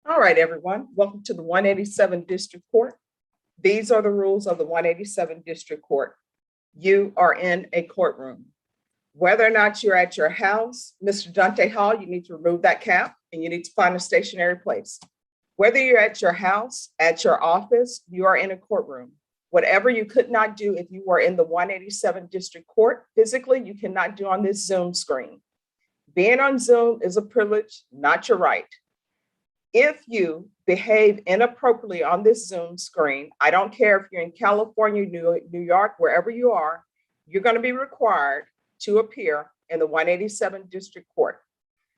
All right, everyone. Welcome to the 187 District Court. These are the rules of the 187 District Court. You are in a courtroom. Whether or not you're at your house, Mr. Dante Hall, you need to remove that cap and you need to find a stationary place. Whether you're at your house, at your office, you are in a courtroom. Whatever you could not do if you were in the 187 District Court, physically, you cannot do on this Zoom screen. Being on Zoom is a privilege, not your right. If you behave inappropriately on this Zoom screen, I don't care if you're in California, New York, wherever you are, you're going to be required to appear in the 187 District Court.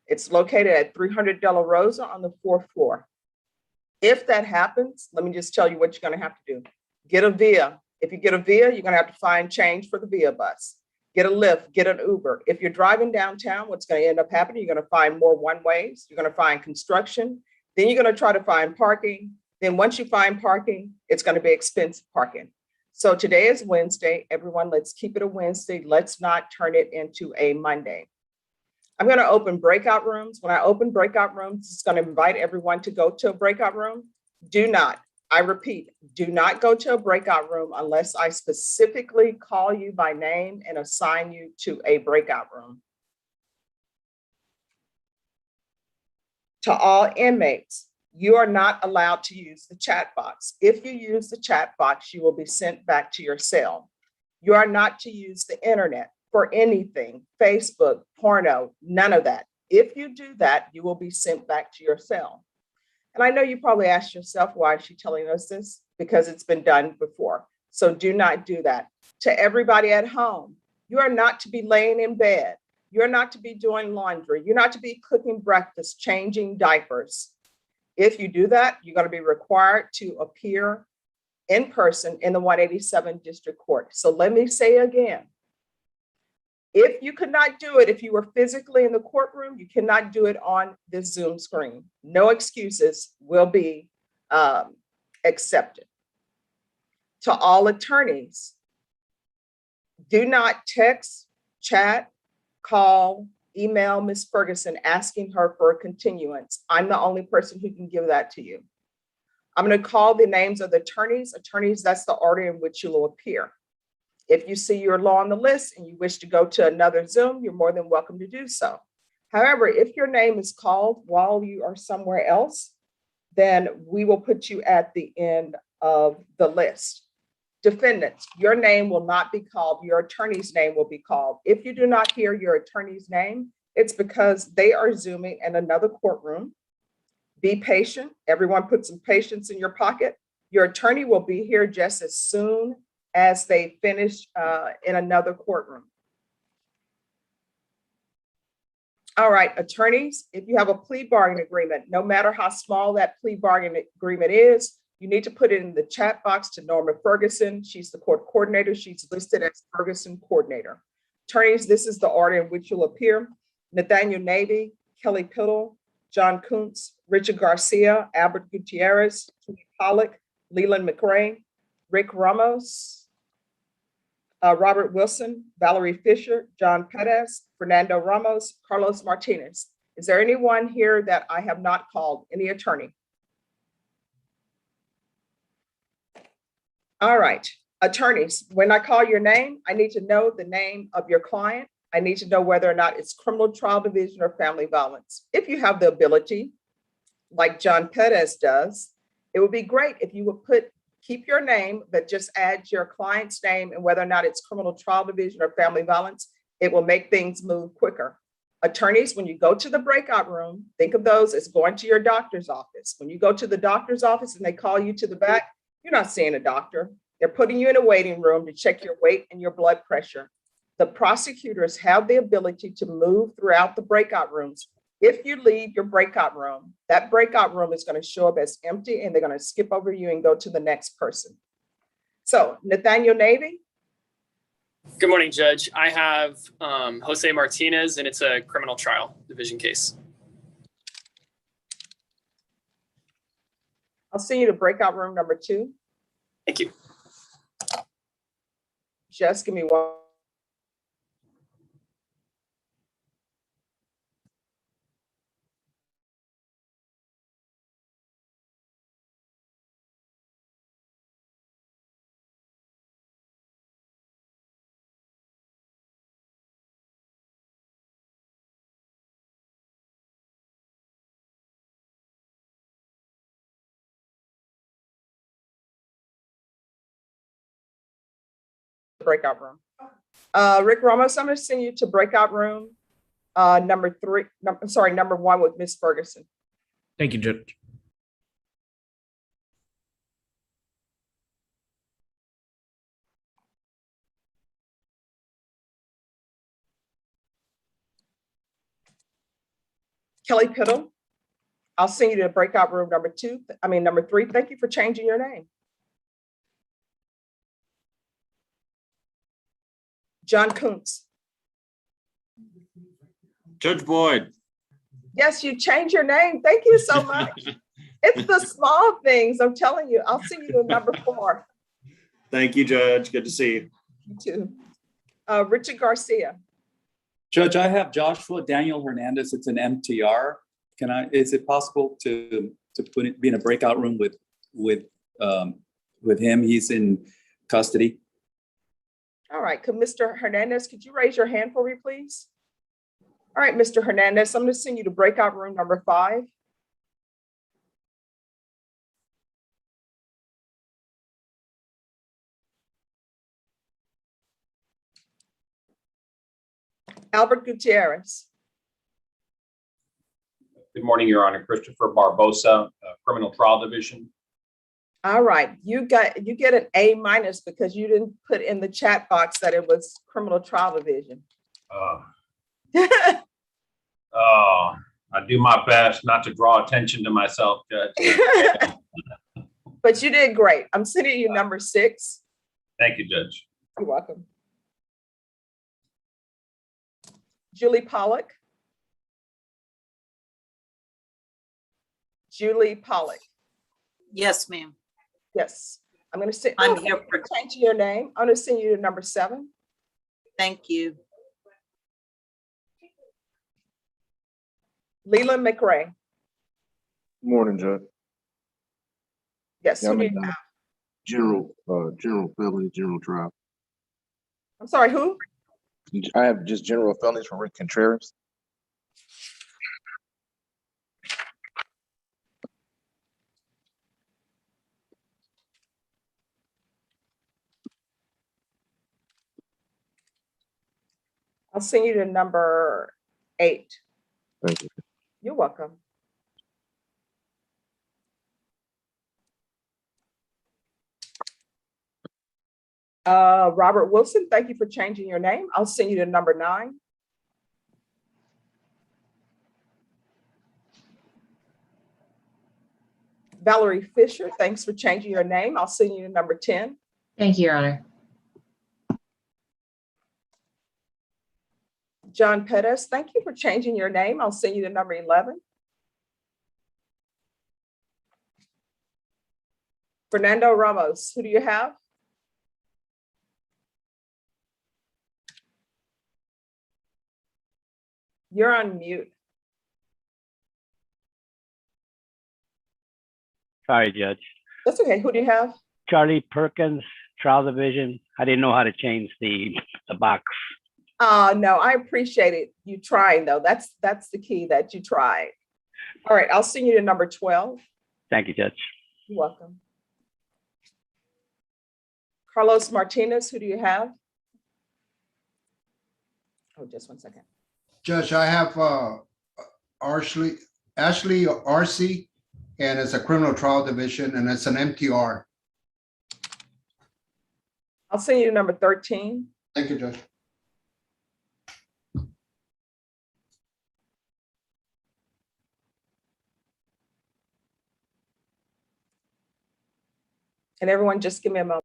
It's located at 300 De La Rosa on the 4th floor. If that happens, let me just tell you what you're going to have to do. Get a VIA. If you get a VIA, you're going to have to find change for the VIA bus. Get a Lyft, get an Uber. If you're driving downtown, what's going to end up happening, you're going to find more one-ways. You're going to find construction. Then you're going to try to find parking. Then once you find parking, it's going to be expensive parking. So today is Wednesday. Everyone, let's keep it a Wednesday. Let's not turn it into a Monday. I'm going to open breakout rooms. When I open breakout rooms, it's going to invite everyone to go to a breakout room. Do not, I repeat, do not go to a breakout room unless I specifically call you by name and assign you to a breakout room. To all inmates, you are not allowed to use the chat box. If you use the chat box, you will be sent back to your cell. You are not to use the internet for anything, Facebook, porno, none of that. If you do that, you will be sent back to your cell. And I know you probably asked yourself, why is she telling us this? Because it's been done before. So do not do that. To everybody at home, you are not to be laying in bed. You're not to be doing laundry. You're not to be cooking breakfast, changing diapers. If you do that, you're going to be required to appear in person in the 187 District Court. So let me say again, if you could not do it, if you were physically in the courtroom, you cannot do it on this Zoom screen. No excuses will be accepted. To all attorneys, do not text, chat, call, email Ms. Ferguson asking her for a continuance. I'm the only person who can give that to you. I'm going to call the names of the attorneys. Attorneys, that's the order in which you will appear. If you see your law on the list and you wish to go to another Zoom, you're more than welcome to do so. However, if your name is called while you are somewhere else, then we will put you at the end of the list. Defendants, your name will not be called, your attorney's name will be called. If you do not hear your attorney's name, it's because they are Zooming in another courtroom. Be patient. Everyone put some patience in your pocket. Your attorney will be here just as soon as they finish in another courtroom. All right, attorneys, if you have a plea bargain agreement, no matter how small that plea bargain agreement is, you need to put it in the chat box to Norma Ferguson. She's the court coordinator. She's listed as Ferguson coordinator. Attorneys, this is the order in which you'll appear. Nathaniel Navy, Kelly Piddle, John Kuntz, Richard Garcia, Albert Gutierrez, Tony Pollock, Leland McRae, Rick Ramos, Robert Wilson, Valerie Fisher, John Perez, Fernando Ramos, Carlos Martinez. Is there anyone here that I have not called? Any attorney? All right, attorneys, when I call your name, I need to know the name of your client. I need to know whether or not it's criminal trial division or family violence. If you have the ability, like John Perez does, it would be great if you would keep your name, but just add your client's name and whether or not it's criminal trial division or family violence. It will make things move quicker. Attorneys, when you go to the breakout room, think of those as going to your doctor's office. When you go to the doctor's office and they call you to the back, you're not seeing a doctor. They're putting you in a waiting room to check your weight and your blood pressure. The prosecutors have the ability to move throughout the breakout rooms. If you leave your breakout room, that breakout room is going to show up as empty and they're going to skip over you and go to the next person. So Nathaniel Navy. Good morning, Judge. I have Jose Martinez, and it's a criminal trial division case. I'll send you to breakout room number 2. Thank you. Just give me one. breakout room. Rick Ramos, I'm going to send you to breakout room number one with Ms. Ferguson. Thank you, Judge. Kelly Piddle, I'll send you to breakout room number three. Thank you for changing your name. John Kuntz. Judge Boyd. Yes, you changed your name. Thank you so much. It's the small things. I'm telling you. I'll send you to number 4. Thank you, Judge. Good to see you. You too. Richard Garcia. Judge, I have Joshua Daniel Hernandez. It's an MTR. Is it possible to be in a breakout room with him? He's in custody. All right. Mr. Hernandez, could you raise your hand for me, please? All right, Mr. Hernandez, I'm going to send you to breakout room number 5. Albert Gutierrez. Good morning, Your Honor. Christopher Barbosa, Criminal Trial Division. All right, you get an A- because you didn't put in the chat box that it was Criminal Trial Division. I do my best not to draw attention to myself, Judge. But you did great. I'm sending you number 6. Thank you, Judge. You're welcome. Julie Pollock. Julie Pollock. Yes, ma'am. Yes. I'm going to send. I'm here for. Changing your name. I'm going to send you to number 7. Thank you. Leland McRae. Morning, Judge. Yes. Yeah, Who do I'm you in, have? general felony, general trial. I'm sorry, who? I have just general felonies for Rick Contreras. I'll send you to number 8. Thank you. You're welcome. Robert Wilson, thank you for changing your name. I'll send you to number 9. Valerie Fisher, thanks for changing your name. I'll send you to number 10. Thank you, Your Honor. John Pettis, thank you for changing your name. I'll send you to number 11. Fernando Ramos, who do you have? You're on mute. Sorry, Judge. That's okay. Who do you have? Charlie Perkins, Trial Division. I didn't know how to change the box. No, I appreciate it. You trying though. That's the key, that you tried. All right, I'll send you to number 12. Thank you, Judge. You're welcome. Carlos Martinez, who do you have? Oh, just one second. Judge, I have Ashley RC, and it's a criminal trial division, and it's an MTR. I'll send you to number 13. Thank you, Judge. And everyone, just give me a moment.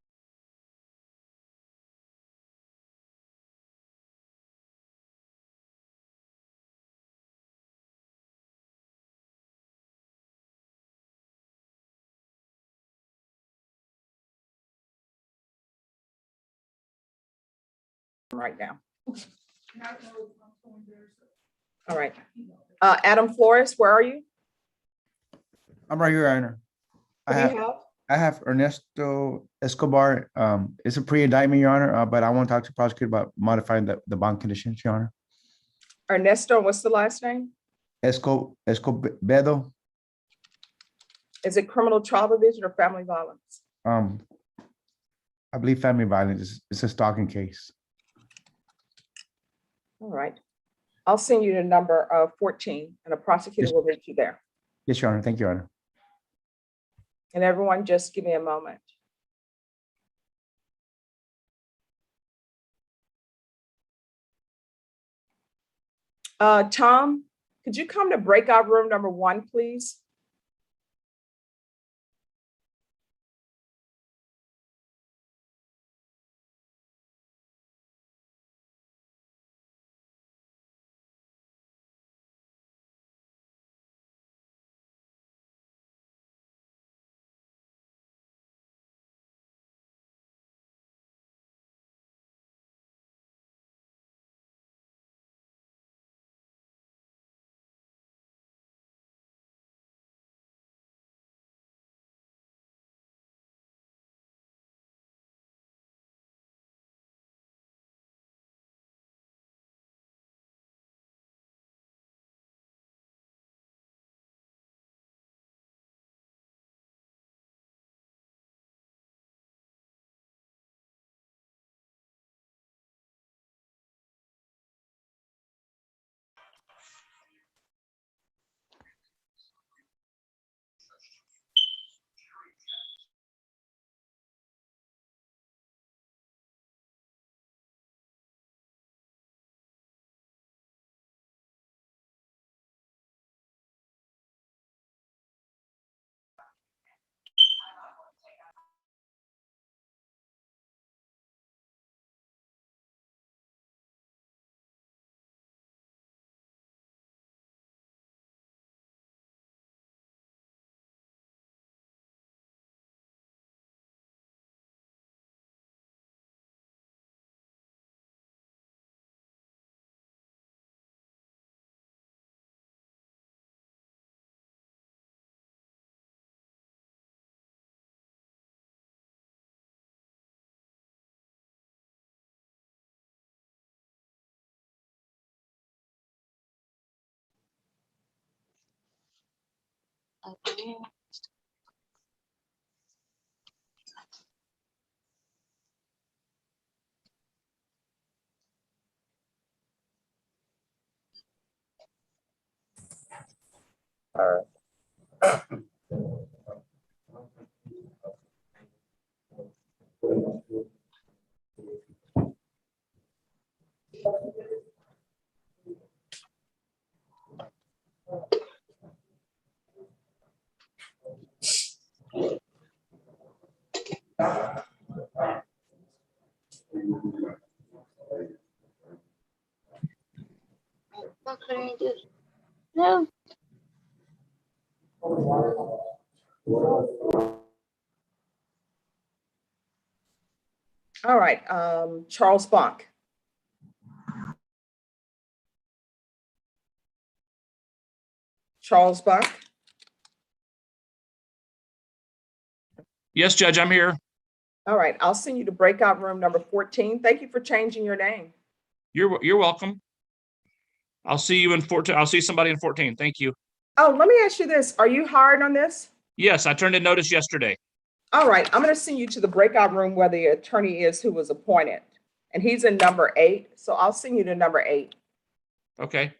Right now. All right. Adam Flores, where are you? I'm right here, Your Honor. Who do you have? I have Ernesto Escobar. It's a pre-indictment, Your Honor, but I want to talk to the prosecutor about modifying the bond conditions, Your Honor. Ernesto, what's the last name? Escobedo. Is it criminal trial division or family violence? I believe family violence is a stalking case. All right. I'll send you to number 14 and a prosecutor Yes. will meet you there. Yes, Your Honor. Thank you, Your Honor. And everyone, just give me a moment. Tom, could you come to breakout room number 1, please? What could I do? No. All right, Charles Bonk. Charles Bonk. Yes, Judge, I'm here. All right, I'll send you to breakout room number 14. Thank you for changing your name. You're welcome. I'll see you in 14. I'll see somebody in 14. Thank you. Oh, let me ask you this. Are you hired on this? Yes, I turned in notice yesterday. All right, I'm going to send you to the breakout room where the attorney is who was appointed. And he's in number 8. So I'll send you to number 8. Okay.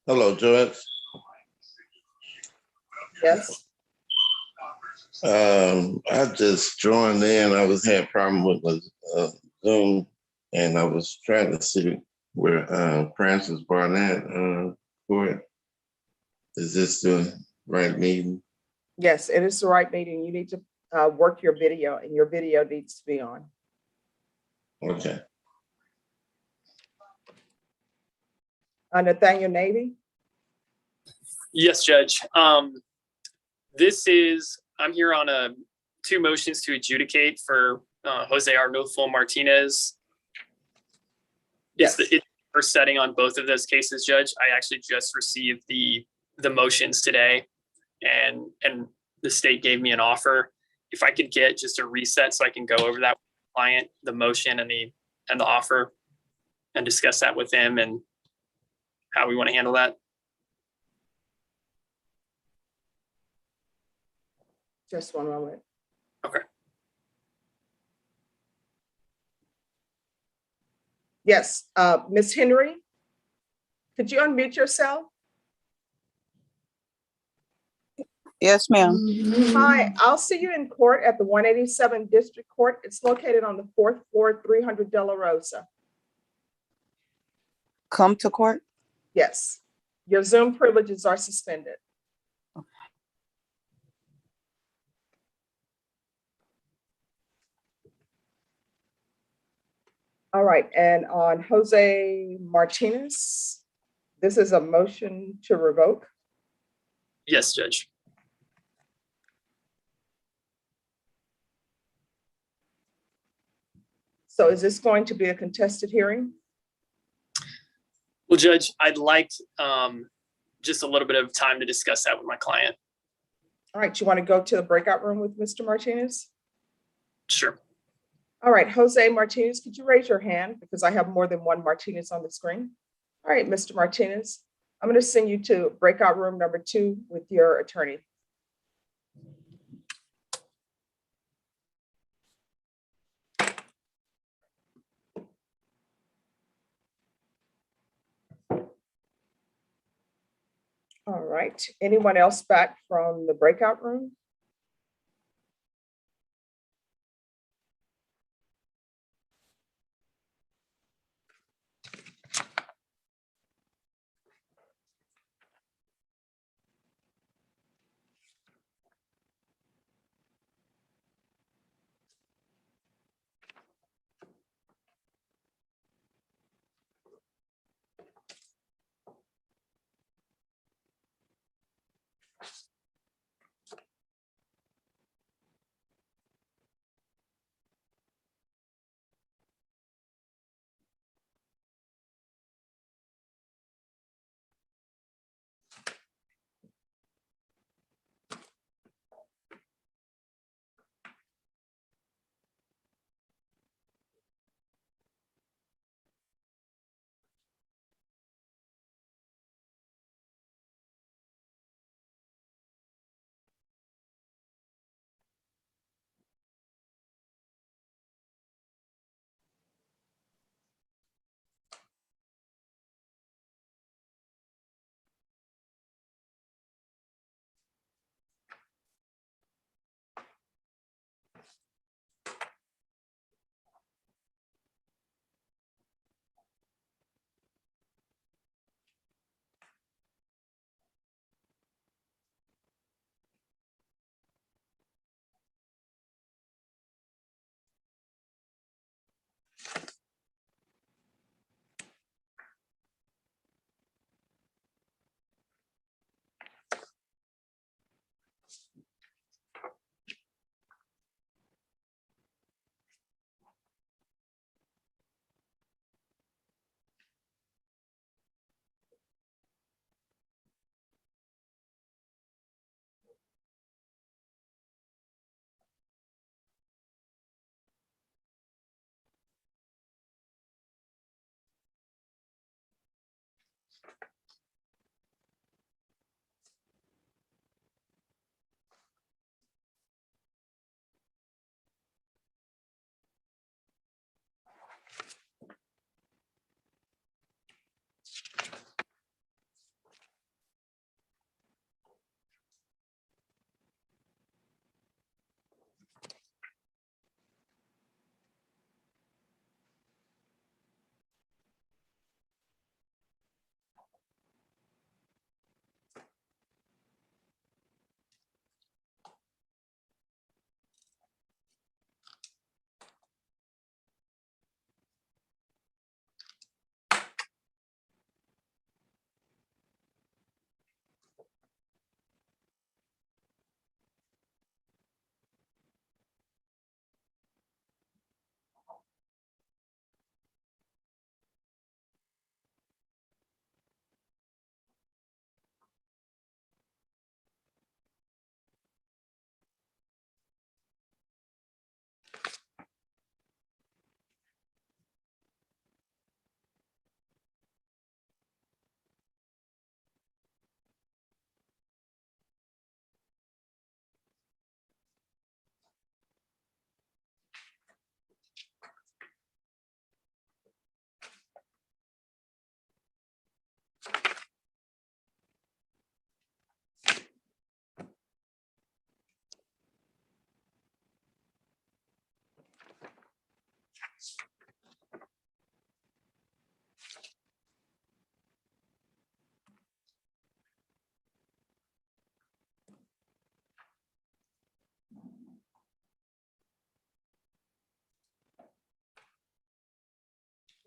Hello, Judge. Yes, I just joined in. I was having a problem with the Zoom, and I was trying to see where Francis Barnett court. Is this the right meeting? yes, it is the right meeting. You need to work your video, and your video needs to be on. Okay. Nathaniel Navy? Yes, Judge. I'm here on two motions to adjudicate for Jose Arnulfo Martinez. Yes. It's the first setting on both of those cases, Judge. I actually just received the motions today, and the state gave me an offer. If I could get just a reset so I can go over that with the client, the motion and the offer, and discuss that with him and how we want to handle that. Just one moment. Okay. Yes, Ms. Henry, could you unmute yourself? Yes, ma'am. Hi, I'll see you in court at the 187 District Court. It's located on the 4th floor, 300 De La Rosa. Come to court? Yes, your Zoom privileges are suspended. All right, and on Jose Martinez, this is a motion to revoke. Yes, Judge. So is this going to be a contested hearing? Well, Judge, I'd like just a little bit of time to discuss that with my client. All right, you want to go to the breakout room with Mr. Martinez? Sure. All right, Jose Martinez, could you raise your hand because I have more than one Martinez on the screen? All right, Mr. Martinez, I'm going to send you to breakout room number 2 with your attorney. All right, anyone else back from the breakout room?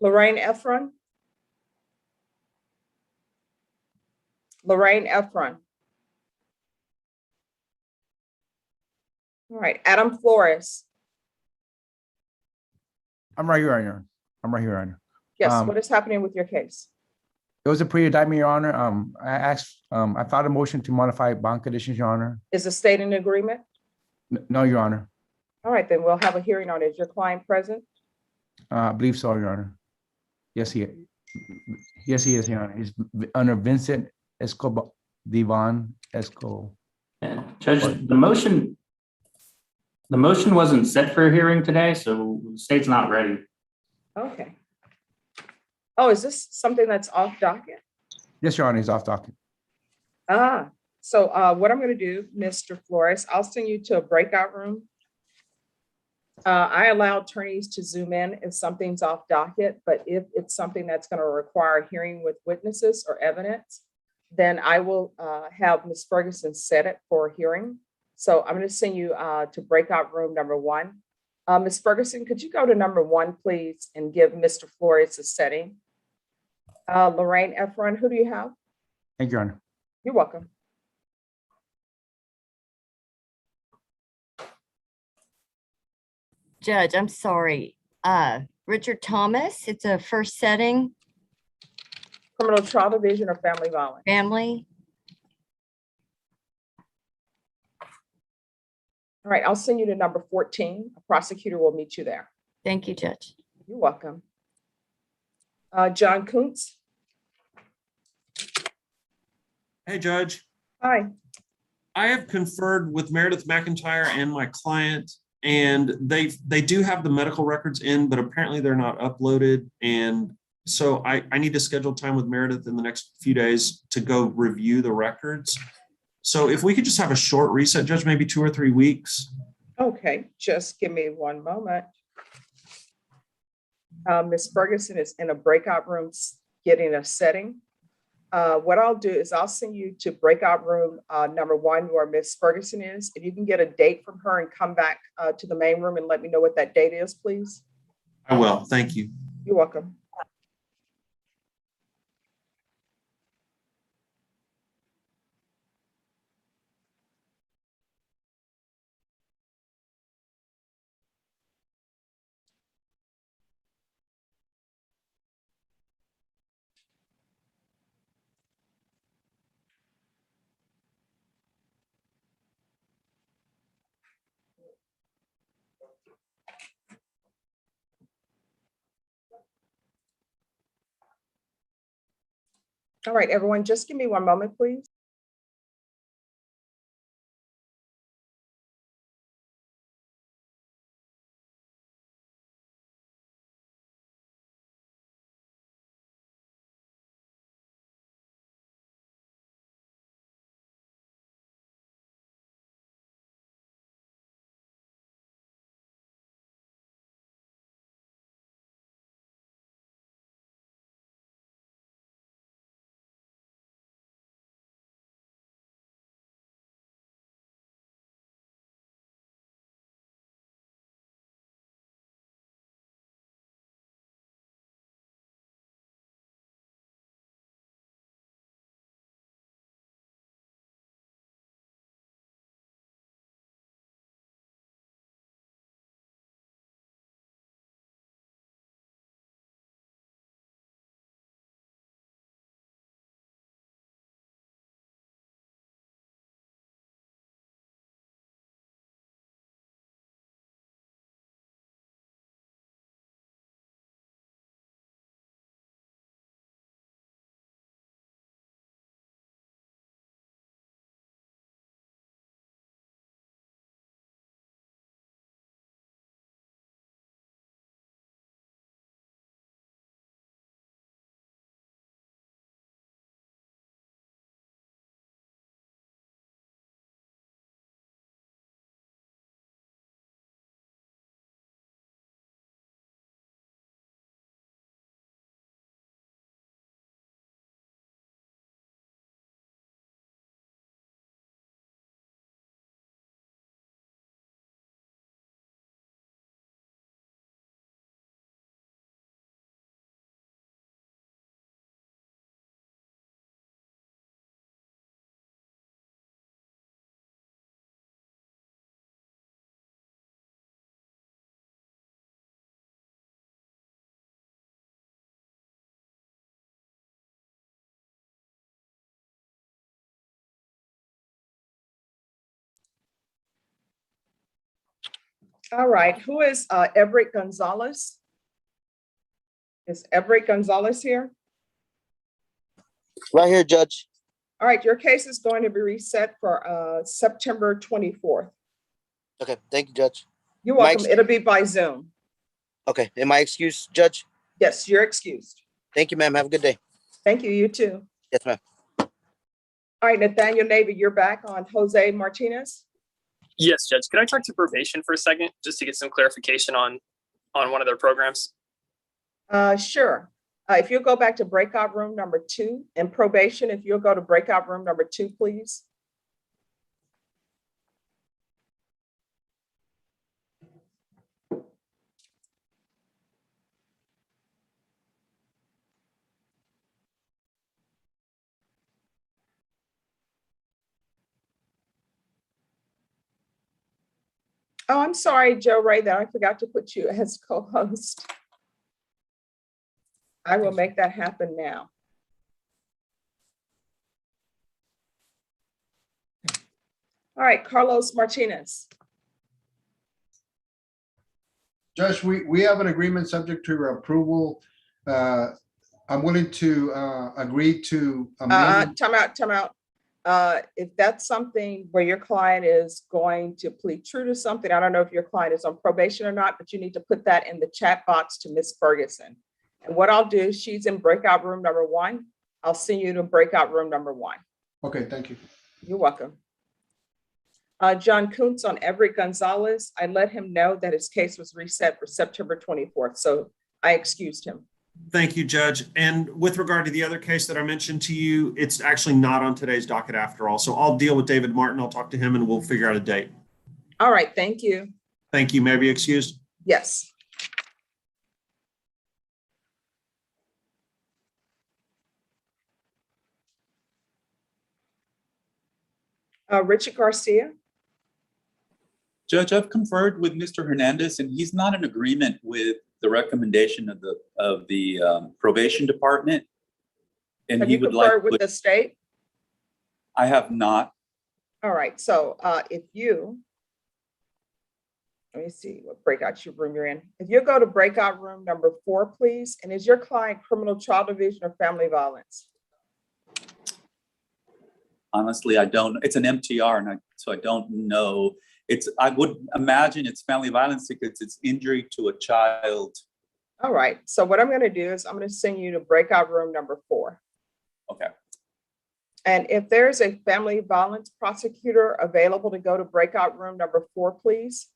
Lorraine Efron. Lorraine Efron. All right, Adam Flores. I'm right here, Your Honor. I'm right here, Your Honor. Yes, what is happening with your case? It was a pre-indictment, Your Honor. I filed a motion to modify bond conditions, Your Honor. Is the state in agreement? No, Your Honor. All right, then we'll have a hearing on it. Is your client present? I believe so, Your Honor. Yes, he is, Your Honor. He's under Vincent Escobar, Devon Esco. Judge, the motion wasn't set for a hearing today, so the state's not ready. Okay. Oh, is this something that's off docket? Yes, Your Honor, he's off docket. So what I'm going to do, Mr. Flores, I'll send you to a breakout room. I allow attorneys to zoom in if something's off docket, but if it's something that's going to require a hearing with witnesses or evidence, then I will have Ms. Ferguson set it for a hearing. So I'm going to send you to breakout room number 1. Ms. Ferguson, could you go to number 1, please, and give Mr. Flores a setting? Lorraine Efron, who do you have? Thank you, Your Honor. You're welcome. Judge, I'm sorry. Richard Thomas, it's a first setting, Criminal trial division or family violence? family. All right, I'll send you to number 14. A prosecutor will meet you there. Thank you, Judge. You're welcome. John Kuntz. Hey, Judge. Hi. I have conferred with Meredith McIntyre and my client, and they do have the medical records in, but apparently they're not uploaded. And so I need to schedule time with Meredith in the next few days to go review the records. So if we could just have a short reset, Judge, maybe 2 or 3 weeks. Okay, just give me one moment. Ms. Ferguson is in a breakout room getting a setting. What I'll do is I'll send you to breakout room number 1 where Ms. Ferguson is. If you can get a date from her and come back to the main room and let me know what that date is, please. I will. Thank you. You're welcome. All right, everyone, just give me one moment, please. All right, who is Everett Gonzalez? Is Everett Gonzalez here? Right here, Judge. All right, your case is going to be reset for September 24th. Okay, thank you, Judge. You're My welcome. It'll be by Zoom. Okay, am I excused, Judge? Yes, you're excused. Thank you, ma'am. Have a good day. Thank you, you too. Yes, ma'am. All right, Nathaniel Navy, you're back on Jose Martinez. Yes, Judge. Could I talk to probation for a second, just to get some clarification on one of their programs? Sure. If you'll go back to breakout room number 2 and probation, if you'll go to breakout room number 2, please. Oh, I'm sorry, Joe Ray, that I forgot to put you as co-host. I will make that happen now. All right, Carlos Martinez. Judge, we have an agreement subject to approval. I'm willing to agree to amend. Time out. If that's something where your client is going to plead true to something, I don't know if your client is on probation or not, but you need to put that in the chat box to Miss Ferguson. And what I'll do, she's in breakout room number 1. I'll send you to breakout room number 1. Okay, thank you. You're welcome. John Kuntz on Everett Gonzalez. I let him know that his case was reset for September 24th, so I excused him. Thank you, Judge. And with regard to the other case that I mentioned to you, it's actually not on today's docket after all. So I'll deal with David Martin. I'll talk to him and we'll figure out a date. All right, thank you. Thank you. May I be excused? Yes. Richard Garcia. Judge, I've conferred with Mr. Hernandez, and he's not in agreement with the recommendation of the probation department. And Have he you would like. conferred with the state? I have not. All right, so if you, let me see what breakout room you're in. If you go to breakout room number 4, please, and is your client criminal trial division or family violence? Honestly, I don't. It's an MTR, and so I don't know. I would imagine it's family violence because it's injury to a child. All right, so what I'm going to do is I'm going to send you to breakout room number 4. Okay. And if there's a family violence prosecutor available to go to breakout room number 4, please.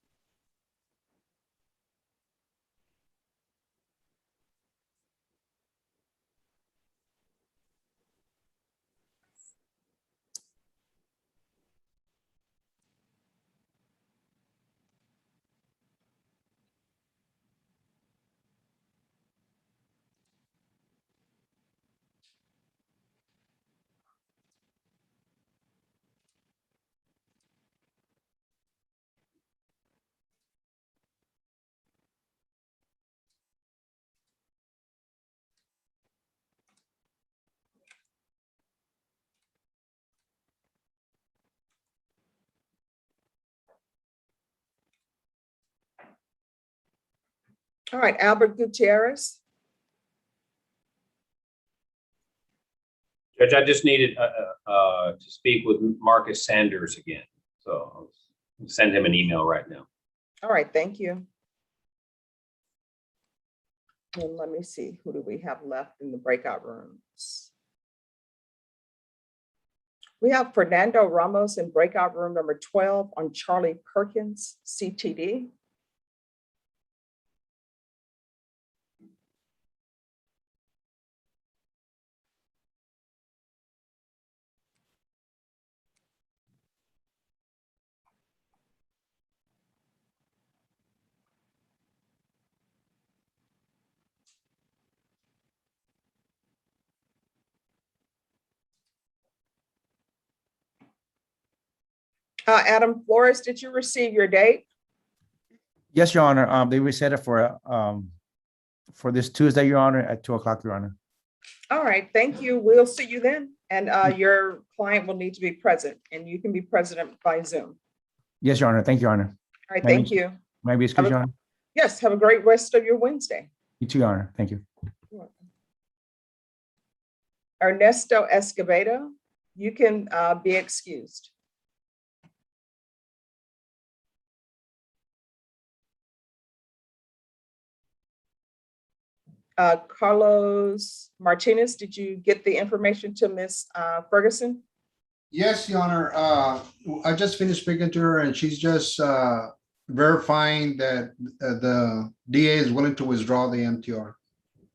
All right, Albert Gutierrez. Judge, I just needed to speak with Marcus Sanders again. So I'll send him an email right now. All right, thank you. And let me see, who do we have left in the breakout rooms? We have Fernando Ramos in breakout room number 12 on Charlie Perkins, CTD. Adam Flores, did you receive your date? Yes, Your Honor. They reset it for this Tuesday, Your Honor, at 2 o'clock, Your Honor. All right, thank you. We'll see you then. And your client will need to be present, and you can be present by Zoom. Yes, Your Honor. Thank you, Your Honor. All right, thank you. May I be excused, Your Honor? Yes, have a great rest of your Wednesday. You too, Your Honor. Thank you. Ernesto Escobedo, you can be excused. Carlos Martinez, did you get the information to Ms. Ferguson? Yes, Your Honor. I just finished speaking to her and she's just verifying that the DA is willing to withdraw the MTR,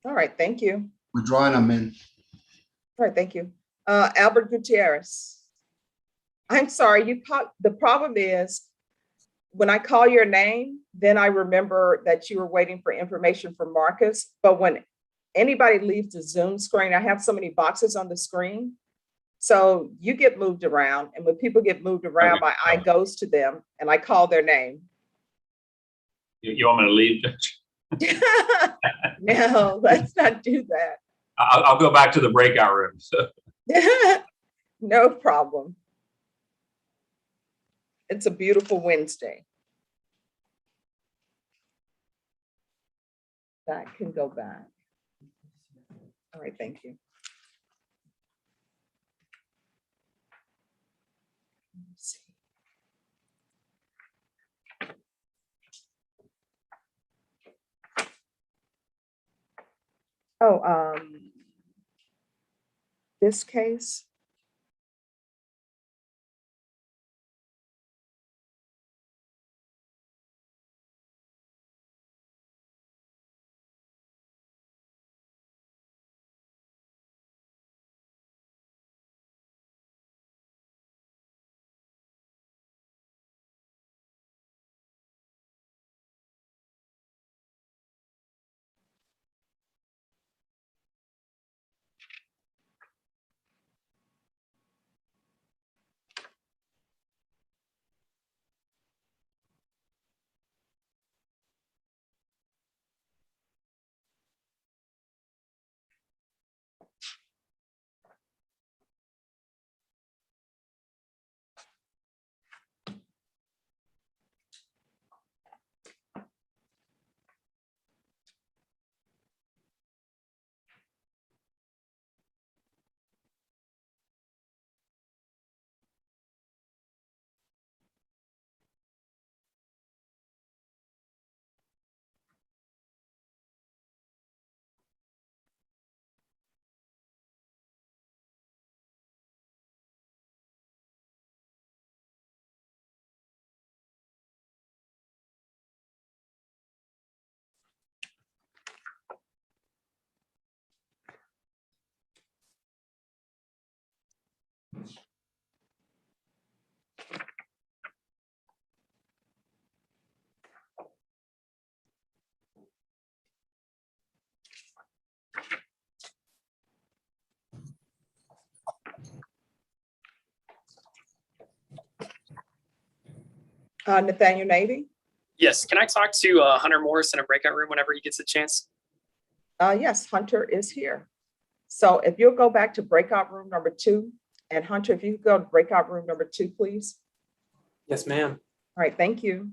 All right, thank you. withdraw and amend. All right, thank you. Albert Gutierrez. I'm sorry, the problem is when I call your name, then I remember that you were waiting for information from Marcus. But when anybody leaves the Zoom screen, I have so many boxes on the screen. So you get moved around. And when people get moved around, my eye goes to them and I call their name. You want me to leave, Judge? No, let's not do that. I'll go back to the breakout room. So. No problem. It's a beautiful Wednesday. That can go back. All right, thank you. Let's see. Oh, this case. Nathaniel Navy. Yes, can I talk to Hunter Morris in a breakout room whenever he gets a chance? Yes, Hunter is here. So if you'll go back to breakout room number 2, and Hunter, if you could go to breakout room number 2, please. Yes, ma'am. All right, thank you.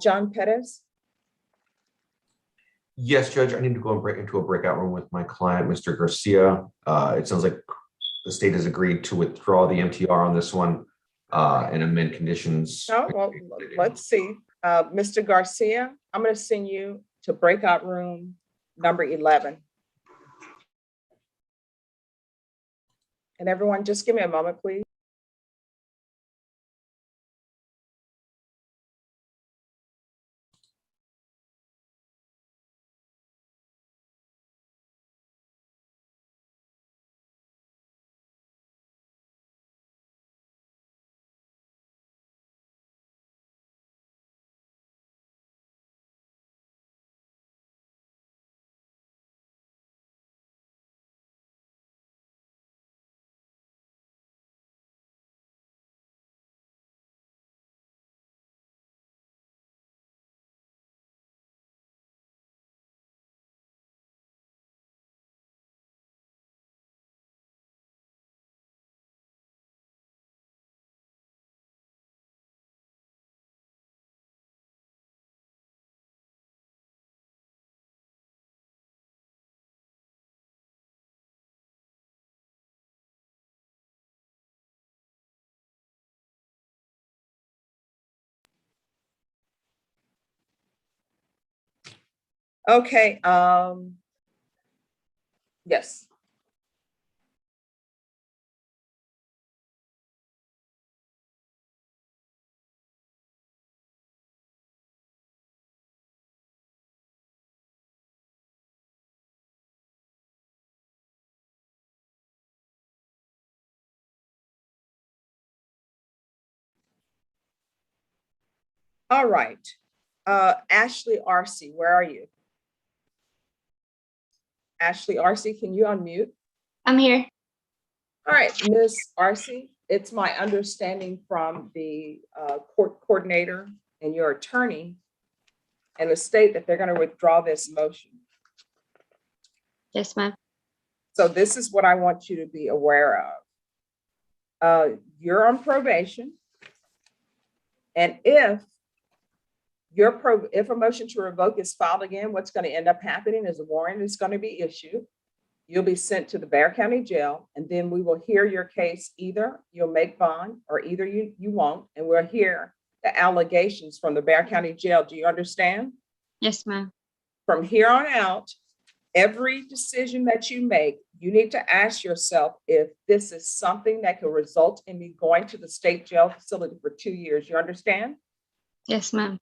John Pettis. Yes, Judge, I need to go and break into a breakout room with my client, Mr. Garcia. It sounds like the state has agreed to withdraw the MTR on this one and amend conditions. Oh, well, let's see. Mr. Garcia, I'm going to send you to breakout room number 11. And everyone, just give me a moment, please. Okay, yes. All right. Ashley RC, where are you? Ashley RC, can you unmute? I'm here. All right, Ms. RC, it's my understanding from the court coordinator and your attorney and the state that they're going to withdraw this motion. Yes, ma'am. So this is what I want you to be aware of. You're on probation. And if a motion to revoke is filed again, what's going to end up happening is a warrant is going to be issued. You'll be sent to the Bexar County Jail, and then we will hear your case. Either you'll make bond or either you won't, and we'll hear the allegations from the Bexar County Jail. Do you understand? Yes, ma'am. From here on out, every decision that you make, you need to ask yourself if this is something that could result in me going to the state jail facility for 2 years. You understand? Yes, ma'am.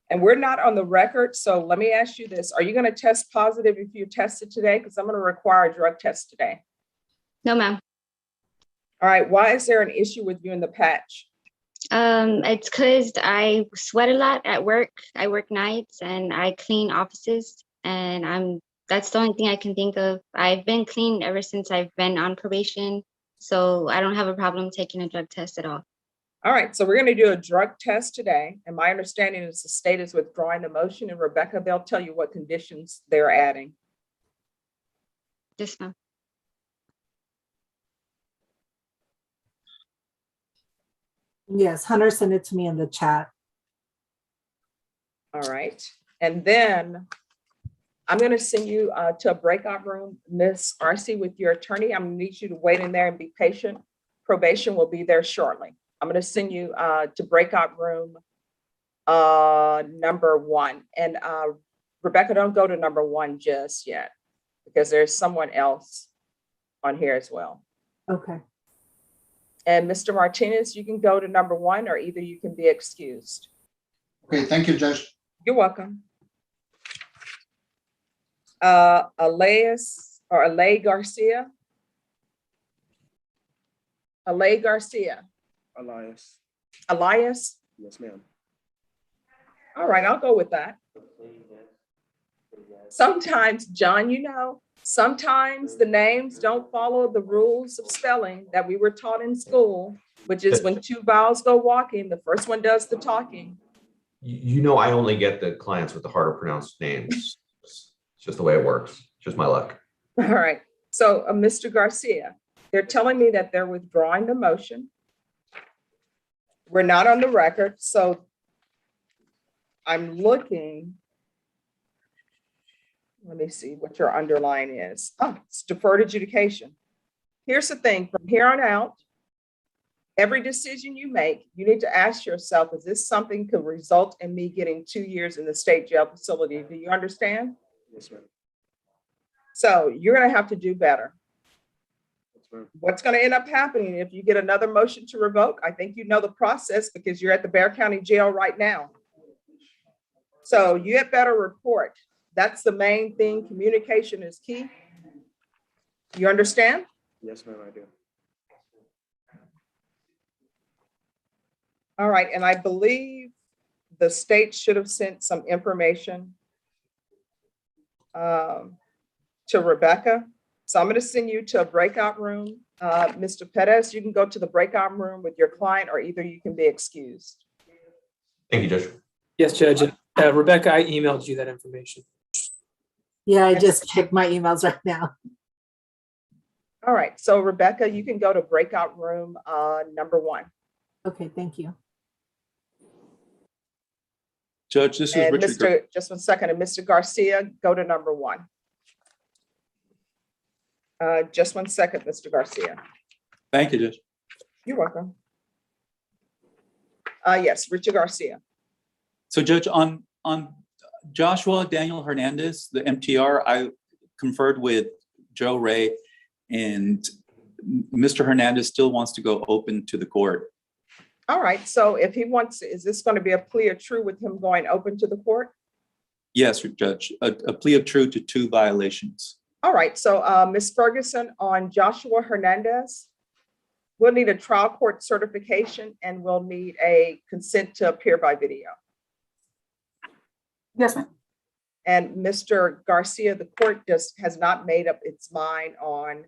And we're not on the record, so let me ask you this. Are you going to test positive if you tested today? Because I'm going to require a drug test today. No, ma'am. All right, why is there an issue with you in the patch? It's because I sweat a lot at work. I work nights and I clean offices, and that's the only thing I can think of. I've been clean ever since I've been on probation, so I don't have a problem taking a drug test at all. All right, so we're going to do a drug test today. And my understanding is the state is withdrawing the motion. And Rebecca, they'll tell you what conditions they're adding. Yes, ma'am. Yes, Hunter sent it to me in the chat. All right. And then I'm going to send you to a breakout room, Miss RC, with your attorney. I'm going to need you to wait in there and be patient. Probation will be there shortly. I'm going to send you to breakout room number 1. And Rebecca, don't go to number 1 just yet, because there's someone else on here as well. Okay. And Mr. Martinez, you can go to number 1, or either you can be excused. Okay, thank you, Judge. You're welcome. Alay Garcia. Alay Garcia. Elias. Elias. Yes, ma'am. All right, I'll go with that. Sometimes, John, sometimes the names don't follow the rules of spelling that we were taught in school, which is when 2 vowels go walking, the first one does the talking. You know, I only get the clients with the harder pronounced names. It's just the way it works. Just my luck. All right. So, Mr. Garcia, they're telling me that they're withdrawing the motion. We're not on the record, so I'm looking. Let me see what your underline is. Oh, it's deferred adjudication. Here's the thing, from here on out, every decision you make, you need to ask yourself, is this something could result in me getting 2 years in the state jail facility? Do you understand? Yes, ma'am. So you're going to have to do better. Yes, ma'am. What's going to end up happening if you get another motion to revoke? I think you know the process because you're at the Bexar County Jail right now. So you had better report. That's the main thing. Communication is key. You understand? Yes, ma'am, I do. All right, and I believe the state should have sent some information to Rebecca. So I'm going to send you to a breakout room. Mr. Perez, you can go to the breakout room with your client, or either you can be excused. Thank you, Judge. Yes, Judge. Rebecca, I emailed you that information. Yeah, I just checked my emails right now. All right, so Rebecca, you can go to breakout room number 1. Okay, thank you. Judge, this is And Richard. just 1 second, and Mr. Garcia, go to number 1. Just 1 second, Mr. Garcia. Thank you, Judge. You're welcome. Yes, Richard Garcia. So Judge, on Joshua Daniel Hernandez, the MTR, I conferred with Joe Ray, and Mr. Hernandez still wants to go open to the court. All right, so if he wants, is this going to be a plea of true with him going open to the court? Yes, Judge, a plea of true to 2 violations. All right, so Ms. Ferguson, on Joshua Hernandez, we'll need a trial court certification and we'll need a consent to appear by video. Yes, ma'am. And Mr. Garcia, the court just has not made up its mind on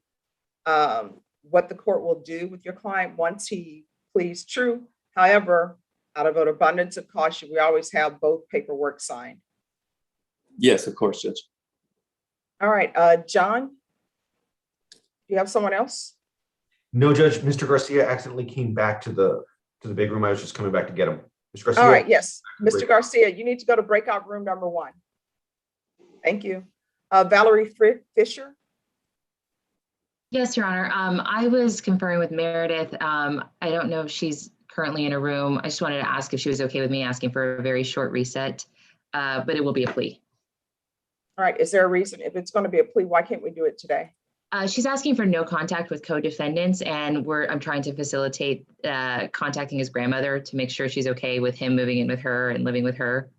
what the court will do with your client once he pleads true. However, out of an abundance of caution, we always have both paperwork signed. Yes, of course, Judge. All right, John, do you have someone else? No, Judge, Mr. Garcia accidentally came back to the big room. I was just coming back to get him. Mr. Garcia. All right, yes. Mr. Garcia, you need to go to breakout room number 1. Thank you. Valerie Fisher. Yes, Your Honor. I was conferring with Meredith. I don't know if she's currently in a room. I just wanted to ask if she was okay with me asking for a very short reset, but it will be a plea. All right, is there a reason? If it's going to be a plea, why can't we do it today? She's asking for no contact with co-defendants, and I'm trying to facilitate contacting his grandmother to make sure she's okay with him moving in with her and living with her.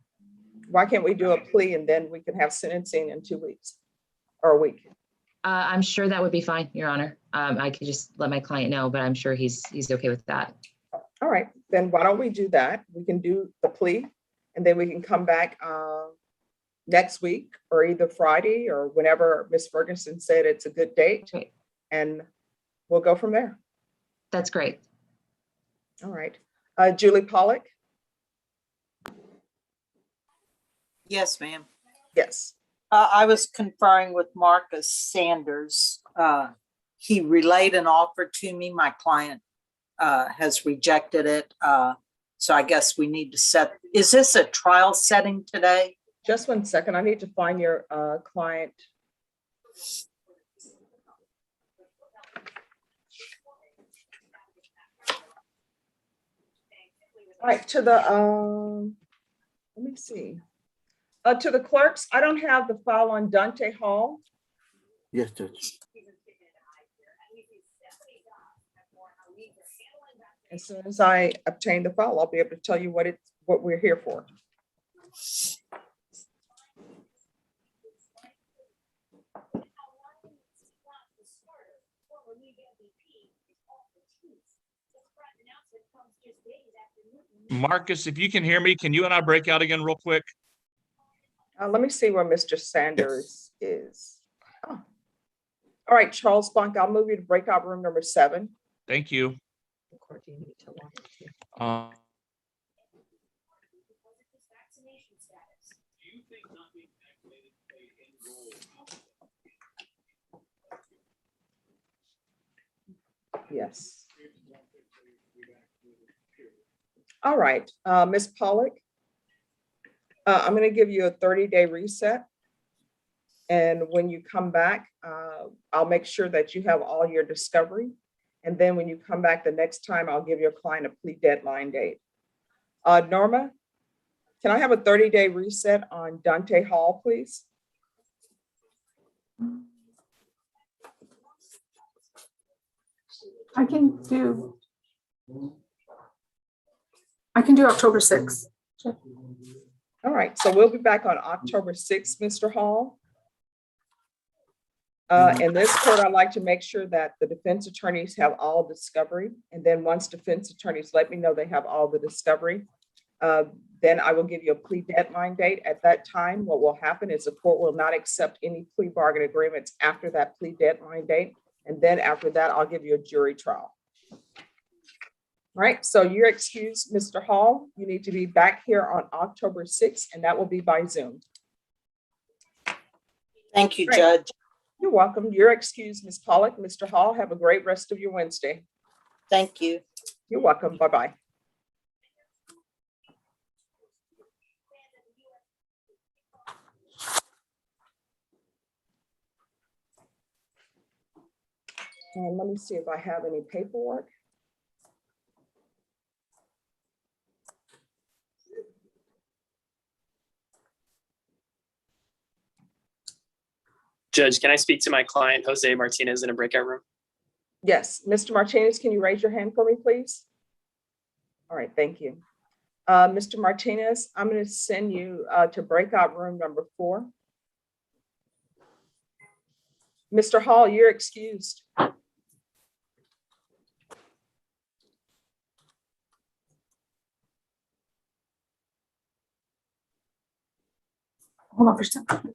Why can't we do a plea and then we can have sentencing in 2 weeks or a week? I'm sure that would be fine, Your Honor. I could just let my client know, but I'm sure he's okay with that. All right, then why don't we do that? We can do the plea and then we can come back next week or either Friday or whenever Ms. Ferguson said it's a good date, and we'll go from there. That's great. All right. Julie Pollock. Yes, ma'am. Yes. I was conferring with Marcus Sanders. He relayed an offer to me. My client has rejected it. So I guess we need to set, is this a trial setting today? Just 1 second. I need to find your client. All right, to the, let me see. To the clerks, I don't have the file on Dante Hall. Yes, Judge. As soon as I obtain the file, I'll be able to tell you what we're here for. Marcus, if you can hear me, can you and I break out again real quick? Let me see where Mr. Sanders is. Oh. All right, Charles Bunk, I'll move you to breakout room number 7. Thank you. Yes. All right, Ms. Pollock, I'm going to give you a 30-day reset. And when you come back, I'll make sure that you have all your discovery. And then when you come back the next time, I'll give your client a plea deadline date. Norma, can I have a 30-day reset on Dante Hall, please? I can do October 6th. All right, so we'll be back on October 6th, Mr. Hall. In this court, I'd like to make sure that the defense attorneys have all discovery. And then once defense attorneys let me know they have all the discovery, then I will give you a plea deadline date. At that time, what will happen is the court will not accept any plea bargain agreements after that plea deadline date. And then after that, I'll give you a jury trial. All right, so you're excused, Mr. Hall. You need to be back here on October 6th, and that will be by Zoom. Thank you, Great. Judge. You're welcome. You're excused, Ms. Pollock. Mr. Hall, have a great rest of your Wednesday. Thank you. You're welcome. Bye-bye. And let me see if I have any paperwork. Judge, can I speak to my client, Jose Martinez, in a breakout room? Yes, Mr. Martinez, can you raise your hand for me, please? All right, thank you. Mr. Martinez, I'm going to send you to breakout room number 4. Mr. Hall, you're excused. Hold on for a second.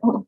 Hold on.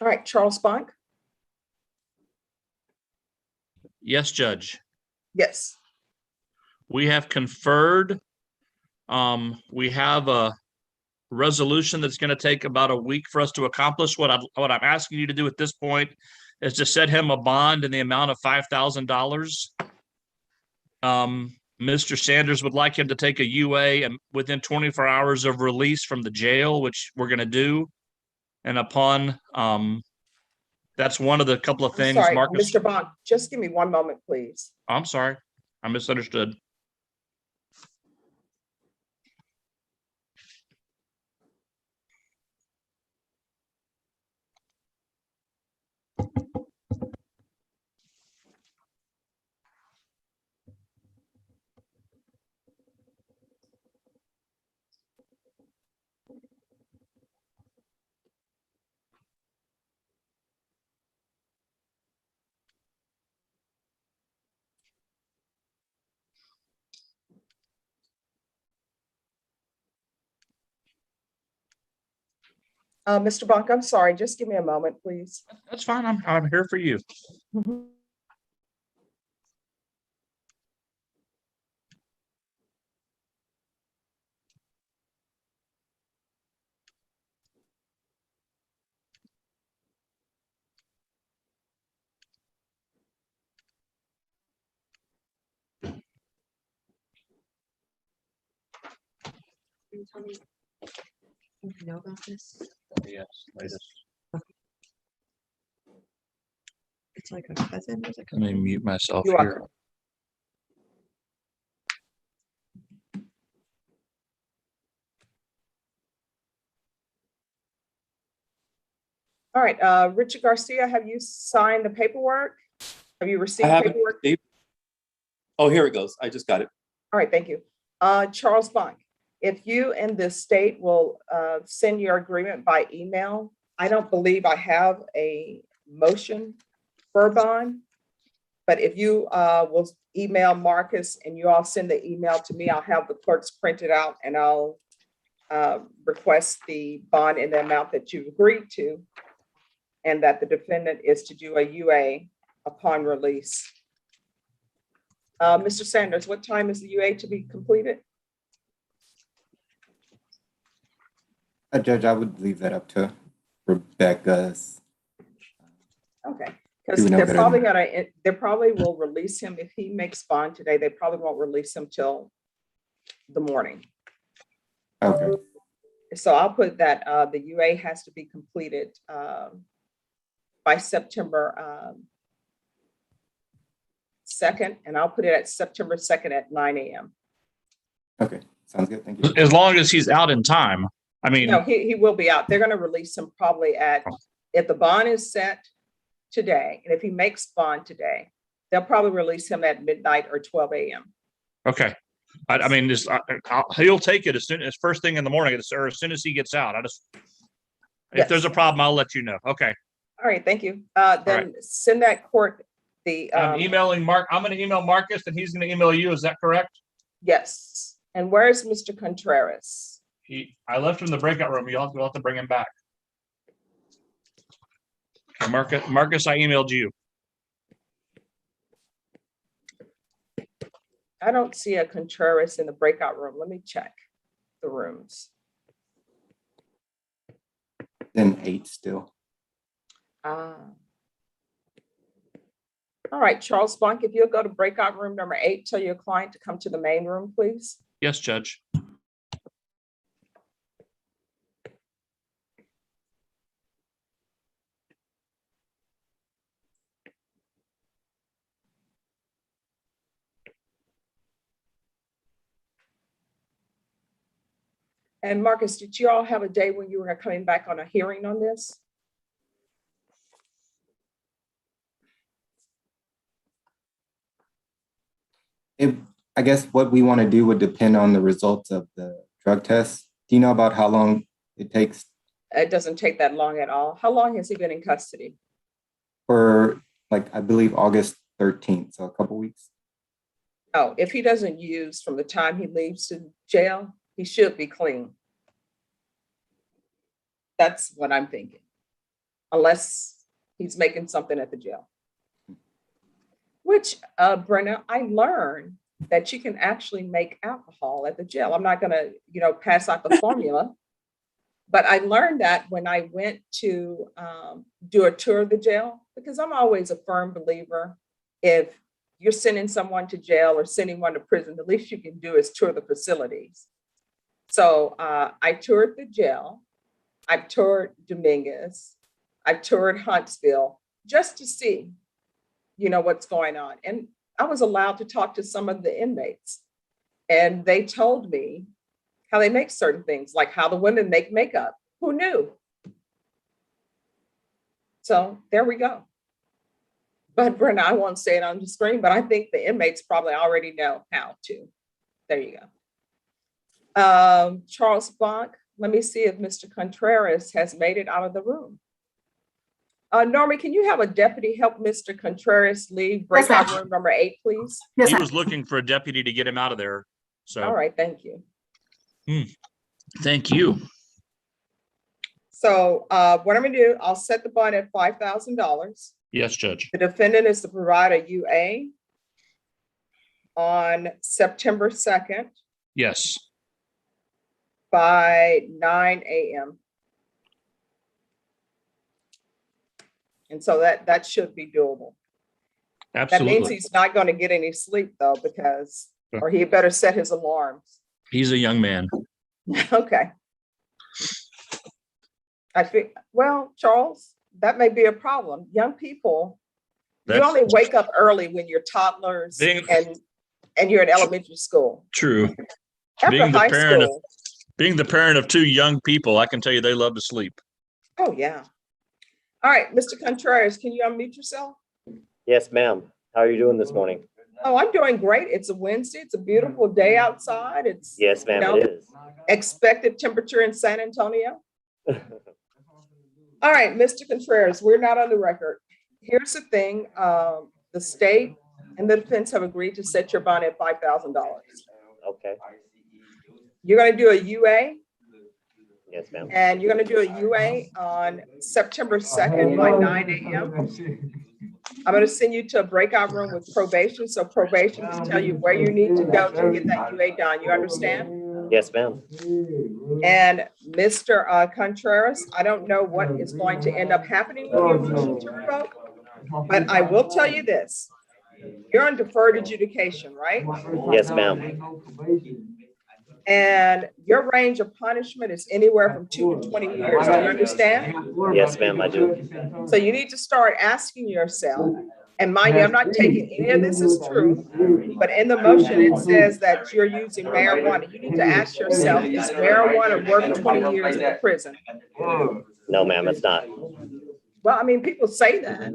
All right, Charles Bonk. Yes, Judge. Yes. We have conferred. We have a resolution that's going to take about a week for us to accomplish. What I'm asking you to do at this point is to set him a bond in the amount of $5,000. Mr. Sanders would like him to take a UA and within 24 hours of release from the jail, which we're going to do. And upon, that's one of the couple of I'm things, sorry, Marcus. Mr. Bonk, just give me one moment, please. I'm sorry. I misunderstood. Mr. Bonk, I'm sorry, just give me a moment, please. That's fine. I'm here for you. You know about this? Yes, latest. It's like a cousin. Let me mute myself You're here. welcome. All right, Richard Garcia, have you signed the paperwork? Have you I received haven't. paperwork? Oh, here it goes. I just got it. All right, thank you. Charles Bonk, if you and the state will send your agreement by email, I don't believe I have a motion for a bond, but if you will email Marcus and you all send the email to me, I'll have the clerks print it out and I'll request the bond in the amount that you've agreed to, and that the defendant is to do a UA upon release. Mr. Sanders, what time is the UA to be completed? Judge, I would leave that up to Rebecca's. Okay, because Do we know they're better probably than- gonna, they probably will release him if he makes bond today. They probably won't release him till the morning. Okay, So I'll put that the UA has to be completed by September 2nd, and I'll put it at September 2nd at 9 a.m. okay, sounds good, thank you. As long as he's out in time. I mean, No, he will be out. They're gonna release him probably at, if the bond is set today, and if he makes bond today, They'll probably release him at midnight or 12 a.m. Okay. I mean, just, he'll take it as soon as first thing in the morning or as soon as he gets out. If there's a problem, I'll let you know. Okay. All right, thank you. right. Then send that court the, I'm emailing Mark. I'm going to email Marcus and he's going to email you. Is that correct? yes. And where's Mr. Contreras? I left him in the breakout room. You'll have to bring him back. Okay, Marcus, I emailed you. I don't see a Contreras in the breakout room. Let me check the rooms. Then 8 still. All right, Charles Blanc, if you'll go to breakout room number 8, tell your client to come to the main room, please. Yes, Judge. And Marcus, did you all have a day when you were coming back on a hearing on this? I guess what we want to do would depend on the results of the drug test. Do you know about how long it takes? It doesn't take that long at all. How long has he been in custody? For like, I believe August 13th, so a couple weeks. Oh, if he doesn't use from the time he leaves to jail, he should be clean. That's what I'm thinking. Unless he's making something at the jail. Which, Brenna, I learned that you can actually make alcohol at the jail. I'm not gonna, pass out the formula. But I learned that when I went to do a tour of the jail, because I'm always a firm believer, if you're sending someone to jail or sending one to prison, the least you can do is tour the facilities. So I toured the jail. I've toured Dominguez. I've toured Huntsville just to see, what's going on. And I was allowed to talk to some of the inmates. And they told me how they make certain things, like how the women make makeup. Who knew? So there we go. But Brenda, I won't say it on the screen, but I think the inmates probably already know how to. There you go. Charles Blanc, let me see if Mr. Contreras has made it out of the room. Normie, can you have a deputy help Mr. Contreras leave breakout room number 8, please? He was looking for a deputy to get him out of there. So. All right, thank you. Thank you. So what I'm gonna do, I'll set the bond at $5,000. Yes, Judge. The defendant is to provide a UA on September 2nd. Yes. By 9 a.m. And so that should be doable. Absolutely. That means he's not going to get any sleep though, because, or he better set his alarms. He's a young man. Okay. I think, well, Charles, that may be a problem. Young people, you only wake up early when you're toddlers and you're in elementary school. True. After high school. Being the parent of 2 young people, I can tell you they love to sleep. Oh, yeah. All right, Mr. Contreras, can you unmute yourself? Yes, ma'am. How are you doing this morning? Oh, I'm doing great. It's a Wednesday. It's a beautiful day outside. It's yes, ma'am. It is. Expected temperature in San Antonio. All right, Mr. Contreras, we're not on the record. Here's the thing. The state and the defense have agreed to set your bond at $5,000. Okay. You're going to do a UA. Yes, ma'am. And you're going to do a UA on September 2nd by 9 a.m. I'm going to send you to a breakout room with probation. So probation can tell you where you need to go to get that UA done. You understand? Yes, ma'am. And Mr. Contreras, I don't know what is going to end up happening with your motion to revoke, but I will tell you this. You're on deferred adjudication, right? Yes, ma'am. And your range of punishment is anywhere from 2 to 20 years. Do you understand? Yes, ma'am, I do. So you need to start asking yourself, and mind you, I'm not taking any of this as true, but in the motion, it says that you're using marijuana. You need to ask yourself, is marijuana worth 20 years in the prison? No, ma'am, it's not. Well, I mean, people say that.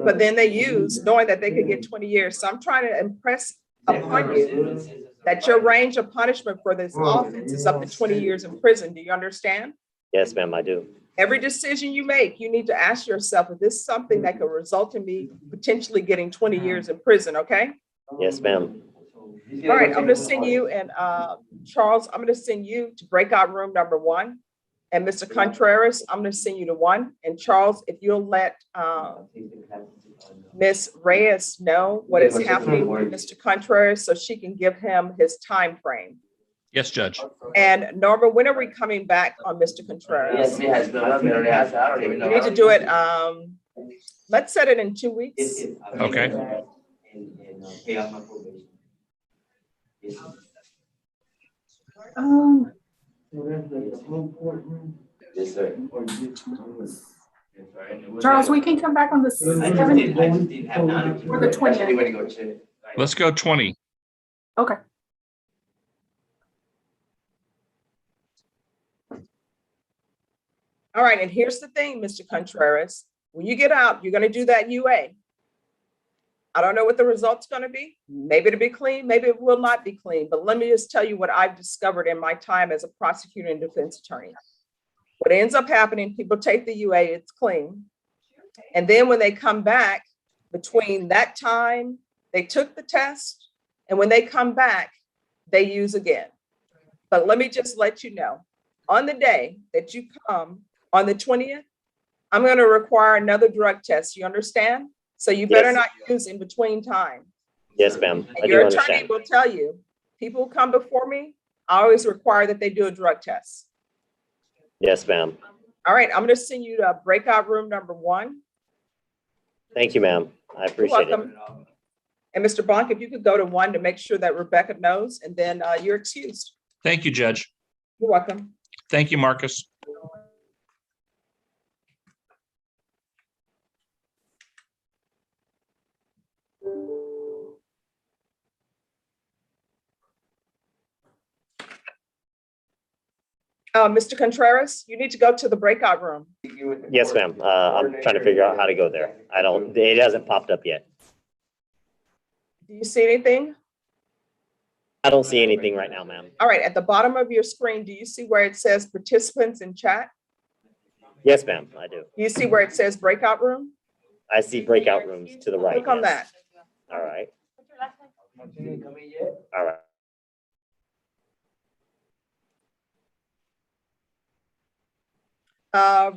but then they use knowing that they could get 20 years. So I'm trying to impress upon you that your range of punishment for this offense is up to 20 years in prison. Do you understand? Yes, ma'am, I do. Every decision you make, you need to ask yourself, is this something that could result in me potentially getting 20 years in prison, okay? Yes, ma'am. All right, I'm gonna send you and Charles, I'm gonna send you to breakout room number 1. And Mr. Contreras, I'm gonna send you to 1. And Charles, if you'll let Ms. Reyes know what is happening with Mr. Contreras so she can give him his time frame. Yes, Judge. And Norma, when are we coming back on Mr. Contreras? We need to do it, let's set it in 2 weeks. Okay. Charles, we can come back on the 17th or the 20th. Let's go 20. Okay. All right, and here's the thing, Mr. Contreras, when you get out, you're gonna do that UA. I don't know what the result's gonna be. Maybe it'll be clean, maybe it will not be clean, but let me just tell you what I've discovered in my time as a prosecutor and defense attorney. What ends up happening, people take the UA, it's clean. And then when they come back, between that time they took the test and when they come back, they use again. But let me just let you know, on the day that you come on the 20th, I'm going to require another drug test. You understand? So you better Yes. not use in between time. Yes, ma'am. I do Your attorney understand. will tell you, people who come before me, I always require that they do a drug test. Yes, ma'am. All right, I'm going to send you to breakout room number 1. Thank you, ma'am. I You're appreciate it. welcome. And Mr. Blanc, if you could go to 1 to make sure that Rebecca knows, and then you're excused. Thank you, Judge. You're welcome. Thank you, Marcus. Mr. Contreras, you need to go to the breakout room. Yes, ma'am. I'm trying to figure out how to go there. It hasn't popped up yet. Do you see anything? I don't see anything right now, ma'am. All right, at the bottom of your screen, do you see where it says participants in chat? Yes, ma'am, I do. Do you see where it says breakout room? I see breakout rooms to the right. Click on yes. that. All right. All right.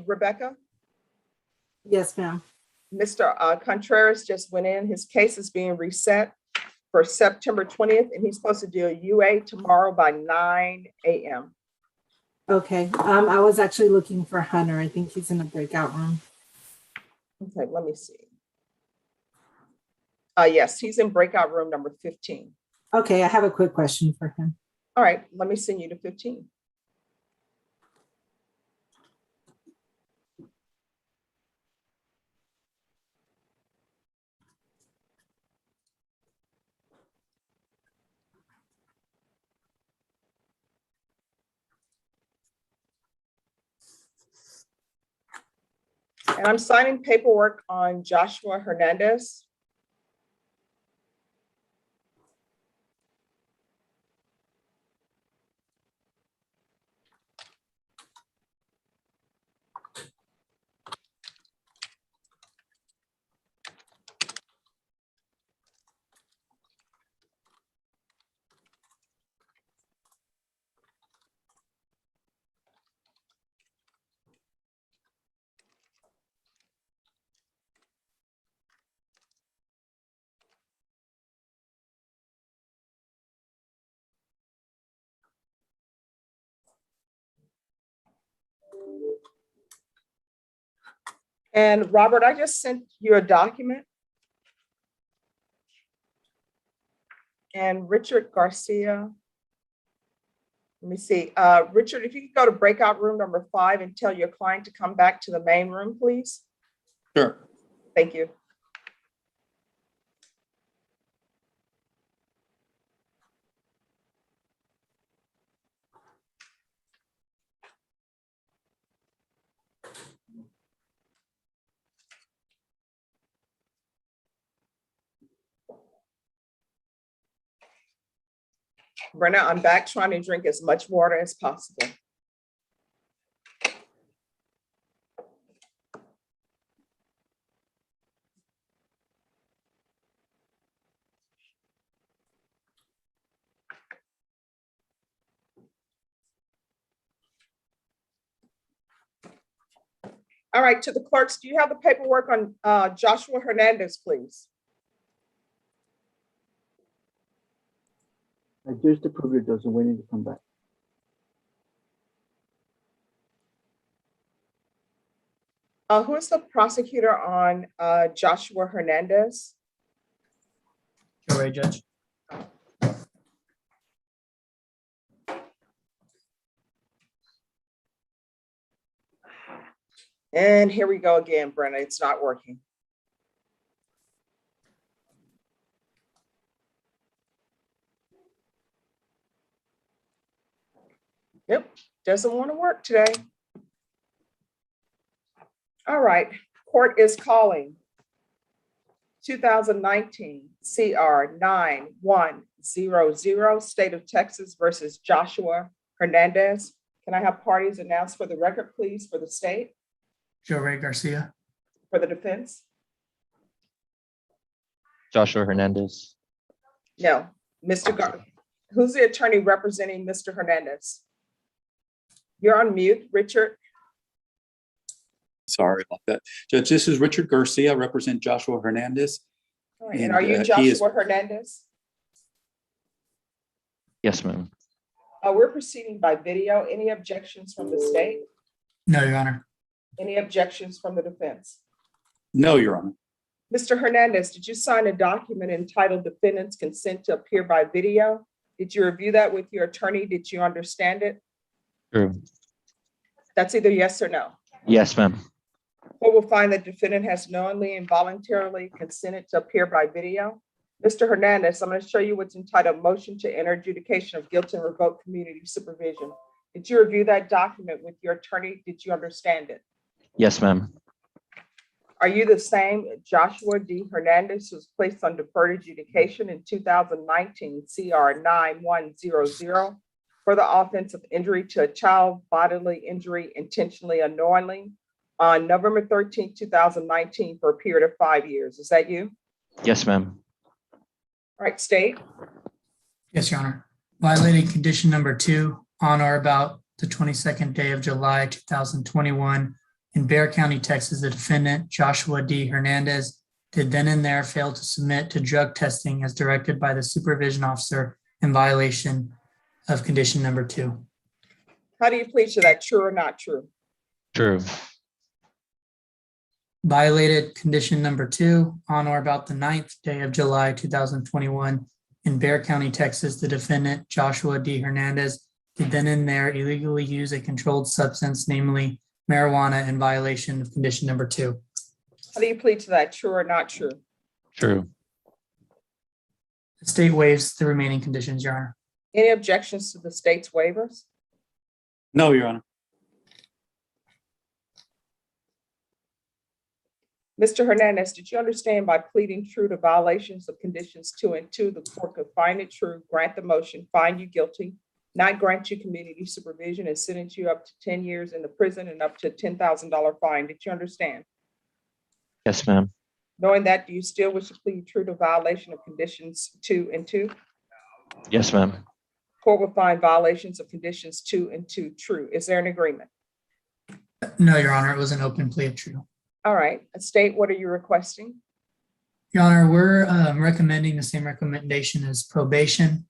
Rebecca? Yes, ma'am. Mr. Contreras just went in. His case is being reset for September 20th, and he's supposed to do a UA tomorrow by 9 a.m. Okay, I was actually looking for Hunter. I think he's in the breakout room. Okay, let me see. Yes, he's in breakout room number 15. Okay, I have a quick question for him. All right, let me send you to 15. And I'm signing paperwork on Joshua Hernandez. And Robert, I just sent you a document. And Richard Garcia. Let me see. Richard, if you could go to breakout room number 5 and tell your client to come back to the main room, please. Sure. Thank you. Brenna, I'm back trying to drink as much water as possible. All right, to the clerks, do you have the paperwork on Joshua Hernandez, please? I just approved it, doesn't waiting to come back. Who is the prosecutor on Joshua Hernandez? Joe Ray, Judge. And here we go again, Brenna, it's not working. Yep, doesn't want to work today. All right, court is calling 2019 CR 9100, State of Texas versus Joshua Hernandez. Can I have parties announced for the record, please, for the state? Joe Ray Garcia. For the defense? Joshua Hernandez. No, who's the attorney representing Mr. Hernandez? You're on mute, Richard. Sorry about that. Judge, this is Richard Garcia. I represent Joshua Hernandez. All right, and are you Joshua Hernandez? Yes, ma'am. We're proceeding by video. Any objections from the state? No, Your Honor. Any objections from the defense? No, Your Honor. Mr. Hernandez, did you sign a document entitled Defendant's Consent to Appear by Video? Did you review that with your attorney? Did you understand it? True. That's either yes or no. Yes, ma'am. Court will find that defendant has knowingly and voluntarily consented to appear by video. Mr. Hernandez, I'm going to show you what's entitled Motion to Enter Adjudication of Guilt and Revoke Community Supervision. Did you review that document with your attorney? Did you understand it? Yes, ma'am. Are you the same Joshua D. Hernandez who was placed on deferred adjudication in 2019 CR 9100 for the offense of injury to a child, bodily injury intentionally or knowingly on November 13, 2019 for a period of 5 years? Is that you? Yes, ma'am. All right, state. Yes, Your Honor. Violating condition number 2 on or about the 22nd day of July 2021 in Bexar County, Texas, the defendant, Joshua D. Hernandez, did then and there fail to submit to drug testing as directed by the supervision officer in violation of condition number 2. How do you plead to that? True or not true? True. Violated condition number 2 on or about the 9th day of July 2021 in Bexar County, Texas, the defendant, Joshua D. Hernandez, did then and there illegally use a controlled substance, namely marijuana, in violation of condition number 2. How do you plead to that? True or not true? True. The state waives the remaining conditions, Your Honor. Any objections to the state's waivers? No, Your Honor. Mr. Hernandez, did you understand by pleading true to violations of conditions 2 and 2, the court could find it true, grant the motion, find you guilty, not grant you community supervision, and sentence you up to 10 years in the prison and up to a $10,000 fine? Did you understand? Yes, ma'am. Knowing that, do you still wish to plead true to violation of conditions 2 and 2? Yes, ma'am. Court will find violations of conditions 2 and 2 true. Is there an agreement? No, Your Honor, it was an open plea of true. All right, state, what are you requesting? Your Honor, we're recommending the same recommendation as probation,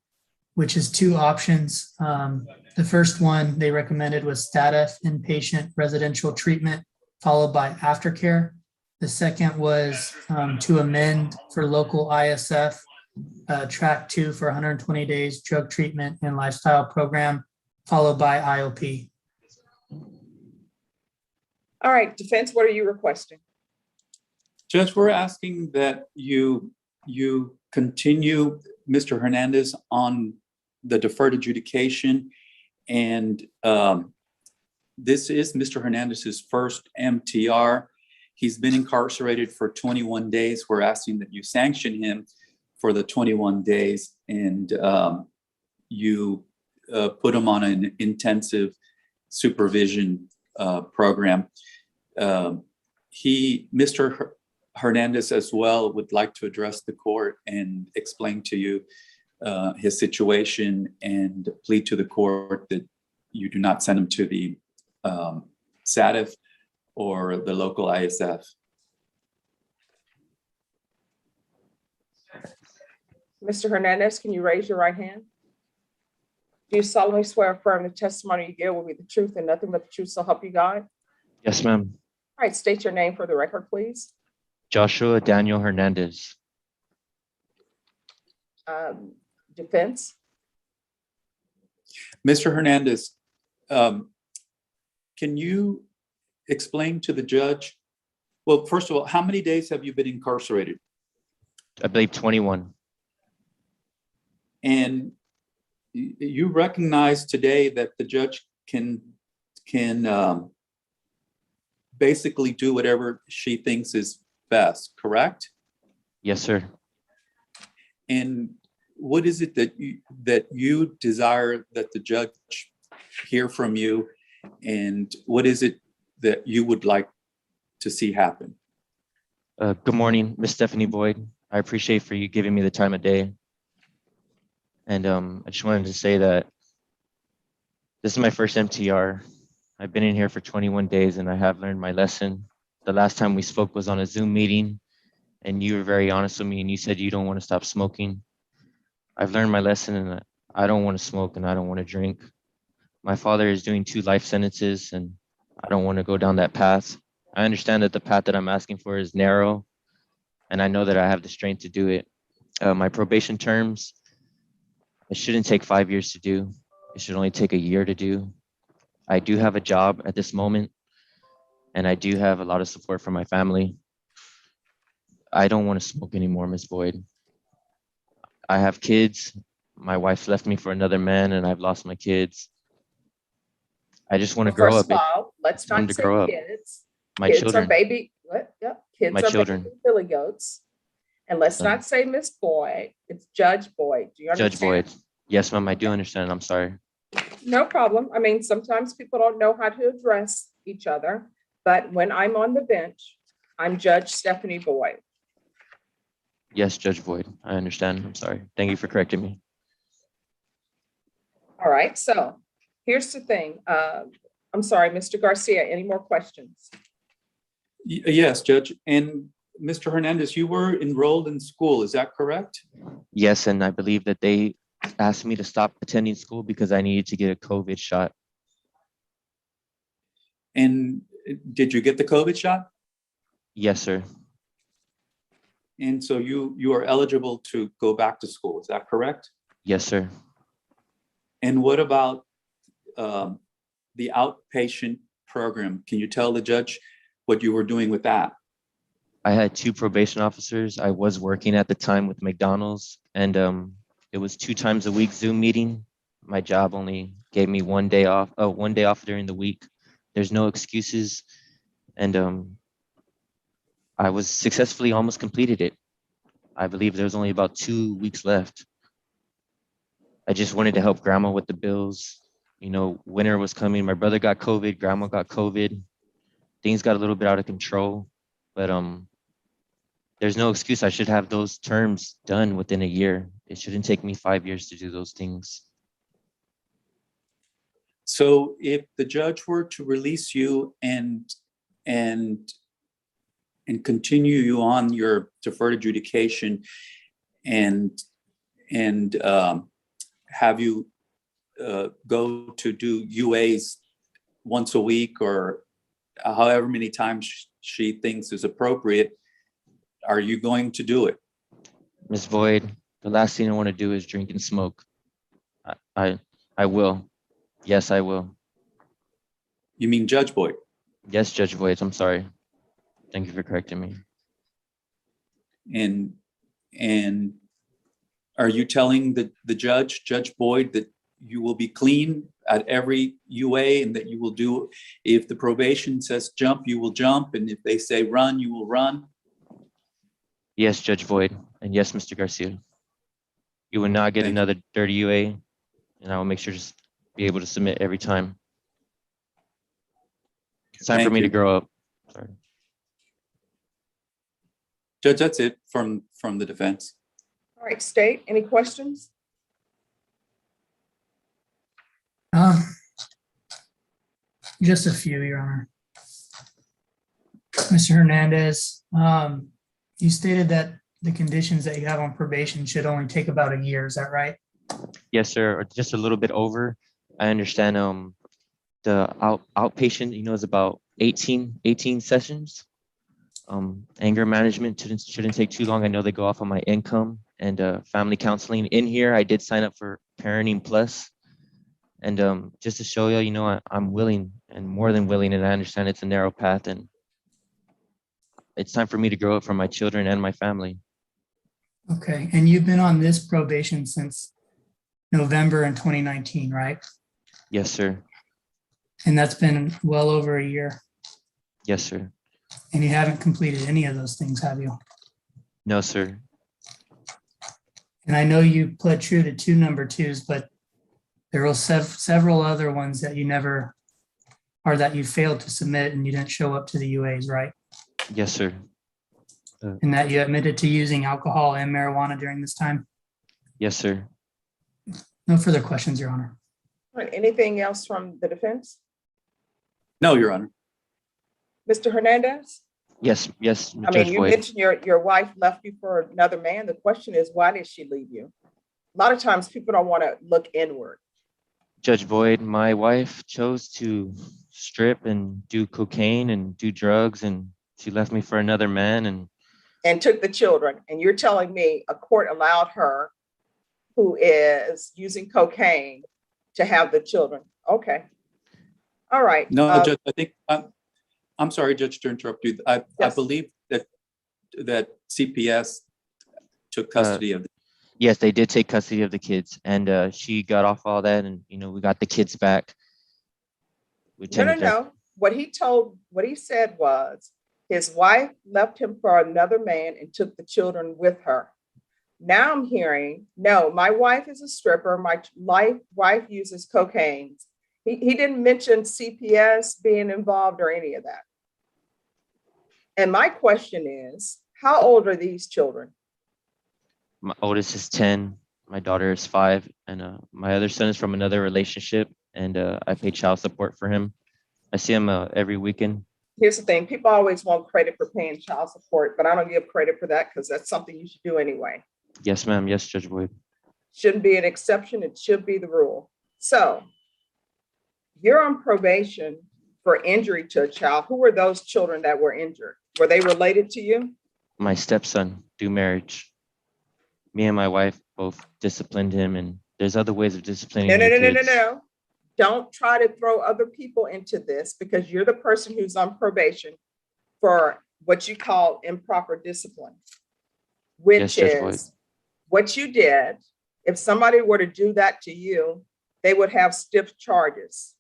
which is 2 options. The first one they recommended was status inpatient residential treatment, followed by aftercare. The second was to amend for local ISF, track 2 for 120 days drug treatment and lifestyle program, followed by IOP. All right, defense, what are you requesting? Judge, we're asking that you continue Mr. Hernandez on the deferred adjudication. And this is Mr. Hernandez's first MTR. He's been incarcerated for 21 days. We're asking that you sanction him for the 21 days. And you put him on an intensive supervision program. Mr. Hernandez as well would like to address the court and explain to you his situation and plead to the court that you do not send him to the SATF or the local ISF. Mr. Hernandez, can you raise your right hand? Do you solemnly swear or affirm the testimony you give will be the truth and nothing but the truth, so help you God? Yes, ma'am. All right, state your name for the record, please. Joshua Daniel Hernandez. Defense? Mr. Hernandez, can you explain to the judge, well, first of all, how many days have you been incarcerated? I believe 21. And you recognize today that the judge can basically do whatever she thinks is best, correct? Yes, sir. And what is it that you desire that the judge hear from you, and what is it that you would like to see happen? Good morning, Miss Stephanie Boyd. I appreciate for you giving me the time of day. And I just wanted to say that this is my first MTR. I've been in here for 21 days and I have learned my lesson. The last time we spoke was on a Zoom meeting and you were very honest with me and you said you don't want to stop smoking. I've learned my lesson and I don't want to smoke and I don't want to drink. My father is doing 2 life sentences and I don't want to go down that path. I understand that the path that I'm asking for is narrow and I know that I have the strength to do it. My probation terms, it shouldn't take 5 years to do. It should only take a year to do. I do have a job at this moment, and I do have a lot of support from my family. I don't want to smoke anymore, Miss Boyd. I have kids. My wife left me for another man, and I've lost my kids. I just want to grow up. First of all, let's I want not to say grow up. kids. My Kids children. are baby, what? Yep, kids My are children. baby billy goats. And let's not say Miss Boyd, it's Judge Boyd. Do you understand? Judge Boyd. Yes, ma'am, I do understand. I'm sorry. No problem. I mean, sometimes people don't know how to address each other, but when I'm on the bench, I'm Judge Stephanie Boyd. Yes, Judge Boyd. I understand. I'm sorry. Thank you for correcting me. All right, so here's the thing. I'm sorry, Mr. Garcia, any more questions? Yes, Judge. And Mr. Hernandez, you were enrolled in school, is that correct? Yes, and I believe that they asked me to stop attending school because I needed to get a COVID shot. And did you get the COVID shot? Yes, sir. And so you are eligible to go back to school, is that correct? Yes, sir. And what about the outpatient program? Can you tell the judge what you were doing with that? I had 2 probation officers. I was working at the time with McDonald's, and it was 2 times a week Zoom meeting. My job only gave me 1 day off. 1 day off during the week. There's no excuses, and I was successfully almost completed it. I believe there's only about 2 weeks left. I just wanted to help grandma with the bills. You know, winter was coming. My brother got COVID. Grandma got COVID. Things got a little bit out of control, but there's no excuse. I should have those terms done within a year. It shouldn't take me 5 years to do those things. So if the judge were to release you and continue you on your deferred adjudication and have you go to do UAs once a week or however many times she thinks is appropriate, are you going to do it? Ms. Boyd, the last thing I want to do is drink and smoke. I will. Yes, I will. You mean Judge Boyd? Yes, Judge Boyd. I'm sorry. Thank you for correcting me. And are you telling the judge, Judge Boyd, that you will be clean at every UA and that you will do, if the probation says jump, you will jump, and if they say run, you will run? Yes, Judge Boyd. And yes, Mr. Garcia. You will not get Thank another dirty UA. and I will make sure to be able to submit every time. It's time for Thank me to you. grow up. Sorry. Judge, that's it from the defense. All right, state, any questions? Just a few, Your Honor. Mr. Hernandez, you stated that the conditions that you have on probation should only take about a year. Is that right? Yes, sir, or just a little bit over. I understand the outpatient, is about 18 sessions. Anger management shouldn't take too long. I know they go off on my income, and family counseling. In here, I did sign up for Parenting Plus. And just to show you, I'm willing and more than willing, and I understand it's a narrow path, and it's time for me to grow up for my children and my family. Okay, and you've been on this probation since November in 2019, right? Yes, sir. And that's been well over a year. Yes, sir. And you haven't completed any of those things, have you? No, sir. And I know you pled true to 2 number 2s, but there were several other ones that you never, or that you failed to submit and you didn't show up to the UAs, right? Yes, sir. And that you admitted to using alcohol and marijuana during this time? Yes, sir. No further questions, Your Honor. All right, anything else from the defense? No, Your Honor. Mr. Hernandez? Yes, I mean, Judge you Boyd. mentioned your wife left you for another man. The question is, why did she leave you? A lot of times people don't want to look inward. Judge Boyd, my wife chose to strip and do cocaine and do drugs, and she left me for another man. And took the children. And you're telling me a court allowed her, who is using cocaine, to have the children. Okay. All right. No, Judge, I think, I'm sorry, Judge, to interrupt you. I Yes. believe that CPS took custody of the. Yes, they did take custody of the kids, and she got off all that, and we got the kids back. No. What he said was his wife left him for another man and took the children with her. Now I'm hearing, no, my wife is a stripper. My wife uses cocaine. He didn't mention CPS being involved or any of that. And my question is, how old are these children? My oldest is 10, my daughter is 5, and my other son is from another relationship, and I pay child support for him. I see him every weekend. Here's the thing, people always want credit for paying child support, but I don't give credit for that because that's something you should do anyway. Yes, ma'am. Yes, Judge Boyd. Shouldn't be an exception, it should be the rule. So you're on probation for injury to a child. Who were those children that were injured? Were they related to you? My stepson, through marriage. Me and my wife both disciplined him, and there's other ways of disciplining your kids. No. Don't try to throw other people into this because you're the person who's on probation for what you call improper discipline, which is what you did. If somebody were to do that to you, they would have stiff charges.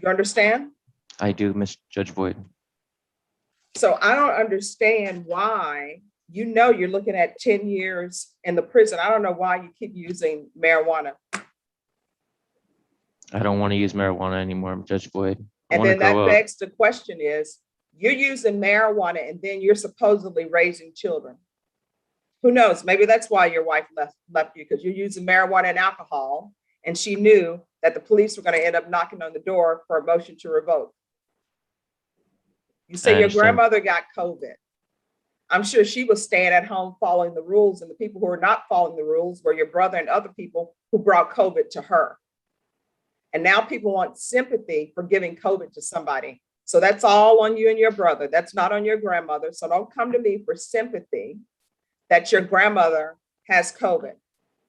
You understand? I do, Miss Judge Boyd. So I don't understand why, you're looking at 10 years in the prison. I don't know why you keep using marijuana. I don't want to use marijuana anymore, Judge Boyd. And then that begs the question is, you're using marijuana and then you're supposedly raising children. Who knows? Maybe that's why your wife left you, because you're using marijuana and alcohol, and she knew that the police were going to end up knocking on the door for a motion to revoke. You say your grandmother got COVID. I'm sure she was staying at home following the rules, and the people who are not following the rules were your brother and other people who brought COVID to her. And now people want sympathy for giving COVID to somebody. So that's all on you and your brother. That's not on your grandmother. So don't come to me for sympathy that your grandmother has COVID.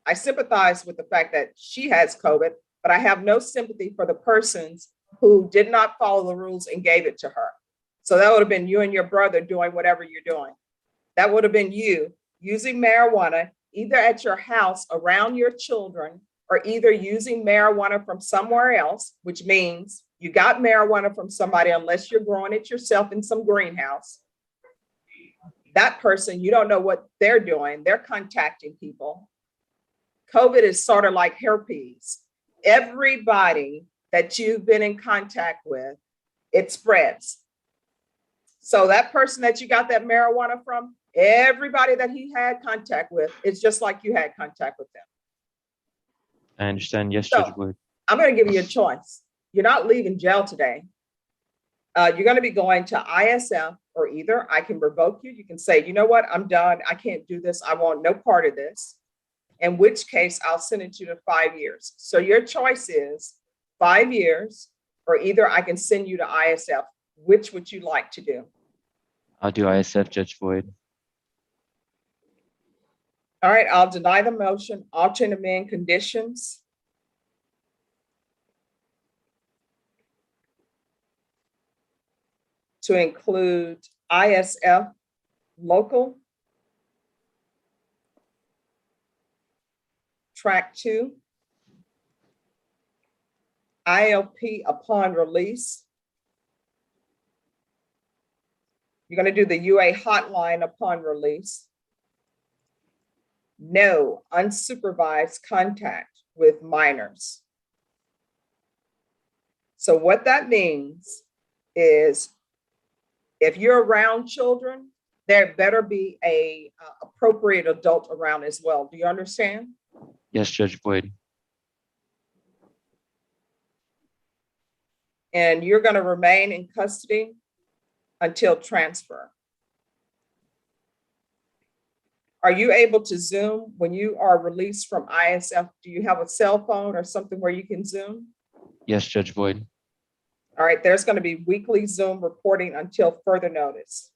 I sympathize with the fact that she has COVID, but I have no sympathy for the persons who did not follow the rules and gave it to her. So that would have been you and your brother doing whatever you're doing. That would have been you using marijuana either at your house around your children, or either using marijuana from somewhere else, which means you got marijuana from somebody unless you're growing it yourself in some greenhouse. That person, you don't know what they're doing. They're contacting people. COVID is sort of like herpes. everybody that you've been in contact with, it spreads. So that person that you got that marijuana from, everybody that he had contact with, it's just like you had contact with them. I understand. Yes, So, Judge Boyd. I'm going to give you a choice. You're not leaving jail today. You're going to be going to ISF, or either I can revoke you. You can say, you know what, I'm done. I can't do this. I want no part of this. In which case I'll sentence you to 5 years. So your choice is 5 years, or either I can send you to ISF. Which would you like to do? I'll do ISF, Judge Boyd. All right, I'll deny the motion, alternate amend conditions. To include ISF local, track 2, ILP upon release. You're going to do the UA hotline upon release. No unsupervised contact with minors. So what that means is if you're around children, there better be a appropriate adult around as well. Do you understand? Yes, Judge Boyd. And you're going to remain in custody until transfer. Are you able to Zoom when you are released from ISF? Do you have a cell phone or something where you can Zoom? Yes, Judge Boyd. All right, there's going to be weekly Zoom reporting until further notice.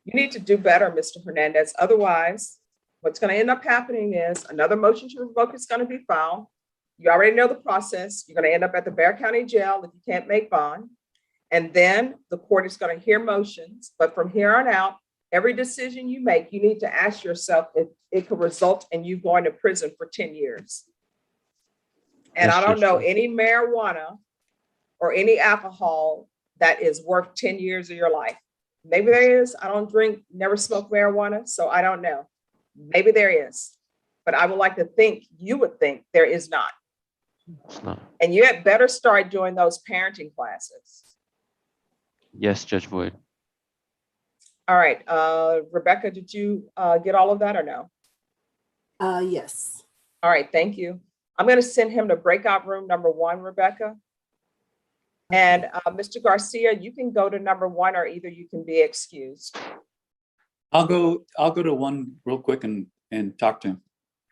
You need to do better, Mr. Hernandez. Otherwise, what's going to end up happening is another motion to revoke is going to be filed. You already know the process. You're going to end up at the Bexar County Jail if you can't make bond. And then the court is going to hear motions. But from here on out, every decision you make, you need to ask yourself if it could result in you going to prison for 10 years. And Yes, I don't Judge know Boyd. any marijuana or any alcohol that is worth 10 years of your life. Maybe there is. I don't drink, never smoke marijuana, so I don't know. Maybe there is. But I would like to think, you would think there is not. It's not. And you had better start doing those parenting classes. Yes, Judge Boyd. All right, Rebecca, did you get all of that or no? Yes. All right, thank you. I'm going to send him to breakout room number 1, Rebecca. And Mr. Garcia, you can go to number 1, or either you can be excused. I'll go to one real quick and talk to him.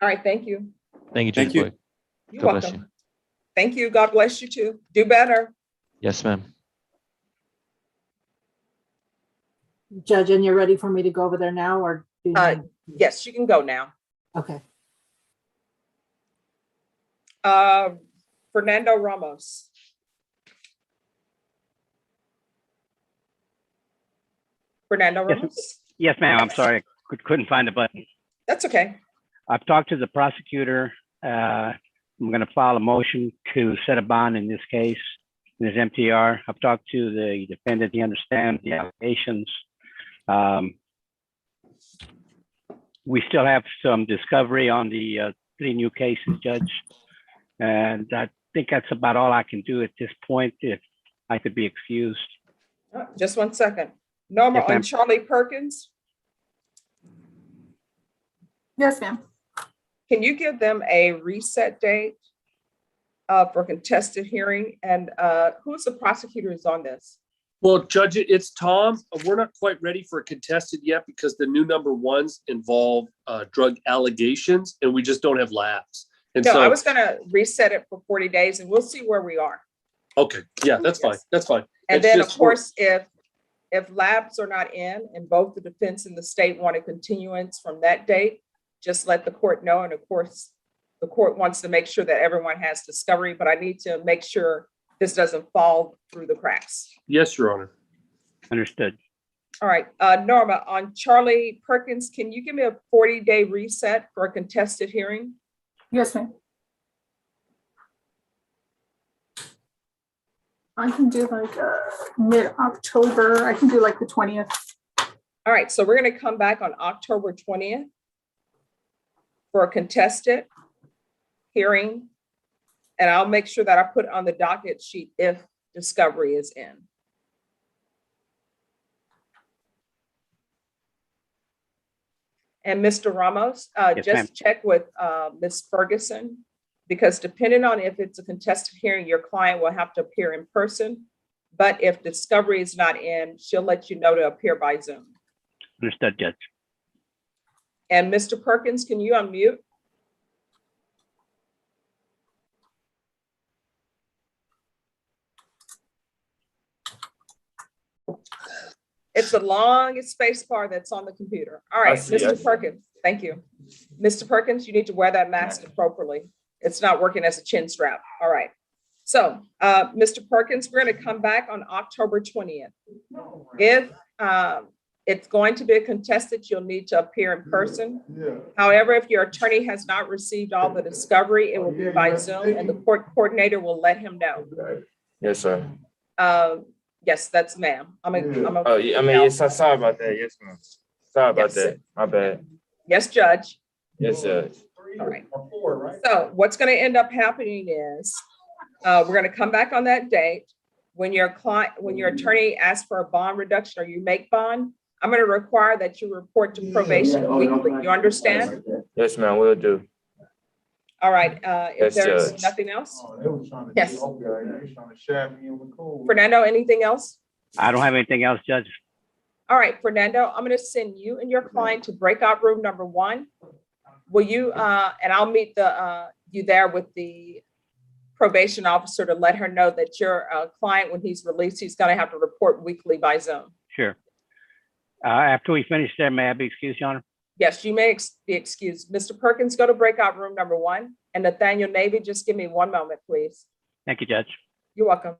All right, thank you. Thank you, Judge Thank you. Boyd. You're God bless welcome. you. Thank you. God bless you too. Do better. Yes, ma'am. Judge, and you're ready for me to go over there now, or? do you- Yes, you can go now. Okay. Fernando Ramos. Fernando Ramos? Yes, ma'am. I'm sorry. I couldn't find the button. That's okay. I've talked to the prosecutor. I'm going to file a motion to set a bond in this case, in this MTR. I've talked to the defendant. He understands the allegations. We still have some discovery on the 3 new cases, Judge. And I think that's about all I can do at this point, if I could be excused. Just 1 second. Norma, Yes, on ma'am. Charlie Perkins, Yes, ma'am. can you give them a reset date for contested hearing? And who's the prosecutor is on this? Well, Judge, it's Tom. We're not quite ready for a contested yet because the new number 1s involve drug allegations and we just don't have labs. And No, so, I was gonna reset it for 40 days and we'll see where we are. okay, yeah, that's fine. That's fine. And It's then, of just- course, if labs are not in and both the defense and the state want a continuance from that date, just let the court know. And of course, the court wants to make sure that everyone has discovery, but I need to make sure this doesn't fall through the cracks. Yes, Your Honor. Understood. All right, Norma, on Charlie Perkins, can you give me a 40-day reset for a contested hearing? Yes, ma'am. I can do like mid-October. I can do like the 20th. All right, so we're gonna come back on October 20th. for a contested hearing. And I'll make sure that I put on the docket sheet if discovery is in. And Mr. Ramos, Yes, ma'am. just check with Ms. Ferguson, because depending on if it's a contested hearing, your client will have to appear in person. But if discovery is not in, she'll let you know to appear by Zoom. Understood, Judge. And Mr. Perkins, can you unmute? It's the longest space bar that's on the computer. All right, Mr. Perkins, thank you. Mr. Perkins, you need to wear that mask appropriately. It's not working as a chin strap. All right. So, Mr. Perkins, we're going to come back on October 20th. If it's going to be a contested, you'll need to appear in person. However, if your attorney has not received all the discovery, it will be by Zoom and the court coordinator will let him know. Yes, sir. Yes, that's ma'am. Oh, yeah, I mean, yes, sorry about that. Yes, ma'am. Sorry about that. My bad. Yes, Judge. Yes, Judge. All right. So what's going to end up happening is we're going to come back on that date. When your attorney asks for a bond reduction or you make bond, I'm going to require that you report to probation weekly. You understand? Yes, ma'am, will do. All right. If Yes, there's Judge. nothing else. Yes. Fernando, anything else? I don't have anything else, Judge. All right, Fernando, I'm going to send you and your client to breakout room number 1. Will you, and I'll meet you there with the probation officer to let her know that your client, when he's released, he's going to have to report weekly by Zoom. Sure. After we finish there, may I be excused, Your Honor? Yes, you may be excused. Mr. Perkins, go to breakout room number 1. And Nathaniel Navy, just give me 1 moment, please. Thank you, Judge. You're welcome.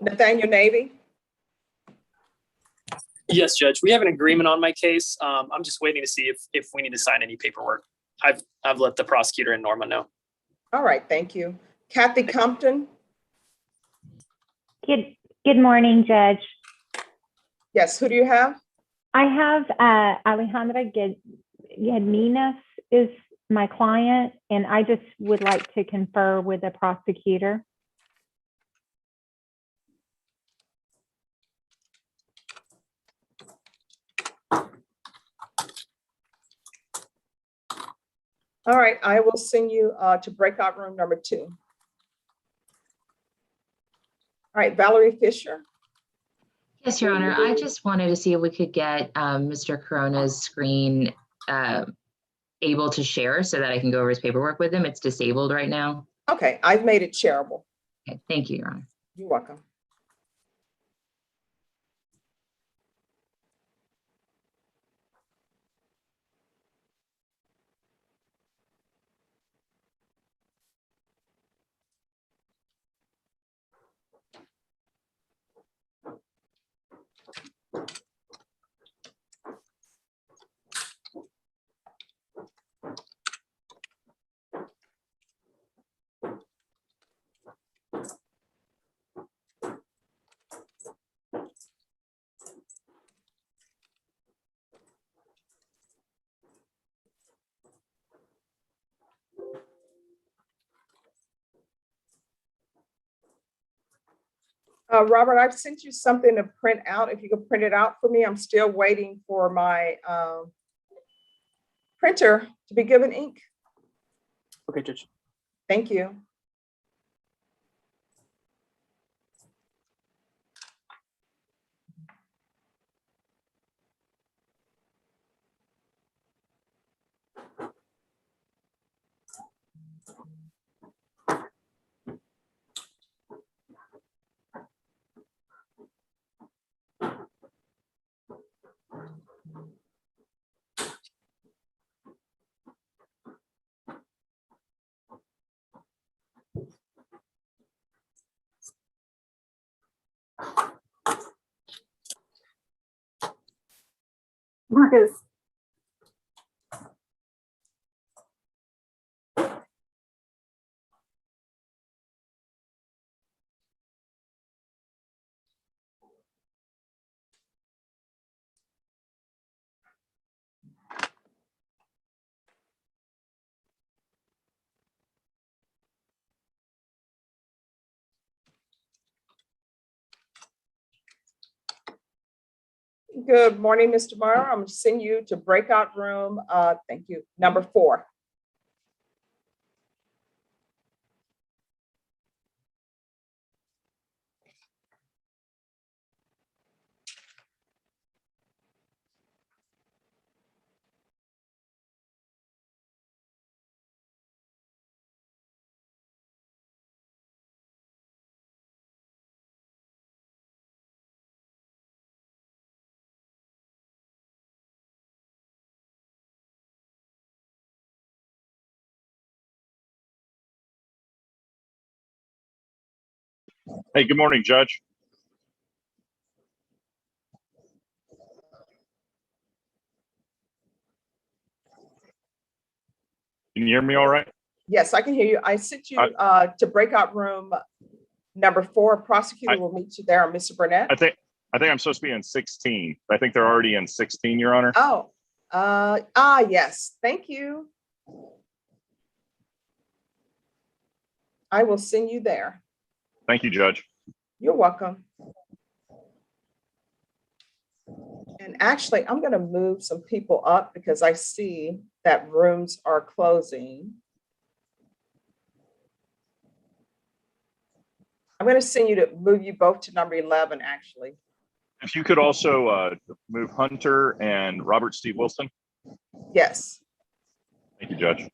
Nathaniel Navy. Yes, Judge. We have an agreement on my case. I'm just waiting to see if we need to sign any paperwork. I've let the prosecutor and Norma know. All right, thank you. Kathy Compton. Good morning, Judge. Yes, who do you have? I have Alejandra Gedminas is my client, and I just would like to confer with the prosecutor. All right, I will send you to breakout room number 2. All right, Valerie Fisher. Yes, Your Honor. I just wanted to see if we could get Mr. Corona's screen able to share so that I can go over his paperwork with him. It's disabled right now. Okay, I've made it shareable. Okay, thank you, Your Honor. You're welcome. Robert, I've sent you something to print out. If you could print it out for me, I'm still waiting for my printer to be given ink. Okay, Judge. Thank you. Marcus. Good morning, Mr. Morrow. I'm going to send you to breakout room. Thank you. Number 4. Hey, good morning, Judge. Can you hear me all right? Yes, I can hear you. I sent you to breakout room number 4. Prosecutor will meet you there, Mr. Burnett. I think I'm supposed to be in 16. I think they're already in 16, Your Honor. Oh, yes. Thank you. I will send you there. Thank you, Judge. You're welcome. And actually, I'm going to move some people up because I see that rooms are closing. I'm going to send you to move you both to number 11, actually. If you could also move Hunter and Robert Steve Wilson. Yes. Thank you, Judge.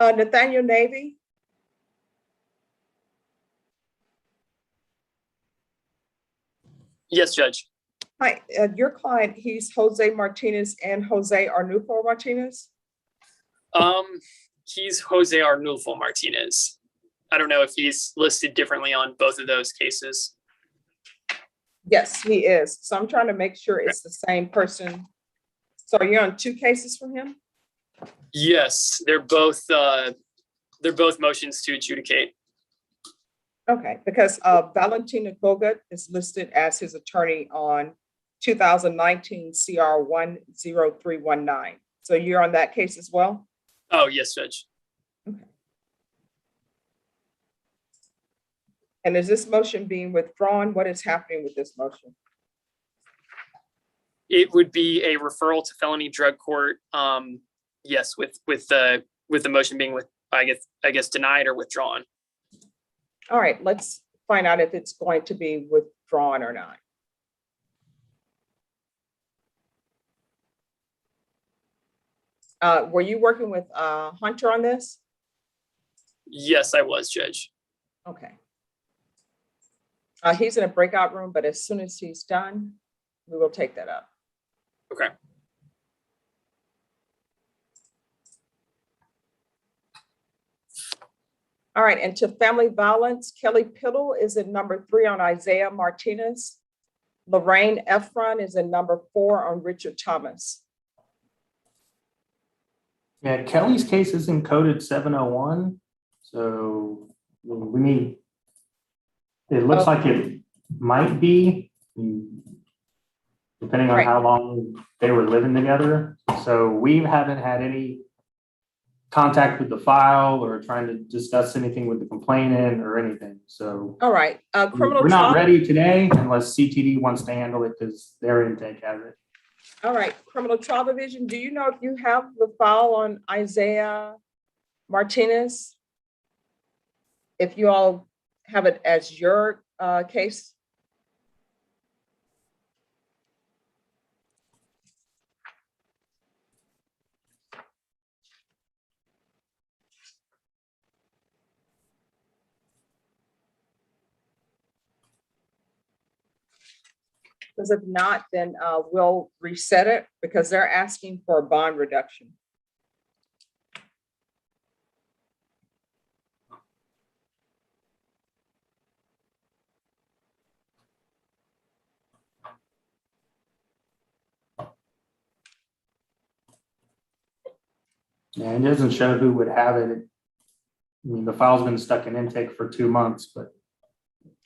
Nathaniel Navy. Yes, Judge. Hi, your client, he's Jose Martinez and Jose Arnulfo Martinez. He's Jose Arnulfo Martinez. I don't know if he's listed differently on both of those cases. Yes, he is. So I'm trying to make sure it's the same person. So you're on 2 cases for him? Yes, they're both motions to adjudicate. Okay, because Valentina Bogut is listed as his attorney on 2019 CR 10319. So you're on that case as well? Oh, yes, Judge. And is this motion being withdrawn? What is happening with this motion? It would be a referral to felony drug court. Yes, with the motion being I guess denied or withdrawn. All right, let's find out if it's going to be withdrawn or not. Were you working with Hunter on this? Yes, I was, Judge. Okay. He's in a breakout room, but as soon as he's done, we will take that up. Okay. All right, and to family violence, Kelly Piddle is in number 3 on Isaiah Martinez. Lorraine Efron is in number 4 on Richard Thomas. Yeah, Kelly's case is encoded 701, so we need, it looks like it might be, depending on Right. how long they were living together. So we haven't had any contact with the file or trying to discuss anything with the complainant or anything. So All right, criminal we're not trial. ready today unless CTD wants to handle it because their intake has it. All right, criminal trial division, do you know if you have the file on Isaiah Martinez? If you all have it as your case? Because if not, then we'll reset it because they're asking for a bond reduction. Yeah, it doesn't show who would have it. I mean, the file's been stuck in intake for 2 months, but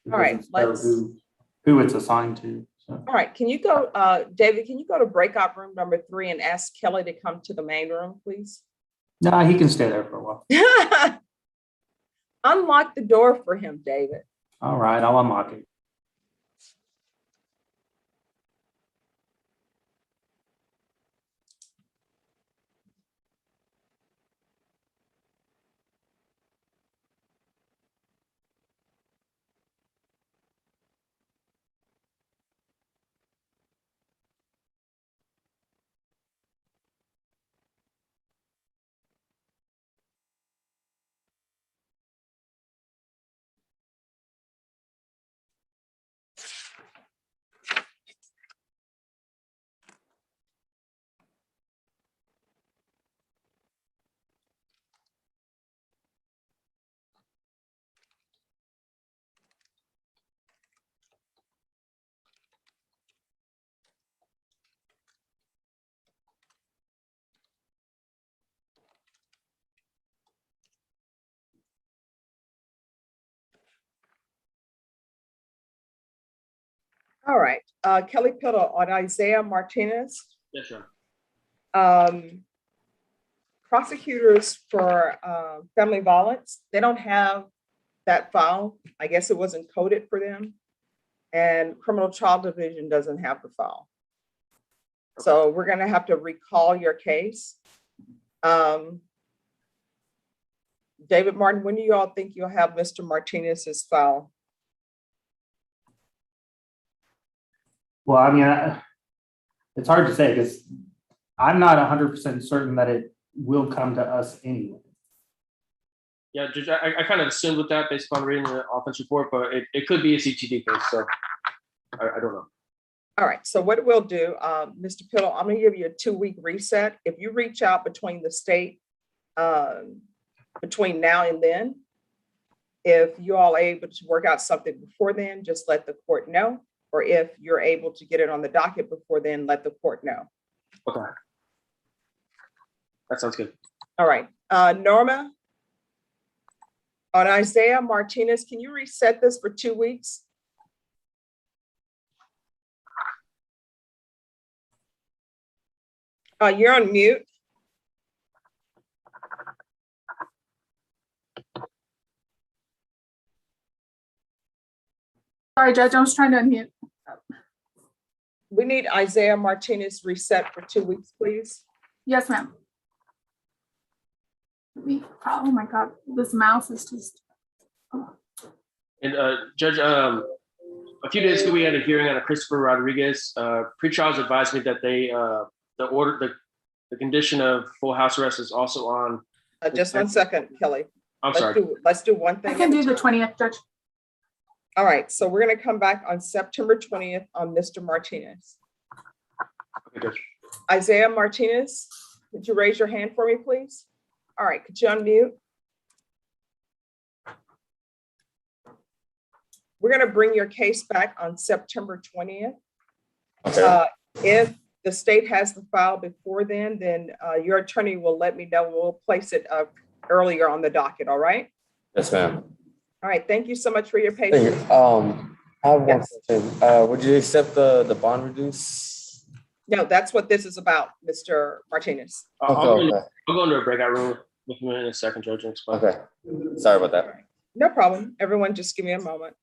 it All right, doesn't show who it's assigned to. So. All right, can you go, David, can you go to breakout room number 3 and ask Kelly to come to the main room, please? No, he can stay there for a while. Unlock the door for him, David. All right, I'll unlock it. All right, Kelly Piddle on Isaiah Martinez. Yes, sir. Prosecutors for family violence, they don't have that file. I guess it wasn't coded for them. And criminal trial division doesn't have the file. So we're gonna have to recall your case. David Martin, when do you all think you'll have Mr. Martinez's file? Well, I mean, it's hard to say because I'm not 100% certain that it will come to us anyway. Yeah, Judge, I kind of assumed with that based upon reading the offense report, but it could be a CTD case, so I don't know. All right, so what we'll do, Mr. Piddle, I'm gonna give you a 2-week reset. If you reach out between the state, between now and then, if you all are able to work out something before then, just let the court know. Or if you're able to get it on the docket before then, let the court know. Okay. That sounds good. All right, Norma, On Isaiah Martinez, can you reset this for 2 weeks? You're on mute. Sorry, Judge, I was trying to unmute. We need Isaiah Martinez reset for 2 weeks, please. Yes, ma'am. Oh my God, this mouse is just. And Judge, a few days ago, we had a hearing on a Christopher Rodriguez. Pretrials advised me that the condition of full house arrest is also on. Just 1 second, Kelly. Sorry. Let's do one thing. I can do the 20th, Judge. All right, so we're gonna come back on September 20th on Mr. Martinez. Okay, Judge. Isaiah Martinez, would you raise your hand for me, please? All right, could you unmute? We're gonna bring your case back on September 20th. Okay. If the state has the file before then your attorney will let me know. We'll place it earlier on the docket, all right? Yes, ma'am. All right, thank you so much for your Thank you. patience. I have one Yes. question. Would you accept the bond reduce? No, that's what this is about, Mr. Martinez. I'll Okay. go into a breakout room with you in a second, Judge. Okay. Sorry about that. No problem. Everyone, just give me a moment.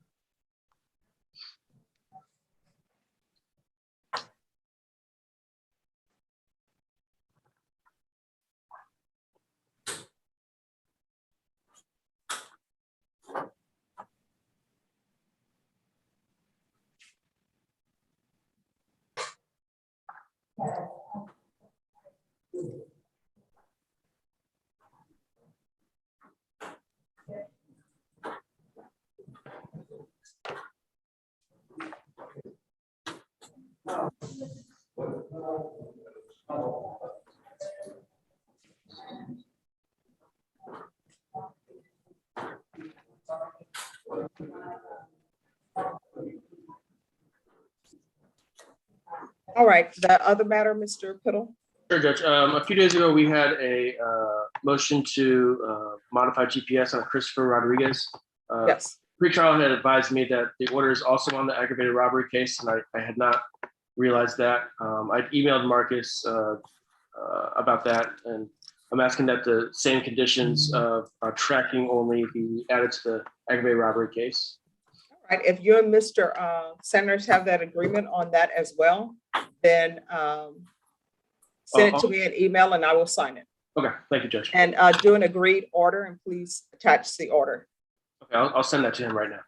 All right, that other matter, Mr. Piddle? Sure, Judge. A few days ago, we had a motion to modify GPS on Christopher Rodriguez. Yes. Pretrial had advised me that the order is also on the aggravated robbery case, and I had not realized that. I'd emailed Marcus about that, and I'm asking that the same conditions of tracking only be added to the aggravated robbery case. All right, if you and Mr. Sanders have that agreement on that as well, then send it to me in email and I will sign it. Okay, thank you, Judge. And do an agreed order and please attach the order. Okay, I'll send that to him right now.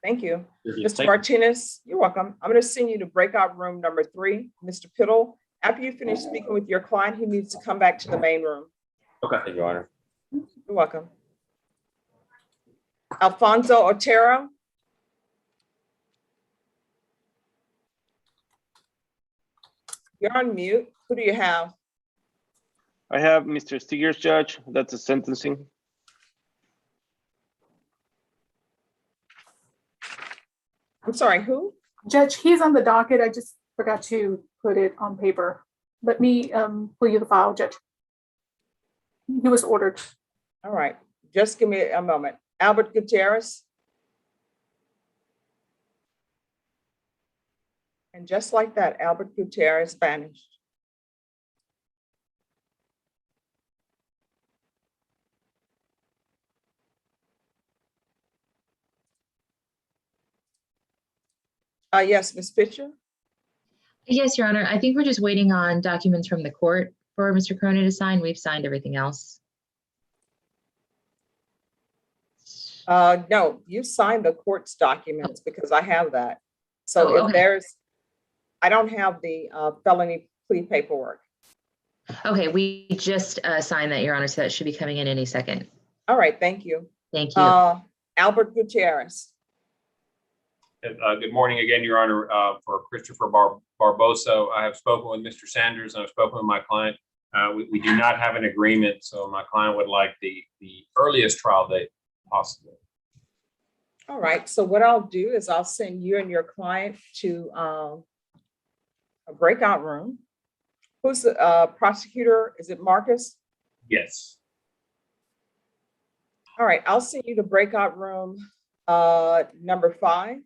Thank you. Thank you. Mr. Martinez, you're welcome. I'm going to send you to breakout room number 3. Mr. Piddle, after you finish speaking with your client, he needs to come back to the main room. Okay, thank you, Your Honor. You're welcome. Alfonso Otero. You're on mute. Who do you have? I have Mr. Stigers, Judge. That's a sentencing. I'm sorry, who? Judge, he's on the docket. I just forgot to put it on paper. Let me pull you the file, Judge. He was ordered. All right, just give me a moment. Albert Gutierrez. And just like that, Albert Gutierrez vanished. Yes, Ms. Fisher. Yes, Your Honor. I think we're just waiting on documents from the court for Mr. Cronin to sign. We've signed everything else. No, you signed the court's documents because I have that. So if there's, I don't have the felony plea paperwork. Okay, we just signed that, Your Honor, so that should be coming in any second. All right, thank you. Thank you. Albert Gutierrez. Good morning again, Your Honor, for Christopher Barbosa. I have spoken with Mr. Sanders and I've spoken with my client. We do not have an agreement, so my client would like the earliest trial date possible. All right, so what I'll do is I'll send you and your client to a breakout room. Who's the prosecutor? Is it Marcus? Yes. All right, I'll send you the breakout room number 5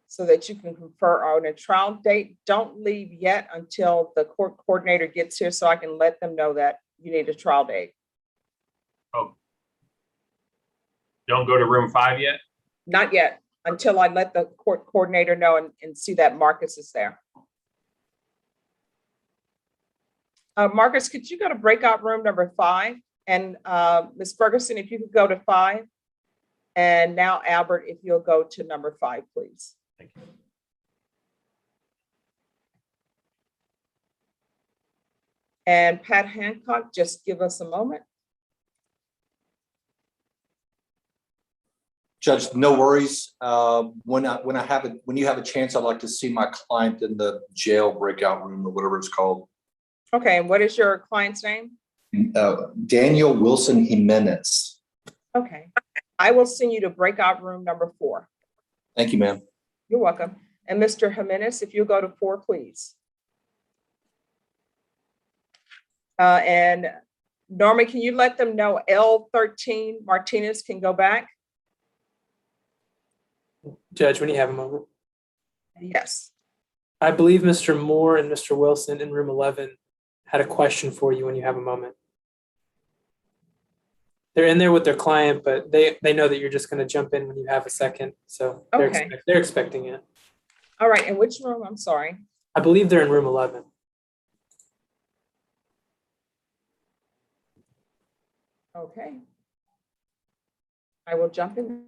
so that you can confer on a trial date. Don't leave yet until the court coordinator gets here so I can let them know that you need a trial date. Oh. Don't go to room 5 yet? Not yet, until I let the court coordinator know and see that Marcus is there. Marcus, could you go to breakout room number 5? And Ms. Ferguson, if you could go to 5. And now Albert, if you'll go to number 5, please. Thank you. And Pat Hancock, just give us a moment. Judge, no worries. When you have a chance, I'd like to see my client in the jail breakout room or whatever it's called. Okay, and what is your client's name? Daniel Wilson Jimenez. Okay, I will send you to breakout room number 4. Thank you, ma'am. You're welcome. And Mr. Jimenez, if you'll go to 4, please. And Norma, can you let them know L13 Martinez can go back? Judge, when you have a moment. Yes. I believe Mr. Moore and Mr. Wilson in room 11 had a question for you when you have a moment. They're in there with their client, but they know that you're just going to jump in when you have a second. So they're expecting it. All right, in which room? I'm sorry. I believe they're in room 11. Okay. I will jump in.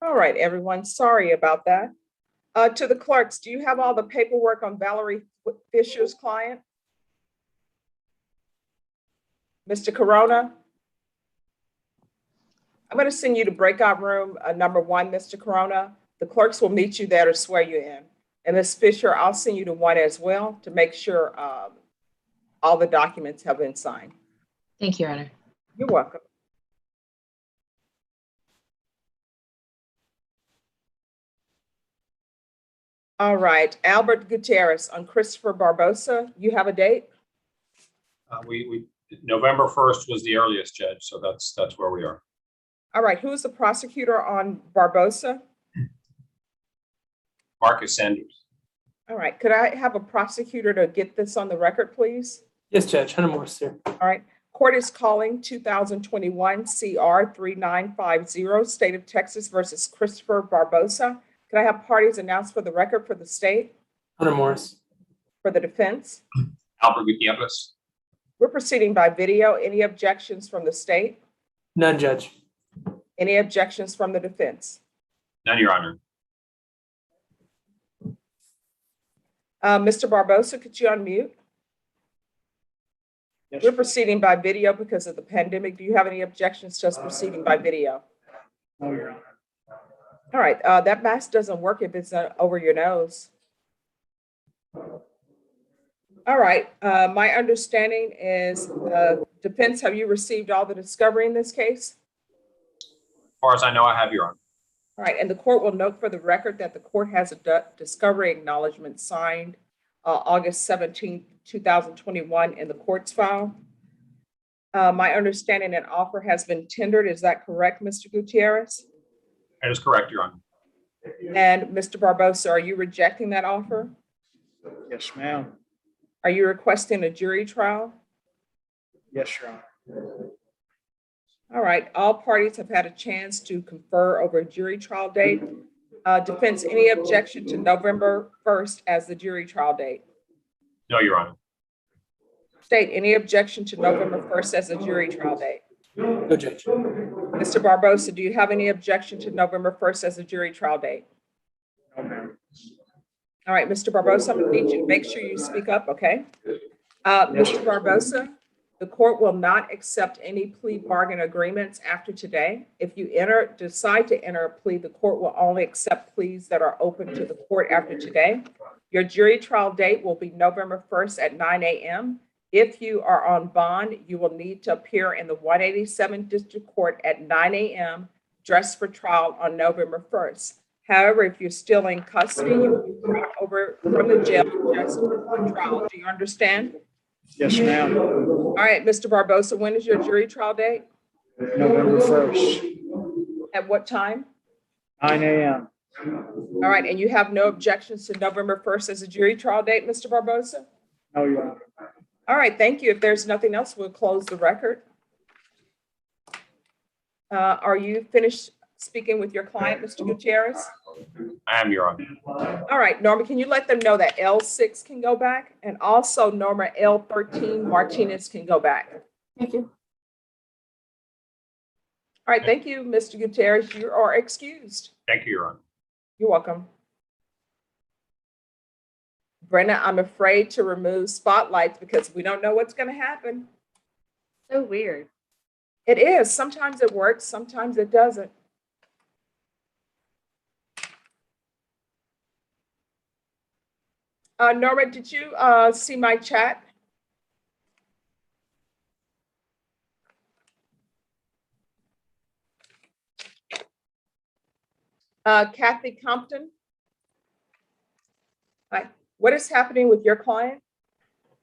All right, everyone, sorry about that. To the clerks, do you have all the paperwork on Valerie Fisher's client? Mr. Corona? I'm going to send you to breakout room number 1, Mr. Corona. The clerks will meet you there to swear you in. And Ms. Fisher, I'll send you to 1 as well to make sure all the documents have been signed. Thank you, Your Honor. You're welcome. All right, Albert Gutierrez on Christopher Barbosa. You have a date? November 1st was the earliest, Judge, so that's where we are. All right, who is the prosecutor on Barbosa? Marcus Sanders. All right, could I have a prosecutor to get this on the record, please? Yes, Judge. Hunter Morris, sir. All right, court is calling 2021 CR 3950, State of Texas versus Christopher Barbosa. Can I have parties announced for the record for the state? Hunter Morris. For the defense? Albert Gutierrez. We're proceeding by video. Any objections from the state? None, Judge. Any objections from the defense? None, Your Honor. Mr. Barbosa, could you unmute? Yes. We're proceeding by video because of the pandemic. Do you have any objections to us proceeding by video? No, Your Honor. All right, that mask doesn't work if it's over your nose. All right, my understanding is defense, have you received all the discovery in this case? As far as I know, I have, Your Honor. All right, and the court will note for the record that the court has a discovery acknowledgement signed August 17, 2021 in the court's file. My understanding an offer has been tendered. Is that correct, Mr. Gutierrez? That is correct, Your Honor. And Mr. Barbosa, are you rejecting that offer? Yes, ma'am. Are you requesting a jury trial? Yes, Your Honor. All right, all parties have had a chance to confer over a jury trial date. Defense, any objection to November 1st as the jury trial date? No, Your Honor. State, any objection to November 1st as a jury trial date? No, Judge. Mr. Barbosa, do you have any objection to November 1st as a jury trial date? No, ma'am. All right, Mr. Barbosa, I'm gonna need you to make sure you speak up, okay? Mr. Barbosa, the court will not accept any plea bargain agreements after today. If you decide to enter a plea, the court will only accept pleas that are open to the court after today. Your jury trial date will be November 1st at 9 a.m. If you are on bond, you will need to appear in the 187th District Court at 9 a.m. dressed for trial on November 1st. However, if you're still in custody, you will be brought over from the jail dressed for trial. Do you understand? Yes, ma'am. All right, Mr. Barbosa, when is your jury trial date? November 1st, At what time? 9 a.m. All right, and you have no objections to November 1st as a jury trial date, Mr. Barbosa? No, Your Honor. All right, thank you. If there's nothing else, we'll close the record. Are you finished speaking with your client, Mr. Gutierrez? I am, Your Honor. All right, Norma, can you let them know that L6 can go back? And also, Norma, L13 Martinez can go back. Thank you. All right, thank you, Mr. Gutierrez. You are excused. Thank you, Your Honor. You're welcome. Brenda, I'm afraid to remove spotlights because we don't know what's going to happen. So weird. It is. Sometimes it works, sometimes it doesn't. Norma, did you see my chat? Kathy Compton. Hi. What is happening with your client?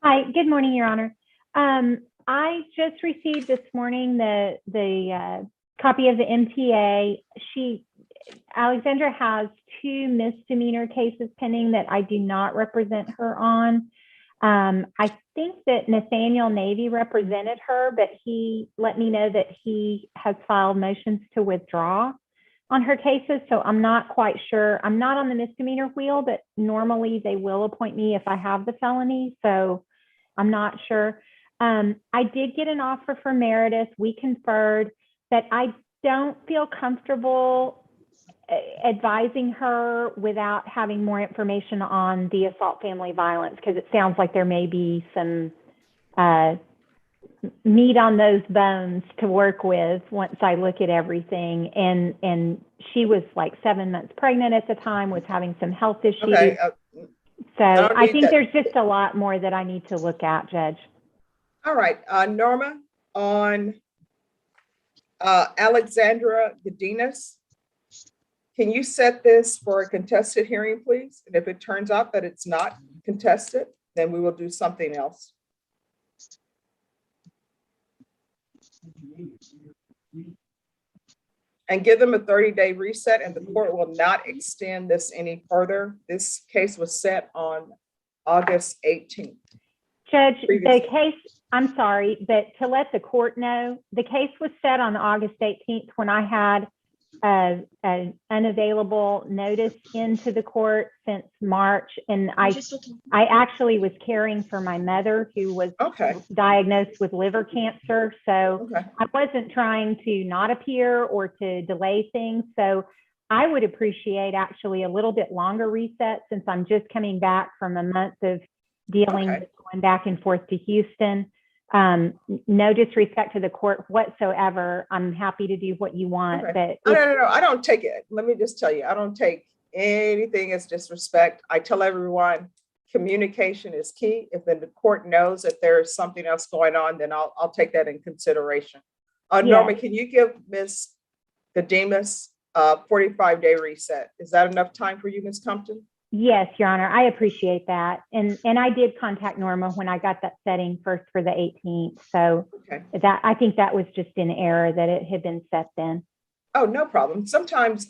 Hi, good morning, Your Honor. I just received this morning the copy of the MTA. Alexandra has 2 misdemeanor cases pending that I do not represent her on. I think that Nathaniel Navy represented her, but he let me know that he has filed motions to withdraw on her cases. So I'm not quite sure. I'm not on the misdemeanor wheel, but normally they will appoint me if I have the felony. So I'm not sure. I did get an offer for Meredith. We conferred that I don't feel comfortable advising her without having more information on the assault family violence, because it sounds like there may be some meat on those bones to work with once I look at everything. And she was like 7 months pregnant at the time, was having some health issues. Okay. So don't I need think that. there's just a lot more that I need to look at, Judge. All right, Norma, on Alexandra Godinez, can you set this for a contested hearing, please? And if it turns out that it's not contested, then we will do something else. And give them a 30-day reset, and the court will not extend this any further. This case was set on August 18th. Judge, Previously. the case, I'm sorry, but to let the court know, the case was set on August 18th when I had an unavailable notice into the court since March. And I actually was caring for my mother who was diagnosed with liver cancer. So I wasn't trying to not appear or to delay things. So I would appreciate actually a little bit longer reset, since I'm just coming back from a month of dealing with going back and forth to Houston. No disrespect to the court whatsoever. I'm happy to do what you want, but No, I don't take it. Let me just tell you, I don't take anything as disrespect. I tell everyone communication is key. If then the court knows that there is something else going on, then I'll take that in consideration. Norma, can you give Ms. Godinez a 45-day reset? Is that enough time for you, Ms. Compton? yes, Your Honor, I appreciate that. And I did contact Norma when I got that setting first for the 18th. So that, I think that was just an error that it had been set then. Oh, no problem. Sometimes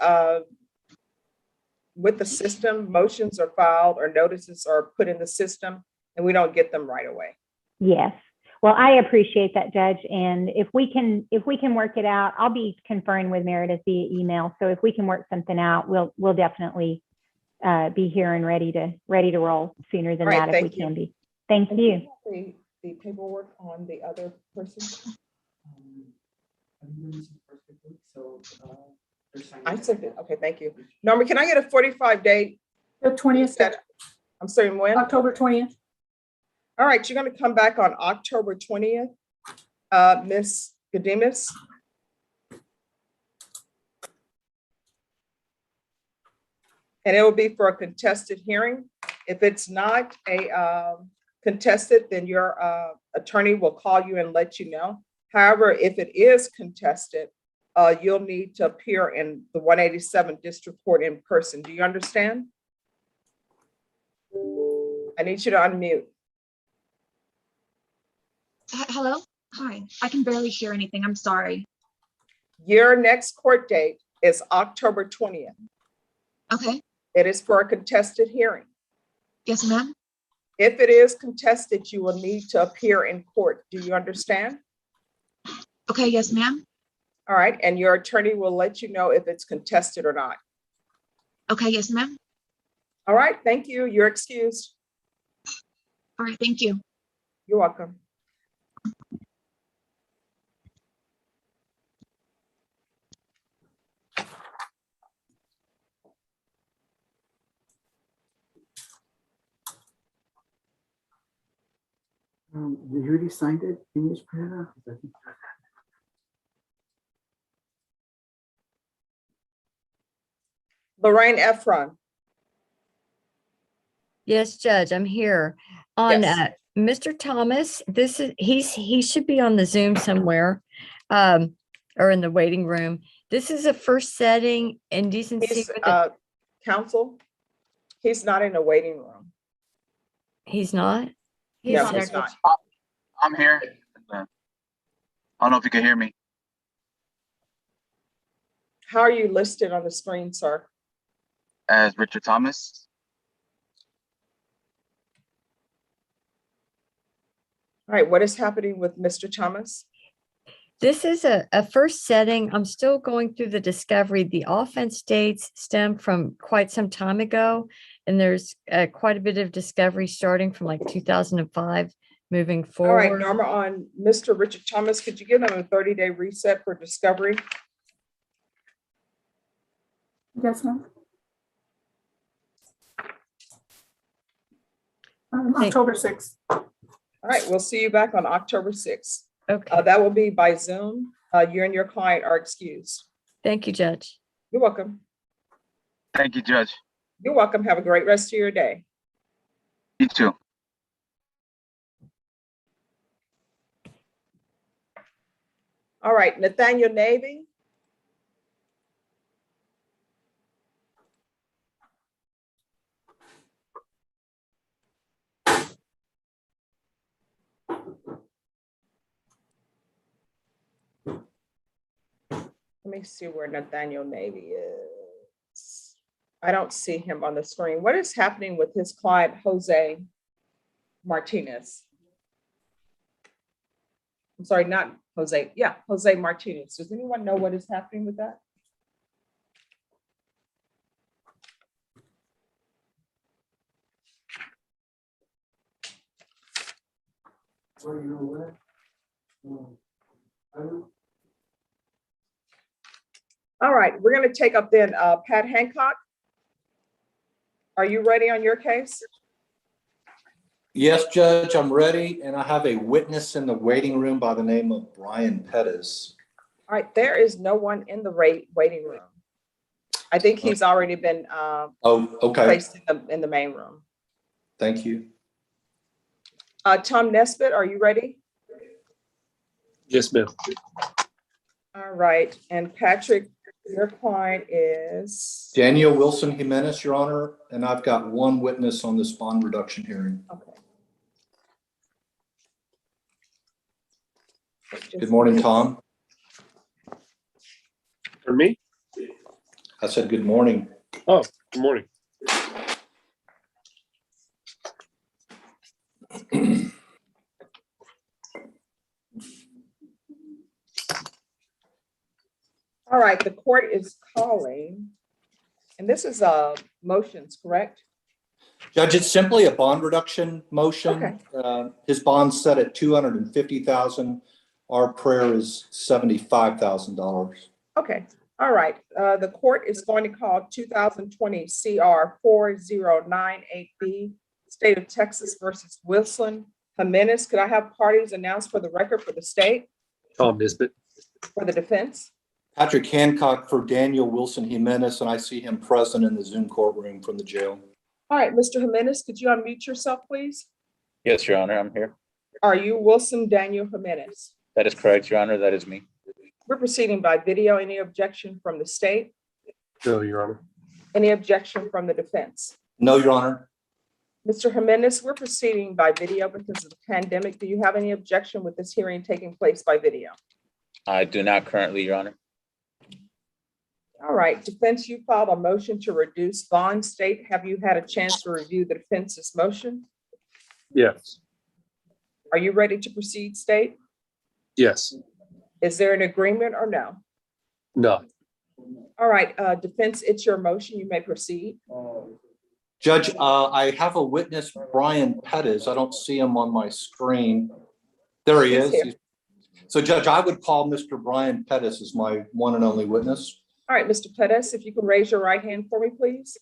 with the system, motions are filed or notices are put in the system and we don't get them right away. Yes. Well, I appreciate that, Judge. And if we can work it out, I'll be conferring with Meredith via email. So if we can work something out, we'll definitely be here and ready to roll sooner than that if we can be. Thank you. The paperwork on the other person. I sent it. Okay, thank you. Norma, can I get a 45-day? The 20th. I'm sorry, when? October 20th. All right, you're going to come back on October 20th, Ms. Godinez. And it will be for a contested hearing. If it's not a contested, then your attorney will call you and let you know. However, if it is contested, you'll need to appear in the 187 District Court in person. Do you understand? I need you to unmute. Hello? Hi. I can barely hear anything. I'm sorry. Your next court date is October 20th. Okay. It is for a contested hearing. Yes, ma'am. If it is contested, you will need to appear in court. Do you understand? Okay. Yes, ma'am. All right. And your attorney will let you know if it's contested or not. Okay. Yes, ma'am. All right. Thank you. You're excused. All right. Thank you. You're welcome. You already signed it in this paragraph? Lorraine Efron. Yes, Judge, I'm here. On Mr. Thomas, he should be on the Zoom somewhere, or in the waiting room. This is a first setting in decency. Counsel, he's not in the waiting room. He's not? No, he's not. I'm here. I don't know if you can hear me. How are you listed on the screen, sir? As Richard Thomas. All right, what is happening with Mr. Thomas? This is a first setting. I'm still going through the discovery. The offense dates stem from quite some time ago, and there's quite a bit of discovery starting from like 2005 moving forward. All right, Norma, on Mr. Richard Thomas, could you give him a 30-day reset for discovery? Yes, ma'am. October 6th. All right, we'll see you back on October 6th. Okay. That will be by Zoom. You and your client are excused. Thank you, Judge. You're welcome. Thank you, Judge. You're welcome. Have a great rest of your day. You too. All right, Nathaniel Navy. Let me see where Nathaniel Navy is. I don't see him on the screen. What is happening with his client, Jose Martinez? I'm sorry, not Jose. Yeah, Jose Martinez. Does anyone know what is happening with that? All right, we're going to take up then Pat Hancock. Are you ready on your case? Yes, Judge, I'm ready, and I have a witness in the waiting room by the name of Brian Pettis. All right, there is no one in the waiting room. I think he's already been okay. placed in the main room. Thank you. Tom Nesbitt, are you ready? Yes, ma'am. All right, and Patrick, your client is? Daniel Wilson Jimenez, Your Honor, and I've got one witness on this bond reduction hearing. Okay. Good morning, Tom. For me? I said good morning. Oh, good morning. All right, the court is calling, and this is motions, correct? Judge, it's simply a bond reduction motion. Okay. His bond's set at $250,000. Our prayer is $75,000. Okay, all right. The court is going to call 2020 CR 4098B, State of Texas versus Wilson Jimenez. Could I have parties announced for the record for the state? Tom Nisbet. For the defense? Patrick Hancock for Daniel Wilson Jimenez, and I see him present in the Zoom courtroom from the jail. All right, Mr. Jimenez, could you unmute yourself, please? Yes, Your Honor, I'm here. Are you Wilson Daniel Jimenez? That is correct, Your Honor. That is me. We're proceeding by video. Any objection from the state? No, Your Honor. Any objection from the defense? No, Your Honor. Mr. Jimenez, we're proceeding by video because of the pandemic. Do you have any objection with this hearing taking place by video? I do not currently, Your Honor. All right, defense, you filed a motion to reduce bond. State, have you had a chance to review the defense's motion? Yes. Are you ready to proceed, state? Yes. Is there an agreement or no? No. All right, defense, it's your motion. You may proceed. Judge, I have a witness, Brian Pettis. I don't see him on my screen. There he is. So, Judge, I would call Mr. Brian Pettis as my one and only witness. All right, Mr. Pettis, if you can raise your right hand for me, please.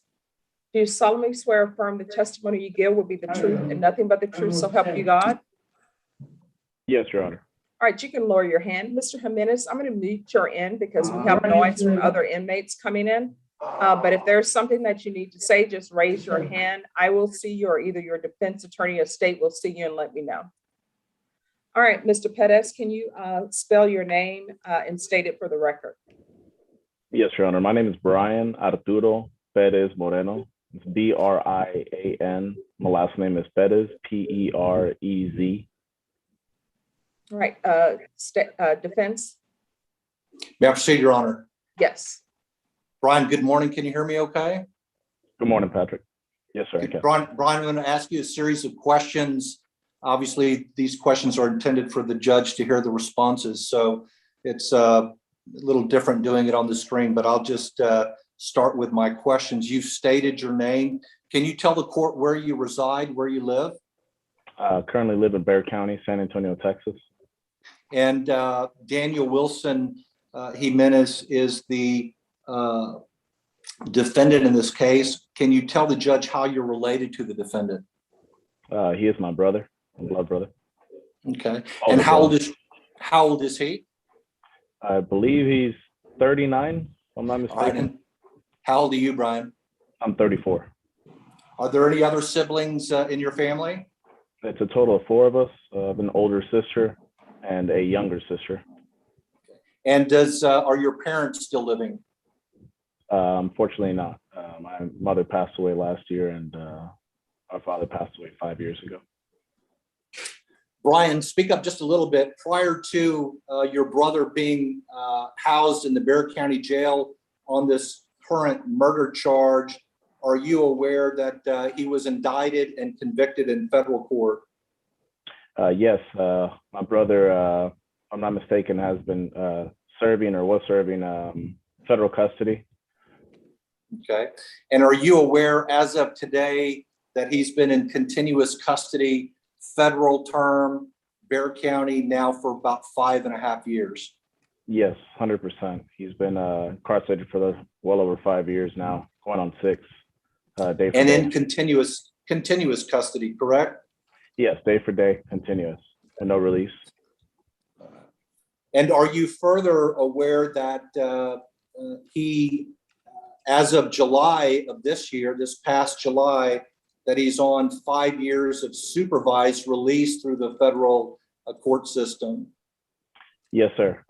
Do you solemnly swear or affirm the testimony you give will be the truth and nothing but the truth, so help you God? Yes, Your Honor. All right, you can lower your hand. Mr. Jimenez, I'm going to mute your end because we have noise from other inmates coming in. But if there's something that you need to say, just raise your hand. I will see you, or either your defense attorney or state will see you and let me know. All right, Mr. Pettis, can you spell your name and state it for the record? Yes, Your Honor. My name is Brian Arturo Perez Moreno. It's B-R-I-A-N. My last name is Perez, P-E-R-E-Z. All right, defense? May I proceed, Your Honor? Yes. Brian, good morning. Can you hear me okay? Good morning, Patrick. Yes, sir, I can. Brian, I'm going to ask you a series of questions. Obviously, these questions are intended for the judge to hear the responses. So it's a little different doing it on the screen, but I'll just start with my questions. You've stated your name. Can you tell the court where you reside, where you live? Currently live in Bexar County, San Antonio, Texas. And Daniel Wilson Jimenez is the defendant in this case. Can you tell the judge how you're related to the defendant? He is my brother, my blood brother. Okay. Older And how brother. old is he? I believe he's 39, if I'm not All right. mistaken. And how old are you, Brian? I'm 34. Are there any other siblings in your family? It's a total of 4 of us. I have an older sister and a younger sister. And are your parents still living? Unfortunately not. My mother passed away last year, and our father passed away 5 years ago. Brian, speak up just a little bit. Prior to your brother being housed in the Bexar County Jail on this current murder charge, are you aware that he was indicted and convicted in federal court? Yes, my brother, if I'm not mistaken, has been serving or was serving federal custody. Okay. And are you aware as of today that he's been in continuous custody, federal term, Bexar County now for about 5.5 years? Yes, 100%. He's been incarcerated for well over 5 years now, going on 6. Day for And day. in continuous custody, correct? Yes, day for day, continuous, and no release. And are you further aware that he, as of July of this year, this past July, that he's on 5 years of supervised release through the federal court system? Yes, sir.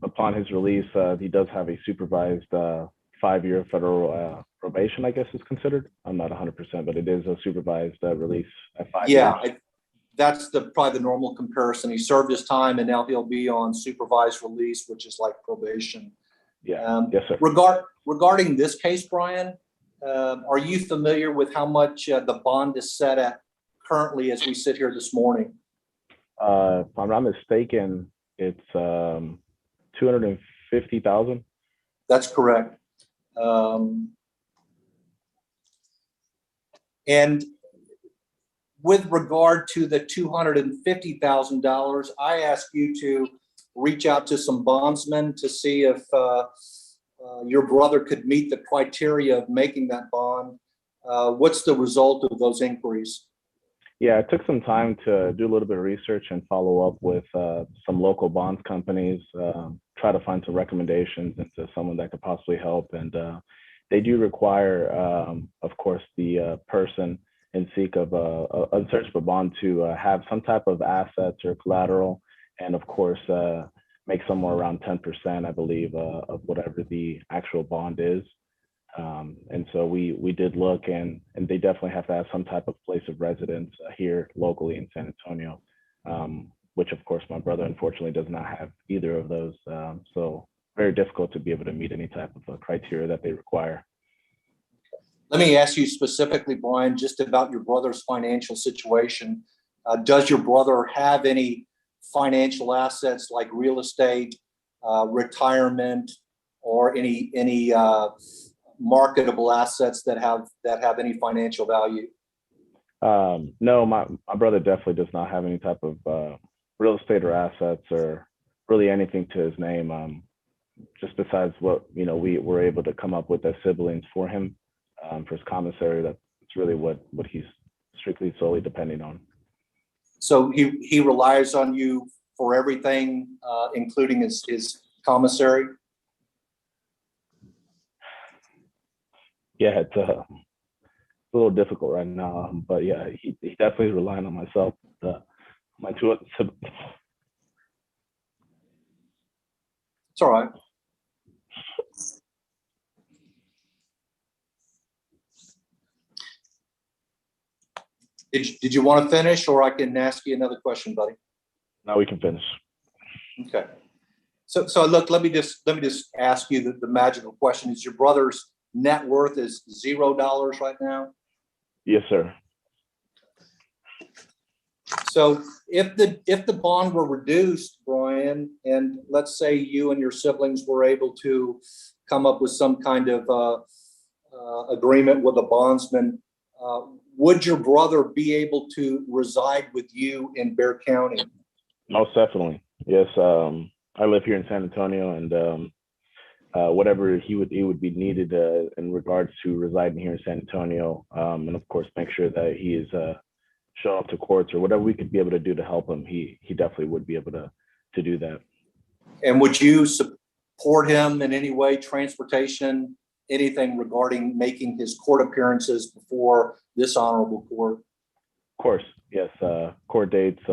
Upon his release, he does have a supervised 5-year federal probation, I guess is considered. I'm not 100%, but it is a supervised release at 5 years. Yeah, that's probably the normal comparison. He served his time and now he'll be on supervised release, which is like probation. Yeah, yes, sir. Regarding this case, Brian, are you familiar with how much the bond is set at currently as we sit here this morning? If I'm not mistaken, it's $250,000. That's correct. And with regard to the $250,000, I ask you to reach out to some bondsmen to see if your brother could meet the criteria of making that bond. What's the result of those inquiries? Yeah, it took some time to do a little bit of research and follow up with some local bonds companies, try to find some recommendations into someone that could possibly help. And they do require, of course, the person in seek of a search for bond to have some type of assets or collateral, and of course, make somewhere around 10%, I believe, of whatever the actual bond is. And so we did look, and they definitely have to have some type of place of residence here locally in San Antonio, which of course my brother unfortunately does not have either of those. So very difficult to be able to meet any type of criteria that they require. Let me ask you specifically, Brian, just about your brother's financial situation. Does your brother have any financial assets like real estate, retirement, or any marketable assets that have any financial value? No, my brother definitely does not have any type of real estate or assets or really anything to his name. Just besides what we were able to come up with as siblings for him for his commissary. That's really what he's strictly solely depending on. So he relies on you for everything, including his commissary? Yeah, it's a little difficult right now, but yeah, he definitely is relying on myself, my 2 other siblings. It's all right. Did you want to finish, or I can ask you another question, buddy? Now we can finish. Okay. So look, let me just ask you the magical question. Is your brother's net worth is $0 right now? Yes, sir. So if the bond were reduced, Brian, and let's say you and your siblings were able to come up with some kind of agreement with a bondsman, would your brother be able to reside with you in Bexar County? Most definitely. Yes. I live here in San Antonio, and whatever he would be needed in regards to residing here in San Antonio, and of course make sure that he is show up to courts or whatever we could be able to do to help him. He definitely would be able to do that. And would you support him in any way, transportation, anything regarding making his court appearances before this honorable court? Of course, yes. Court dates,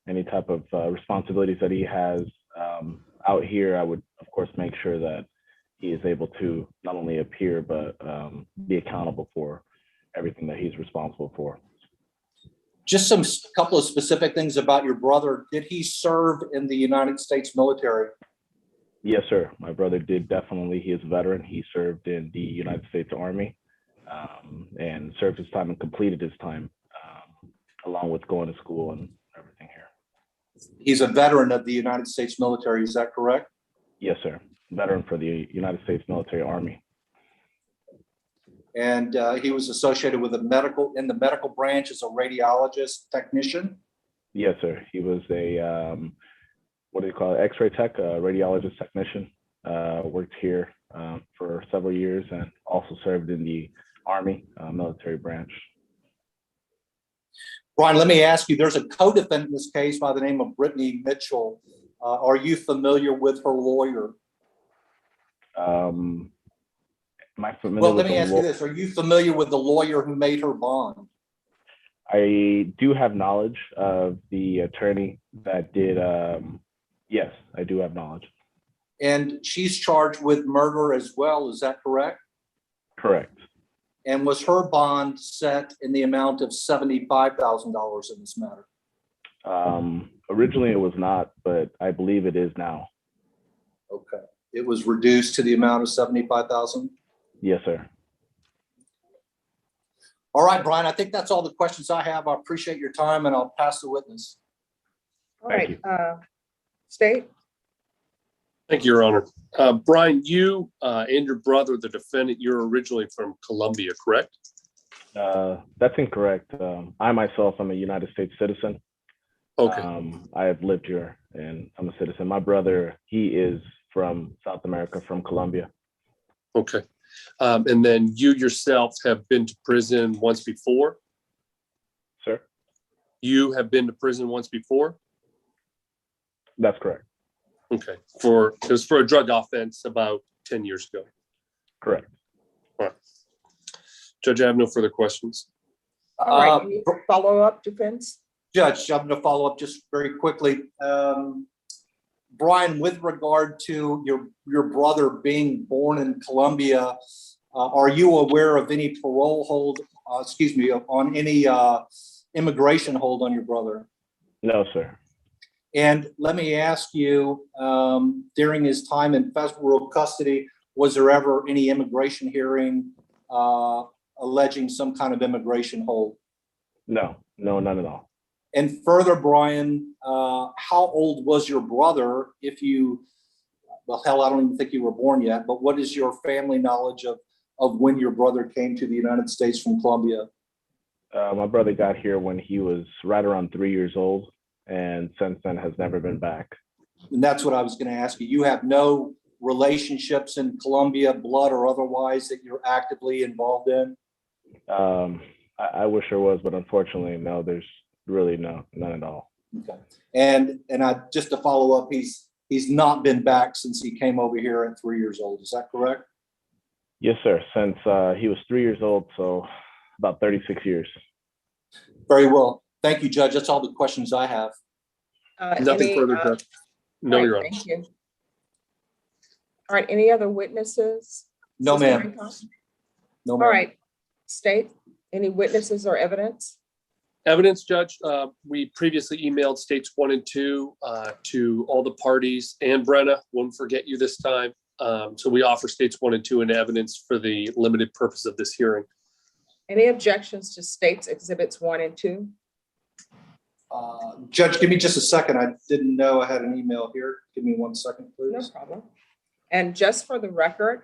any type of responsibilities that he has out here, I would of course make sure that he is able to not only appear but be accountable for everything that he's responsible for. Just couple of specific things about your brother. Did he serve in the United States military? Yes, sir. My brother did definitely. He is a veteran. He served in the United States Army and served his time and completed his time along with going to school and everything here. He's a veteran of the United States military. Is that correct? Yes, sir. Veteran for the United States Military Army. And he was associated with in the medical branch as a radiologist technician? Yes, sir. He was a, what do you call it? X-ray tech, radiologist technician. Worked here for several years and also served in the Army military branch. Brian, let me ask you, there's a co-defendant in this case by the name of Brittany Mitchell. Are you familiar with her lawyer? Am I familiar Well, with let me ask you this. Are you familiar with the lawyer who made her bond? I do have knowledge of the attorney that did, yes, I do have knowledge. And she's charged with murder as well, is that correct? Correct. And was her bond set in the amount of $75,000 in this matter? Originally it was not, but I believe it is now. Okay. It was reduced to the amount of $75,000? Yes, sir. All right, Brian, I think that's all the questions I have. I appreciate your time and I'll pass the witness. All right, State. Thank you, Your Honor. Brian, you and your brother, the defendant, you're originally from Colombia, correct? That's incorrect. I myself am a United States citizen. Okay. I have lived here and I'm a citizen. My brother, he is from South America, from Colombia. Okay. And then you yourself have been to prison once before? Sir? You have been to prison once before? That's correct. Okay. It was for a drug offense about 10 years ago. Correct. All right. Judge, I have no further questions. All right, any follow-up defense? Judge, I'm going to follow up just very quickly. Brian, with regard to your brother being born in Colombia, are you aware of any parole hold, on any immigration hold on your brother? No, sir. And let me ask you, during his time in federal custody, was there ever any immigration hearing alleging some kind of immigration hold? No, none at all. And further, Brian, how old was your brother well, hell, I don't even think you were born yet, but what is your family knowledge of when your brother came to the United States from Colombia? My brother got here when he was right around 3 years old, and since then has never been back. And that's what I was going to ask you. You have no relationships in Colombia, blood or otherwise, that you're actively involved in? I wish there was, but unfortunately, no, there's really none at all. Okay. And just to follow up, he's not been back since he came over here at 3 years old. Is that correct? Yes, sir. Since he was 3 years old, so about 36 years. Very well. Thank you, Judge. That's all the questions I have. Nothing further, Judge. No, Your Honor. Thank you. All right, any other witnesses? No, Sister ma'am. Rincon? No, All ma'am. right, State, any witnesses or evidence? Evidence, Judge, we previously emailed states 1 and 2 to all the parties, and Brenna, won't forget you this time. So we offer states 1 and 2 in evidence for the limited purpose of this hearing. Any objections to states exhibits 1 and 2? Judge, give me just a second. I didn't know I had an email here. Give me 1 second, please. No problem. And just for the record,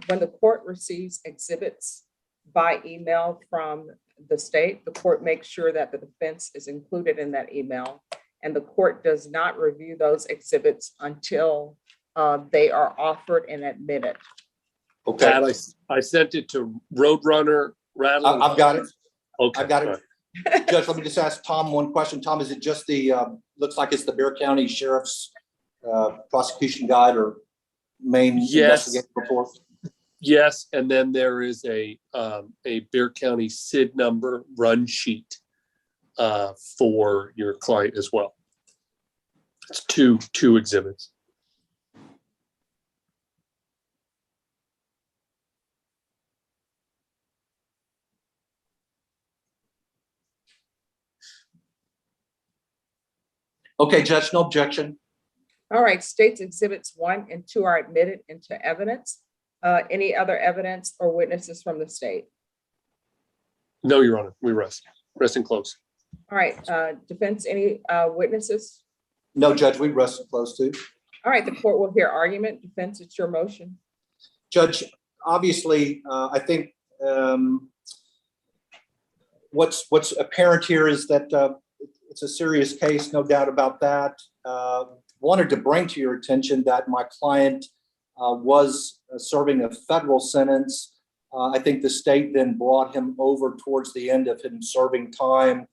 when the court receives exhibits by email from the state, the court makes sure that the defense is included in that email, and the court does not review those exhibits until they are offered and admitted. Okay, Pat, I sent it to Roadrunner, Rattler. I've got it. Okay. I got it. Judge, let me just ask Tom one question. Tom, is it just the, looks like it's the Bear County Sheriff's prosecution guide or main investigative report? Yes, and then there is a Bear County SID number run sheet for your client as well. It's two exhibits. Okay, Judge, no objection. All right, states exhibits 1 and 2 are admitted into evidence. Any other evidence or witnesses from the state? No, Your Honor, we rest and close. All right, defense, any witnesses? No, Judge, we rest and close too. All right, the court will hear argument. Defense, it's your motion. Judge, obviously, I think what's apparent here is that it's a serious case, no doubt about that. Wanted to bring to your attention that my client was serving a federal sentence. I think the state then brought him over towards the end of him serving time.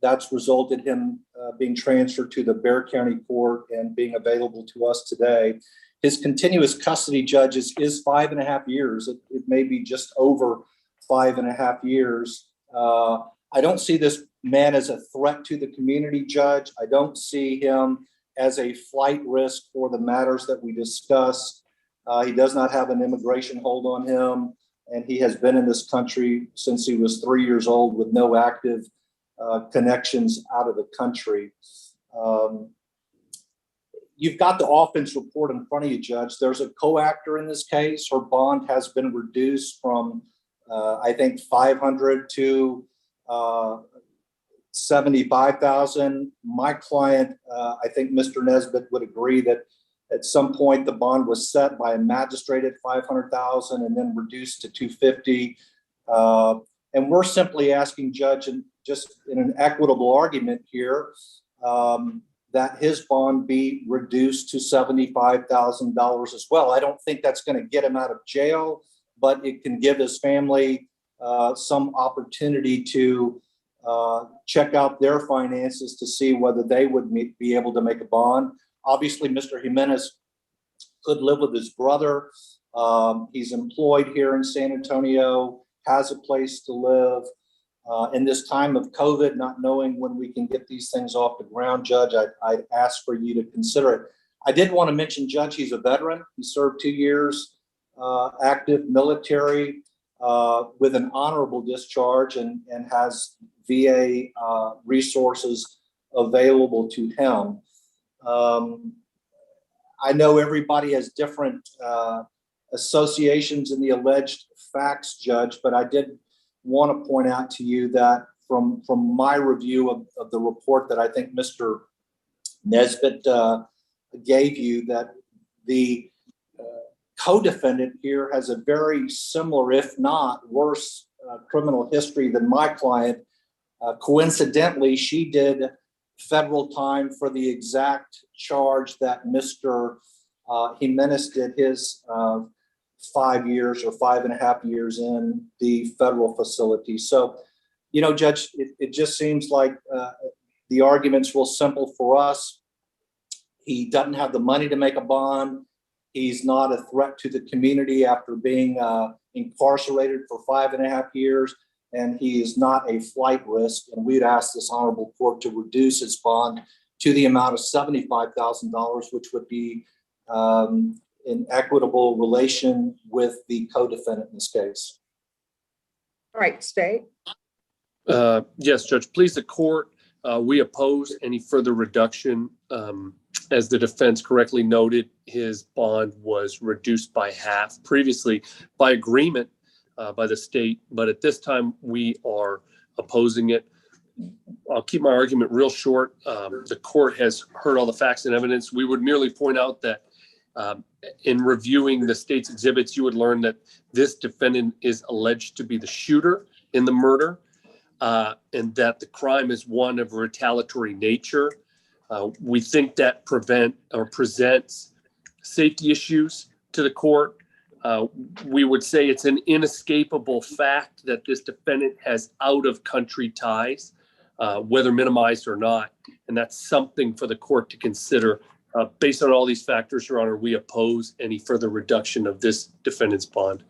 That's resulted him being transferred to the Bear County Court and being available to us today. His continuous custody, judge, is 5.5 years. It may be just over 5.5 years. I don't see this man as a threat to the community, Judge. I don't see him as a flight risk for the matters that we discussed. He does not have an immigration hold on him, and he has been in this country since he was 3 years old with no active connections out of the country. You've got the offense report in front of you, Judge. There's a co-actor in this case. Her bond has been reduced from, I think, $500 to $75,000. My client, I think Mr. Nesbitt would agree that at some point the bond was set by a magistrate at $500,000 and then reduced to $250,000. And we're simply asking, Judge, and just in an equitable argument here, that his bond be reduced to $75,000 as well. I don't think that's going to get him out of jail, but it can give his family some opportunity to check out their finances to see whether they would be able to make a bond. Obviously, Mr. Jimenez could live with his brother. He's employed here in San Antonio, has a place to live. In this time of COVID, not knowing when we can get these things off the ground, Judge, I'd ask for you to consider it. I did want to mention, Judge, he's a veteran. He served 2 years active military with an honorable discharge and has VA resources available to him. I know everybody has different associations in the alleged facts, Judge, but I did want to point out to you that from my review of the report that I think Mr. Nesbitt gave you, that the co-defendant here has a very similar, if not worse, criminal history than my client. Coincidentally, she did federal time for the exact charge that Mr. Jimenez did his 5 years or 5.5 years in the federal facility. So, you know, Judge, it just seems like the argument's real simple for us. He doesn't have the money to make a bond. He's not a threat to the community after being incarcerated for 5.5 years, and he is not a flight risk. And we'd ask this honorable court to reduce his bond to the amount of $75,000, which would be in equitable relation with the co-defendant in this case. All right, State. Yes, Judge, please, the court, we oppose any further reduction. As the defense correctly noted, his bond was reduced by half previously by agreement by the state, but at this time we are opposing it. I'll keep my argument real short. The court has heard all the facts and evidence. We would merely point out that in reviewing the state's exhibits, you would learn that this defendant is alleged to be the shooter in the murder, and that the crime is one of retaliatory nature. We think that presents safety issues to the court. We would say it's an inescapable fact that this defendant has out-of-country ties, whether minimized or not. And that's something for the court to consider. Based on all these factors, Your Honor, we oppose any further reduction of this defendant's bond.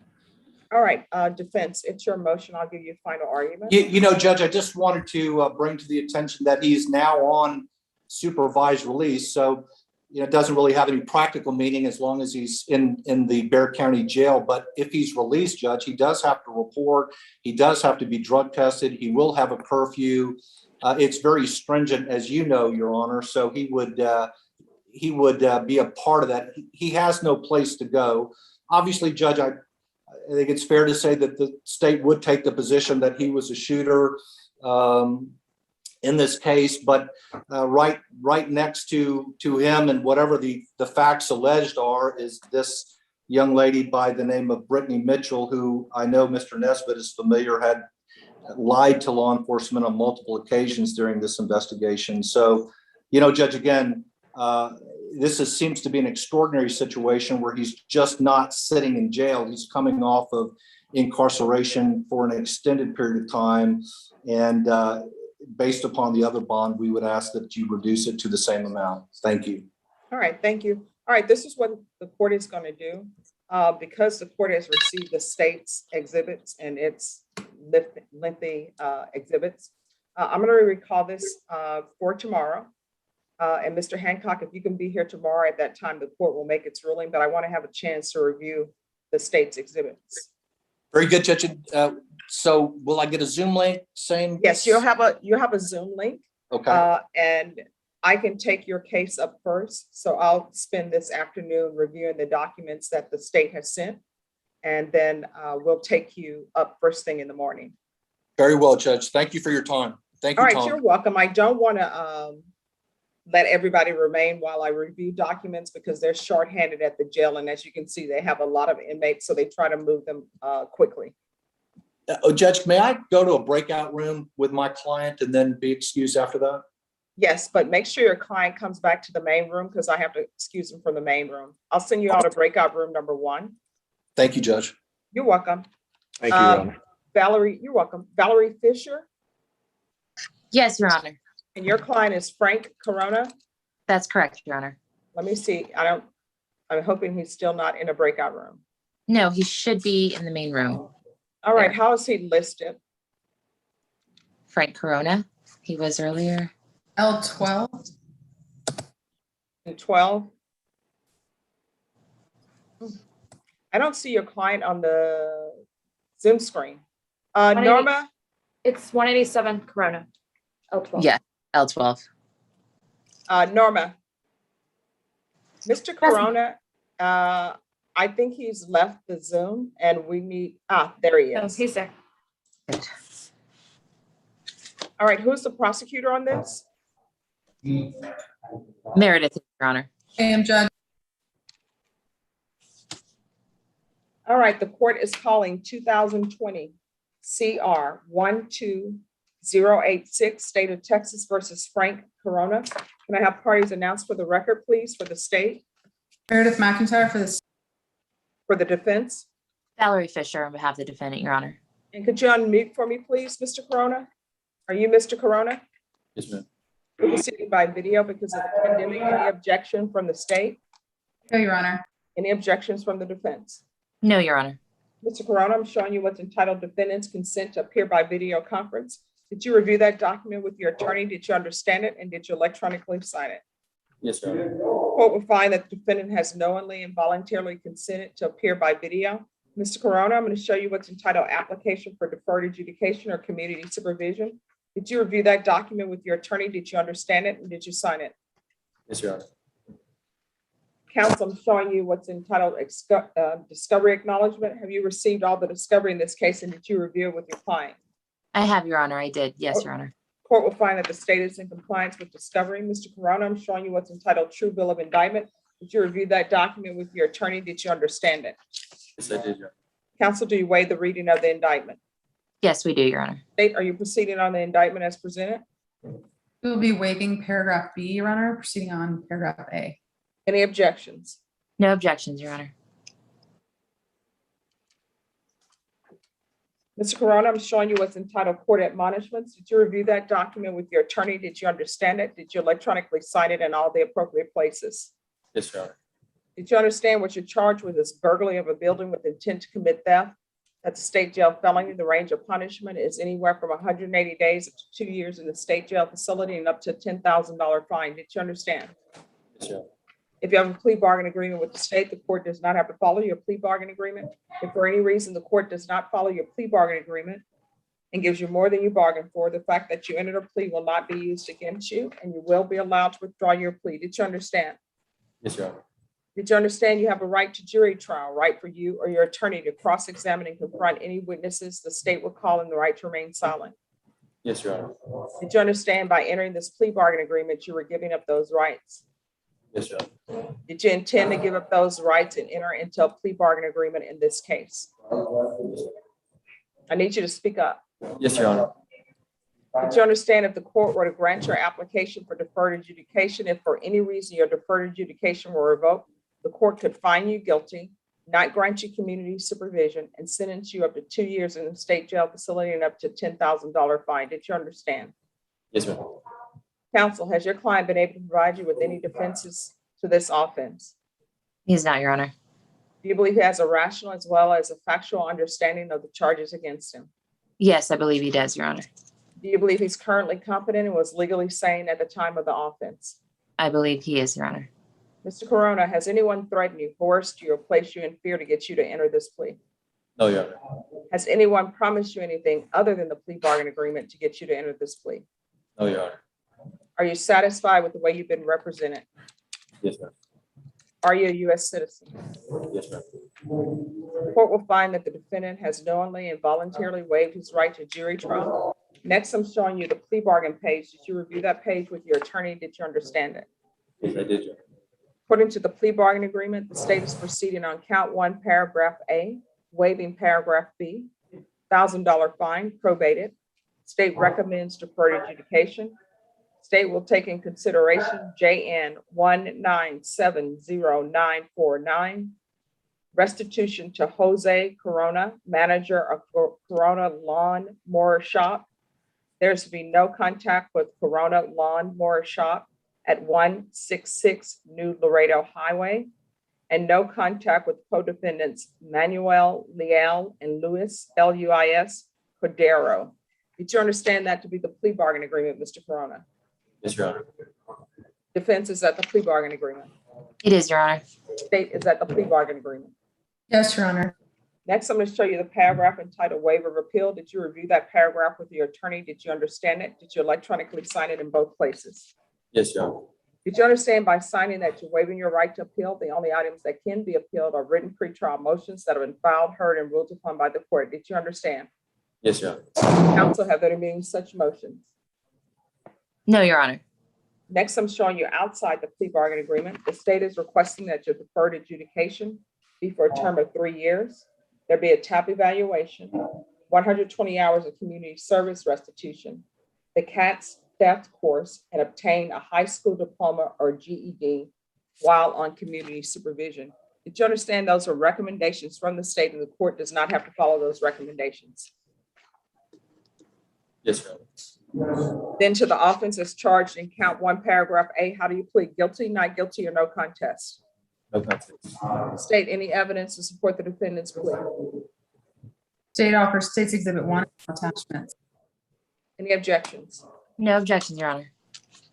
All right, defense, it's your motion. I'll give you a final argument. You know, Judge, I just wanted to bring to the attention that he's now on supervised release. So, you know, it doesn't really have any practical meaning as long as he's in the Bexar County Jail. But if he's released, Judge, he does have to report. He does have to be drug tested. He will have a curfew. It's very stringent, as you know, Your Honor. So he would be a part of that. He has no place to go. Obviously, Judge, I think it's fair to say that the state would take the position that he was a shooter in this case, but right next to him and whatever the facts alleged are is this young lady by the name of Brittany Mitchell, who I know Mr. Nesbitt is familiar, had lied to law enforcement on multiple occasions during this investigation. So, you know, Judge, again, this seems to be an extraordinary situation where he's just not sitting in jail. He's coming off of incarceration for an extended period of time. And based upon the other bond, we would ask that you reduce it to the same amount. Thank you. All right, thank you. All right, this is what the court is going to do. Because the court has received the state's exhibits and its lengthy exhibits, I'm going to recall this for tomorrow. And Mr. Hancock, if you can be here tomorrow at that time, the court will make its ruling, but I want to have a chance to review the state's exhibits. Very good, Judge. So will I get a Zoom link saying? Yes, you'll have a Zoom link. Okay. And I can take your case up first. So I'll spend this afternoon reviewing the documents that the state has sent. And then we'll take you up first thing in the morning. Very well, Judge. Thank you for your time. Thank you, All right, Tom. you're welcome. I don't want to let everybody remain while I review documents because they're shorthanded at the jail. And as you can see, they have a lot of inmates, so they try to move them quickly. Judge, may I go to a breakout room with my client and then be excused after that? Yes, but make sure your client comes back to the main room because I have to excuse him from the main room. I'll send you out to breakout room number 1. Thank you, Judge. You're welcome. Thank you, Your Honor. Valerie, you're welcome. Valerie Fisher, Yes, Your Honor. and your client is Frank Corona. That's correct, Your Honor. Let me see. I'm hoping he's still not in a breakout room. No, he should be in the main room. All right, There. how is he listed? Frank Corona, he was earlier. L12. And 12? I don't see your client on the Zoom screen. Norma? It's 187 Corona. L12. Yeah, L12. Norma? Mr. Corona, I think he's left the Zoom and we need, there he Oh, is. he's there. All right, who's the prosecutor on this? Meredith, Your Honor. I am Judge. All right, the court is calling 2020 CR 12086, State of Texas versus Frank Corona. Can I have parties announced for the record, please, for the state, Meredith McIntyre for this. for the defense? Valerie Fisher on behalf of the defendant, Your Honor. And could you unmute for me, please, Mr. Corona? Are you Mr. Corona? Yes, ma'am. We're proceeding by video because of the pandemic. Any objection from the state? No, Your Honor. Any objections from the defense? No, Your Honor. Mr. Corona, I'm showing you what's entitled Defendant's Consent to Appear by Video Conference. Did you review that document with your attorney? Did you understand it? And did you electronically sign it? Yes, Your Honor. Court will find that the defendant has knowingly and voluntarily consented to appear by video. Mr. Corona, I'm going to show you what's entitled Application for Deferred Adjudication or Community Supervision. Did you review that document with your attorney? Did you understand it? And did you sign it? Yes, Your Honor. Counsel, I'm showing you what's entitled Discovery Acknowledgement. Have you received all the discovery in this case and did you review it with your client? I have, Your Honor. I did. Yes, Your Honor. Court will find that the state is in compliance with discovery. Mr. Corona, I'm showing you what's entitled True Bill of Indictment. Did you review that document with your attorney? Did you understand it? Yes, I did, Your Honor. Counsel, do you waive the reading of the indictment? Yes, we do, Your Honor. State, are you proceeding on the indictment as presented? We will be waiving paragraph B, Your Honor, proceeding on paragraph A. Any objections? No objections, Your Honor. Mr. Corona, I'm showing you what's entitled Court Admonishments. Did you review that document with your attorney? Did you understand it? Did you electronically sign it in all the appropriate places? Yes, Your Honor. Did you understand what you're charged with is burglary of a building with intent to commit theft? That's a state jail felony. The range of punishment is anywhere from 180 days up to 2 years in the state jail facility and up to a $10,000 fine. Did you understand? Yes, Your Honor. If you have a plea bargain agreement with the state, the court does not have to follow your plea bargain agreement. If for any reason the court does not follow your plea bargain agreement and gives you more than you bargained for, the fact that you entered a plea will not be used against you and you will be allowed to withdraw your plea. Did you understand? Yes, Your Honor. Did you understand you have a right to jury trial, right for you or your attorney to cross-examine and confront any witnesses the state will call and the right to remain silent? Yes, Your Honor. Did you understand by entering this plea bargain agreement, you were giving up those rights? Yes, Your Honor. Did you intend to give up those rights and enter into a plea bargain agreement in this case? I need you to speak up. Yes, Your Honor. Did you understand if the court were to grant your application for deferred adjudication, if for any reason your deferred adjudication were revoked, the court could find you guilty, not grant you community supervision, and sentence you up to 2 years in the state jail facility and up to $10,000 fine? Did you understand? Yes, ma'am. Counsel, has your client been able to provide you with any defenses to this offense? He's not, Your Honor. Do you believe he has a rational as well as a factual understanding of the charges against him? Yes, I believe he does, Your Honor. Do you believe he's currently competent and was legally sane at the time of the offense? I believe he is, Your Honor. Mr. Corona, has anyone threatened you, coerced you, or placed you in fear to get you to enter this plea? No, Your Honor. Has anyone promised you anything other than the plea bargain agreement to get you to enter this plea? No, Your Honor. Are you satisfied with the way you've been represented? Yes, ma'am. Are you a U.S. citizen? Yes, ma'am. The court will find that the defendant has knowingly and voluntarily waived his right to jury trial. Next, I'm showing you the plea bargain page. Did you review that page with your attorney? Did you understand it? Yes, I did, Your Honor. According to the plea bargain agreement, the state is proceeding on count 1, paragraph A, waiving paragraph B, $1,000 fine, probated. State recommends deferred adjudication. State will take in consideration JN 1970949, restitution to Jose Corona, manager of Corona Lawn Mower Shop. There's to be no contact with Corona Lawn Mower Shop at 166 New Laredo Highway, and no contact with co-defendants Manuel Leal and Luis, Luis Cordero. Did you understand that to be the plea bargain agreement, Mr. Corona? Yes, Your Honor. Defense is at the plea bargain agreement. It is, Your Honor. State is at the plea bargain agreement. Yes, Your Honor. Next, I'm going to show you the paragraph entitled Waiver of Appeal. Did you review that paragraph with your attorney? Did you understand it? Did you electronically sign it in both places? Yes, Your Honor. Did you understand by signing that you're waiving your right to appeal? The only items that can be appealed are written pretrial motions that have been filed, heard, and ruled upon by the court. Did you understand? Yes, Your Honor. Counsel, have there been such motions? No, Your Honor. Next, I'm showing you outside the plea bargain agreement. The state is requesting that your deferred adjudication be for a term of 3 years. There be a TAP evaluation, 120 hours of community service restitution, the CATS theft course, and obtain a high school diploma or GED while on community supervision. Did you understand those are recommendations from the state and the court does not have to follow those recommendations? Yes, Your Honor. Then to the offense as charged in count 1, paragraph A, how do you plead? Guilty, not guilty, or no contest? No contest. State any evidence to support the defendant's plea. State offers State's Exhibit 1 attachments. Any objections? No objections, Your Honor.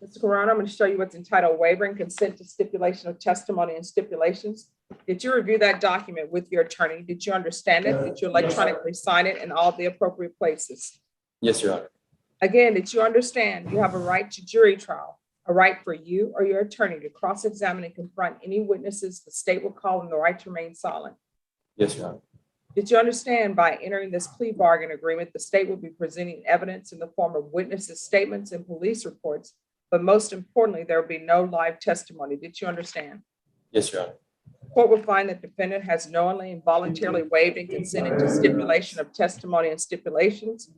Mr. Corona, I'm going to show you what's entitled Waiver and Consent to Stipulation of Testimony and Stipulations. Did you review that document with your attorney? Did you understand it? Did you electronically sign it in all the appropriate places? Yes, Your Honor. Again, did you understand you have a right to jury trial, a right for you or your attorney to cross-examine and confront any witnesses the state will call and the right to remain silent? Yes, Your Honor. Did you understand by entering this plea bargain agreement, the state will be presenting evidence in the form of witnesses' statements and police reports, but most importantly, there will be no live testimony. Did you understand? Yes, Your Honor. Court will find that defendant has knowingly and voluntarily waived and consented to stipulation of testimony and stipulations.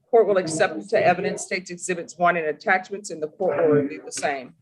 Court will accept into evidence State's Exhibits 1 and attachments, and the court will review the same.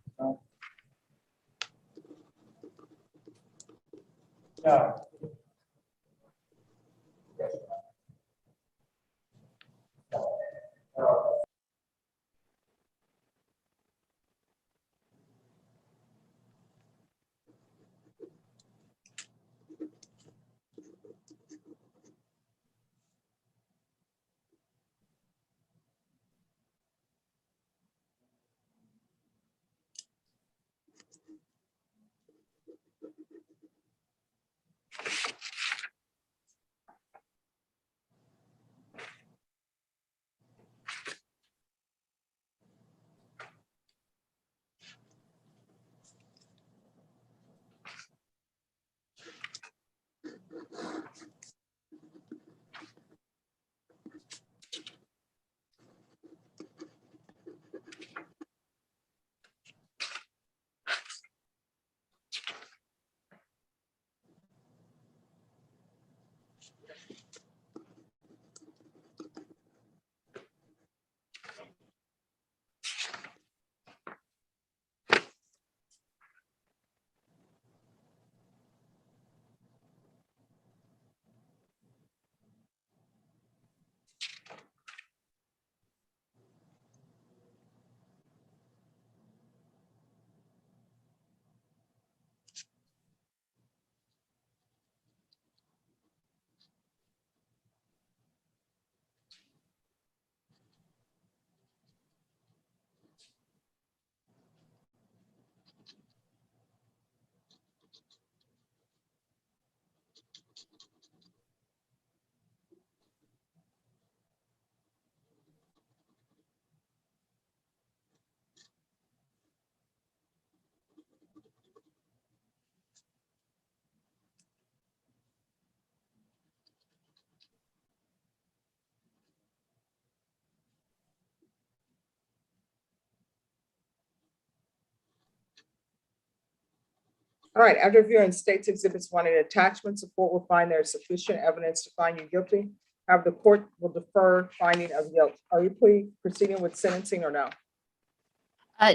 All right, after reviewing State's Exhibits 1 and attachments, the court will find there is sufficient evidence to find you guilty. However, the court will defer finding of guilt. Are you proceeding with sentencing or no?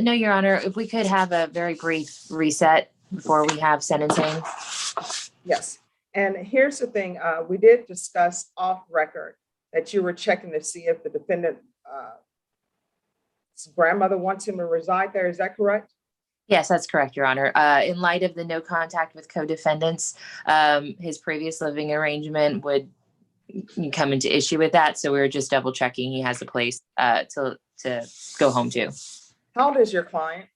No, Your Honor, if we could have a very brief reset before we have sentencing. Yes. And here's the thing, we did discuss off record that you were checking to see if the defendant's grandmother wants him to reside there. Is that correct? Yes, that's correct, Your Honor. In light of the no contact with co-defendants, his previous living arrangement would come into issue with that. So we were just double checking he has a place to go home to. How old is your client?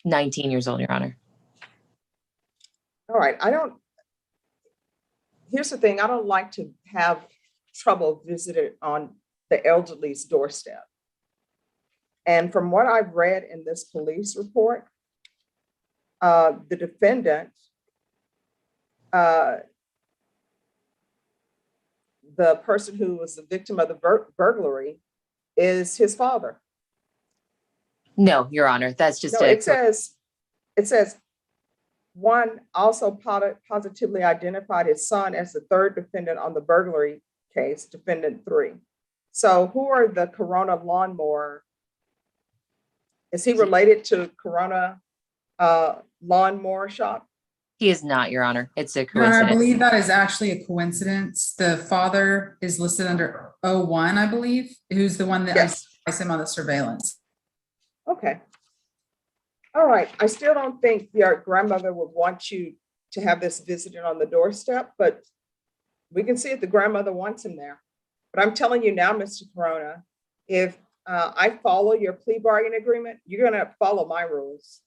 19 years old, Your Honor. All right, here's the thing, I don't like to have trouble visited on the elderly's doorstep. And from what I've read in this police report, the defendant, the person who was the victim of the burglary is his father. No, Your Honor, that's just No, it says one also positively identified his son as the third defendant on the burglary case, defendant 3. So who are the Corona lawnmower? Is he related to Corona lawnmower shop? He is not, Your Honor. It's a Your Honor, I coincidence. believe that is actually a coincidence. The father is listed under 01, I believe, who's the one that Yes. I saw him on the surveillance. Okay. All right. I still don't think your grandmother would want you to have this visited on the doorstep, but we can see if the grandmother wants him there. But I'm telling you now, Mr. Corona, if I follow your plea bargain agreement, you're going to follow my rules.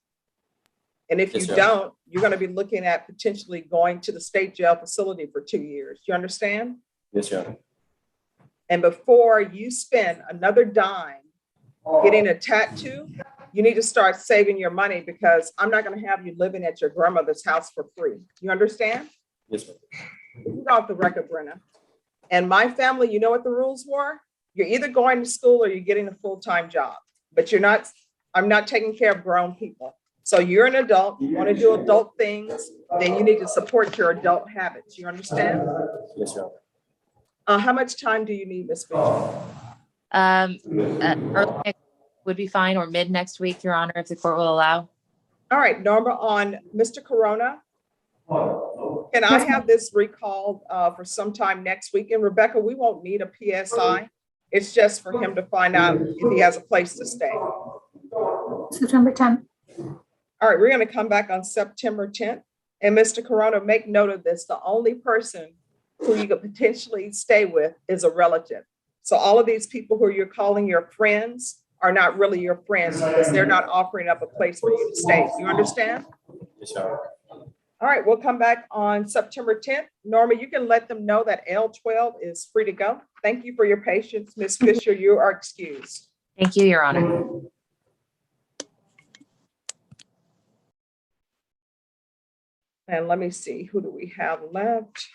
And if Yes, you Your Honor. don't, you're going to be looking at potentially going to the state jail facility for 2 years. You understand? Yes, Your Honor. And before you spend another dime getting a tattoo, you need to start saving your money, because I'm not going to have you living at your grandmother's house for free. You understand? Yes, ma'am. You got the record, Brenna. And my family, you know what the rules were? You're either going to school or you're getting a full-time job, but I'm not taking care of grown people. So you're an adult, you want to do adult things, then you need to support your adult habits. You understand? Yes, Your Honor. How much time do you need, Ms. Fisher? Early next would be fine, or mid next week, Your Honor, if the court will allow. All right, Norma, on Mr. Corona, Can I have this recalled for sometime next week? And Rebecca, we won't need a PSI. It's just for him to find out if he has a place to stay. September 10th. All right, we're going to come back on September 10th. And Mr. Corona, make note of this. The only person who you could potentially stay with is a relative. So all of these people who you're calling your friends are not really your friends because they're not offering up a place for you to stay. You understand? Yes, Your Honor. All right, we'll come back on September 10th. Norma, you can let them know that L12 is free to go. Thank you for your patience. Ms. Fisher, you are excused. Thank you, Your Honor. And let me see, who do we have left?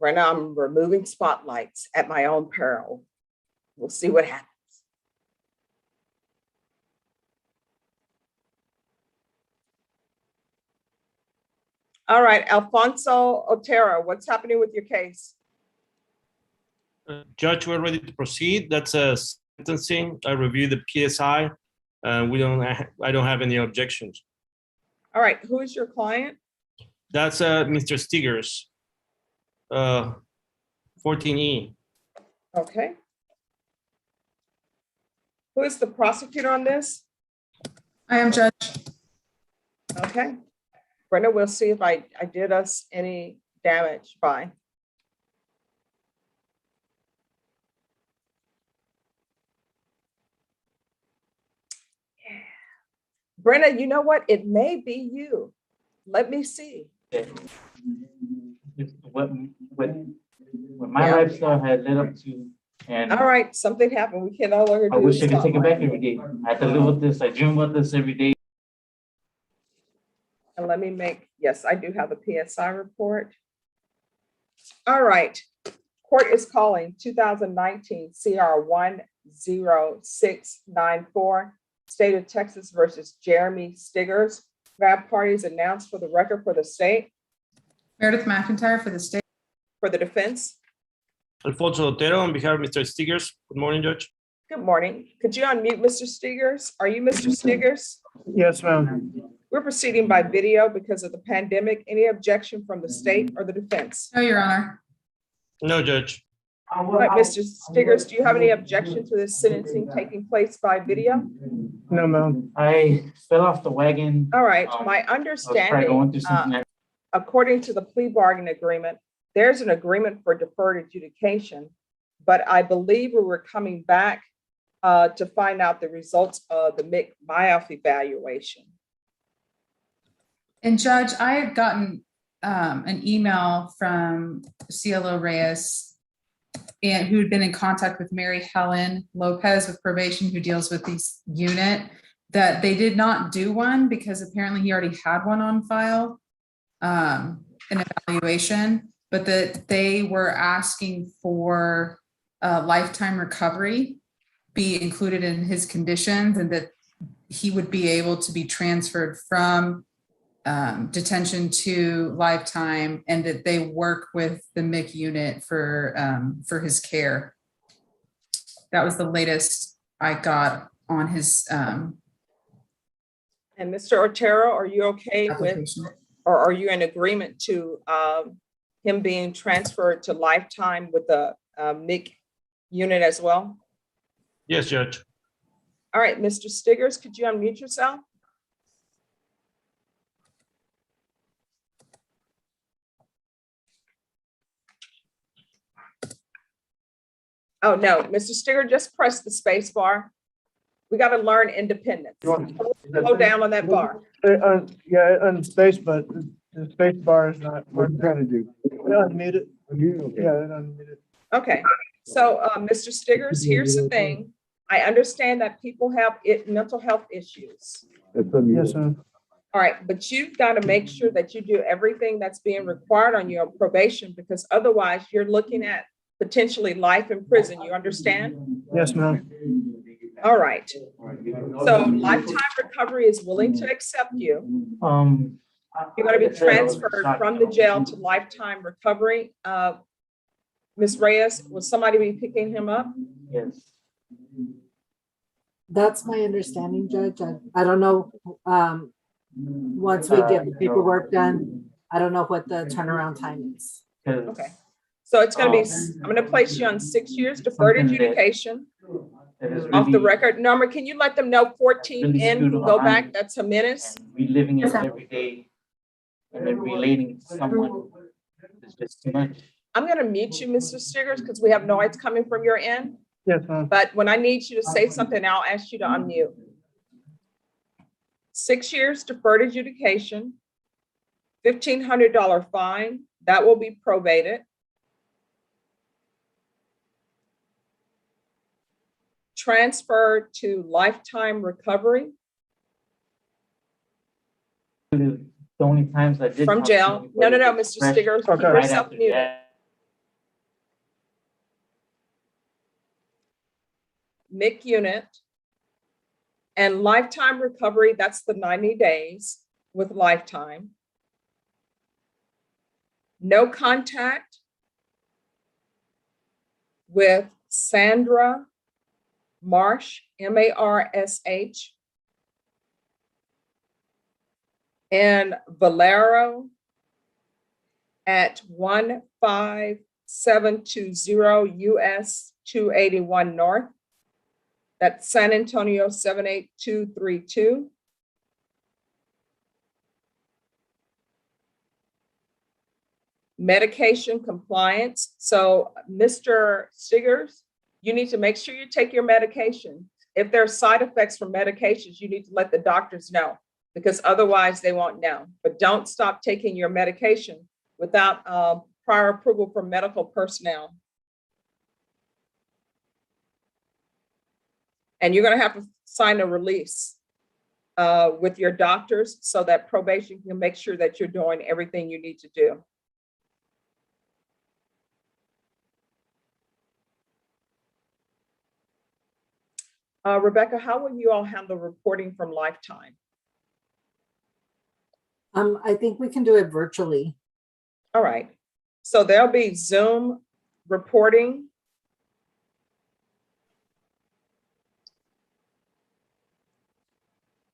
Right now, I'm removing spotlights at my own peril. We'll see what happens. All right, Alfonso Otero, what's happening with your case? Judge, we're ready to proceed. That's a sentencing. I reviewed the PSI. I don't have any objections. All right, who is your client? That's Mr. Stigers, 14E. Okay. Who is the prosecutor on this? I am Judge. Okay. Brenda, we'll see if I did us any damage by. Brenda, you know what? It may be you. Let me see. What my lifestyle had led up to, and all right, something happened. We can no longer do. I wish I could take it spotlight. back every day. I have to live with this. I dream about this every day. And let me make, yes, I do have a PSI report. All right. Court is calling 2019 CR 10694, State of Texas versus Jeremy Stigers. Grab parties announced for the record for the state. Meredith McIntyre for the state. For the defense. Alfonso Otero on behalf of Mr. Stigers. Good morning, Judge. Good morning. Could you unmute Mr. Stigers? Are you Mr. Stigers? Yes, ma'am. We're proceeding by video because of the pandemic. Any objection from the state or the defense? No, Your Honor. No, Judge. All right, Mr. Stigers, do you have any objection to this sentencing taking place by video? No, ma'am. I fell off the wagon. All right, my I was understanding, going through something. according to the plea bargain agreement, there's an agreement for deferred adjudication, but I believe we were coming back to find out the results of the McMyoffe evaluation. And Judge, I had gotten an email from CLO Reyes, and who had been in contact with Mary Helen Lopez with probation, who deals with this unit, that they did not do one because apparently he already had one on file, an evaluation, but that they were asking for a lifetime recovery be included in his conditions, and that he would be able to be transferred from detention to lifetime, and that they work with the MIC unit for his care. That was the latest I got on his And Mr. Otero, are you okay with, or are you in agreement to him being transferred to lifetime with the MIC unit as well? Yes, Judge. All right, Mr. Stigers, could you unmute yourself? Oh, no, Mr. Stiger, just press the space bar. We got to learn independence. Slow down on that bar. Yeah, on space, but the space bar is not. What are you trying to do? Unmute it. Yeah, unmute it. Okay, so Mr. Stigers, here's the thing. I understand that people have mental health issues. Yes, ma'am. All right, but you've got to make sure that you do everything that's being required on your probation, because otherwise you're looking at potentially life in prison. You understand? Yes, ma'am. All right. So Lifetime Recovery is willing to accept you. You're going to be transferred from the jail to lifetime recovery. Ms. Reyes, will somebody be picking him up? Yes. That's my understanding, Judge. I don't know, once we get the paperwork done, I don't know what the turnaround time is. Okay. So it's going to be, I'm going to place you on 6 years deferred adjudication. Off the record. Norma, can you let them know 14 in can go back? That's a menace. Reliving it every day and then relating it to someone is just too much. I'm going to mute you, Mr. Stiggers, because we have noise coming from your end. Yes, ma'am. But when I need you to say something, I'll ask you to unmute. 6 years deferred adjudication, $1,500 fine, that will be probated. Transferred to lifetime recovery. The only times I did From talk to jail. No, anybody no, was Mr. fresh Stiggers, keep right yourself after muted. that. MIC unit. And lifetime recovery, that's the 90 days with lifetime. No contact with Sandra Marsh, M-A-R-S-H, and Valero at 15720 US 281 North. That's San Antonio 78232. Medication compliance. So Mr. Stiggers, you need to make sure you take your medication. If there are side effects from medications, you need to let the doctors know, because otherwise they won't know. But don't stop taking your medication without prior approval from medical personnel. And you're going to have to sign a release with your doctors so that probation can make sure that you're doing everything you need to do. Rebecca, how will you all handle reporting from lifetime? I think we can do it virtually. All right. So there'll be Zoom reporting.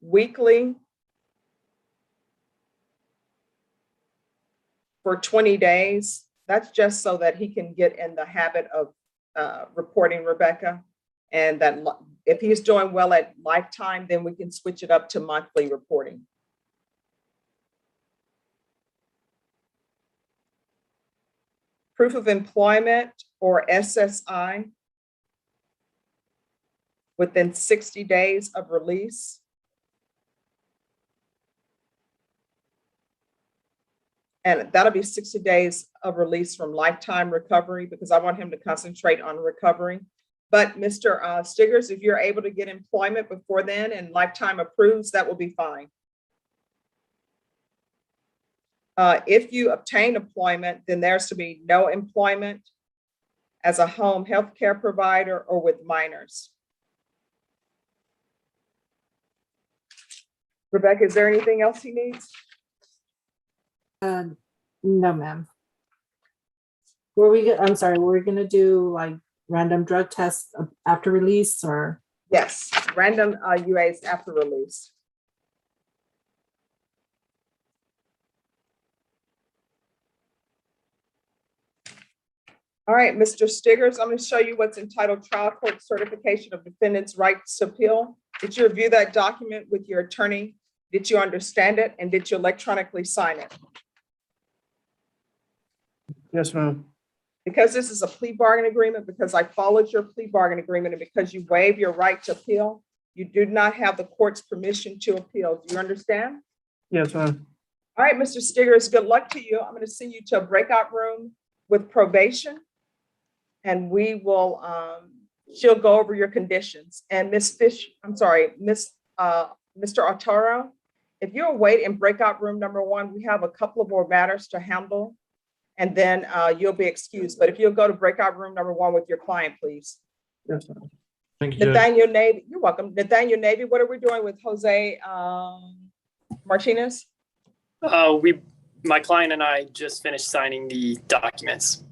Weekly for 20 days. That's just so that he can get in the habit of reporting, Rebecca. And that if he's doing well at lifetime, then we can switch it up to monthly reporting. Proof of employment or SSI within 60 days of release. And that'll be 60 days of release from lifetime recovery, because I want him to concentrate on recovery. But Mr. Stiggers, if you're able to get employment before then and lifetime approves, that will be fine. If you obtain employment, then there's to be no employment as a home health care provider or with minors. Rebecca, is there anything else he needs? No, ma'am. I'm sorry, were we gonna do like random drug tests after release, or? Yes, random UAs after release. All right, Mr. Stiggers, I'm going to show you what's entitled Trial Court Certification of Defendant's Rights to Appeal. Did you review that document with your attorney? Did you understand it? And did you electronically sign it? Yes, ma'am. Because this is a plea bargain agreement, because I followed your plea bargain agreement, and because you waive your right to appeal, you do not have the court's permission to appeal. Do you understand? Yes, ma'am. All right, Mr. Stiggers, good luck to you. I'm going to send you to a breakout room with probation, and we will, she'll go over your conditions. And Mr. Arturo, if you'll wait in breakout room number 1, we have a couple of more matters to handle, and then you'll be excused. But if you'll go to breakout room number 1 with your client, please. Yes, ma'am. Thank you, Judge. Nathaniel Navy, you're welcome. Nathaniel Navy, what are we doing with Jose Martinez? My client and I just finished signing the documents.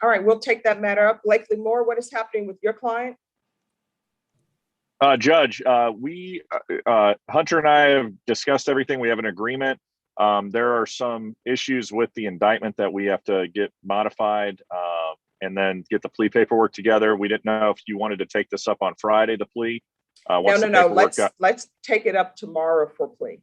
All right, we'll take that matter up. Blakely Moore, what is happening with your client? Judge, Hunter and I have discussed everything. We have an agreement. There are some issues with the indictment that we have to get modified and then get the plea paperwork together. We didn't know if you wanted to take this up on Friday, the plea. No. Let's take it up tomorrow for plea.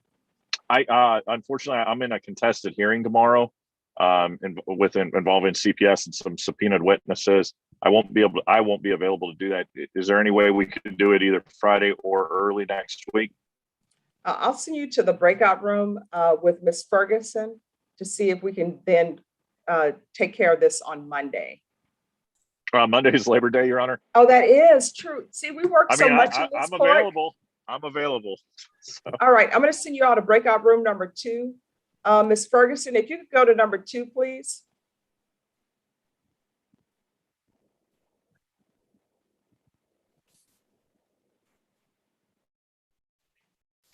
Unfortunately, I'm in a contested hearing tomorrow involving CPS and some subpoenaed witnesses. I won't be available to do that. Is there any way we could do it either Friday or early next week? I'll send you to the breakout room with Ms. Ferguson to see if we can then take care of this on Monday. Monday is Labor Day, Your Honor. Oh, that is true. See, we work so much in this court. I'm available. So. All right, I'm going to send you out to breakout room number 2. Ms. Ferguson, if you could go to number 2, please.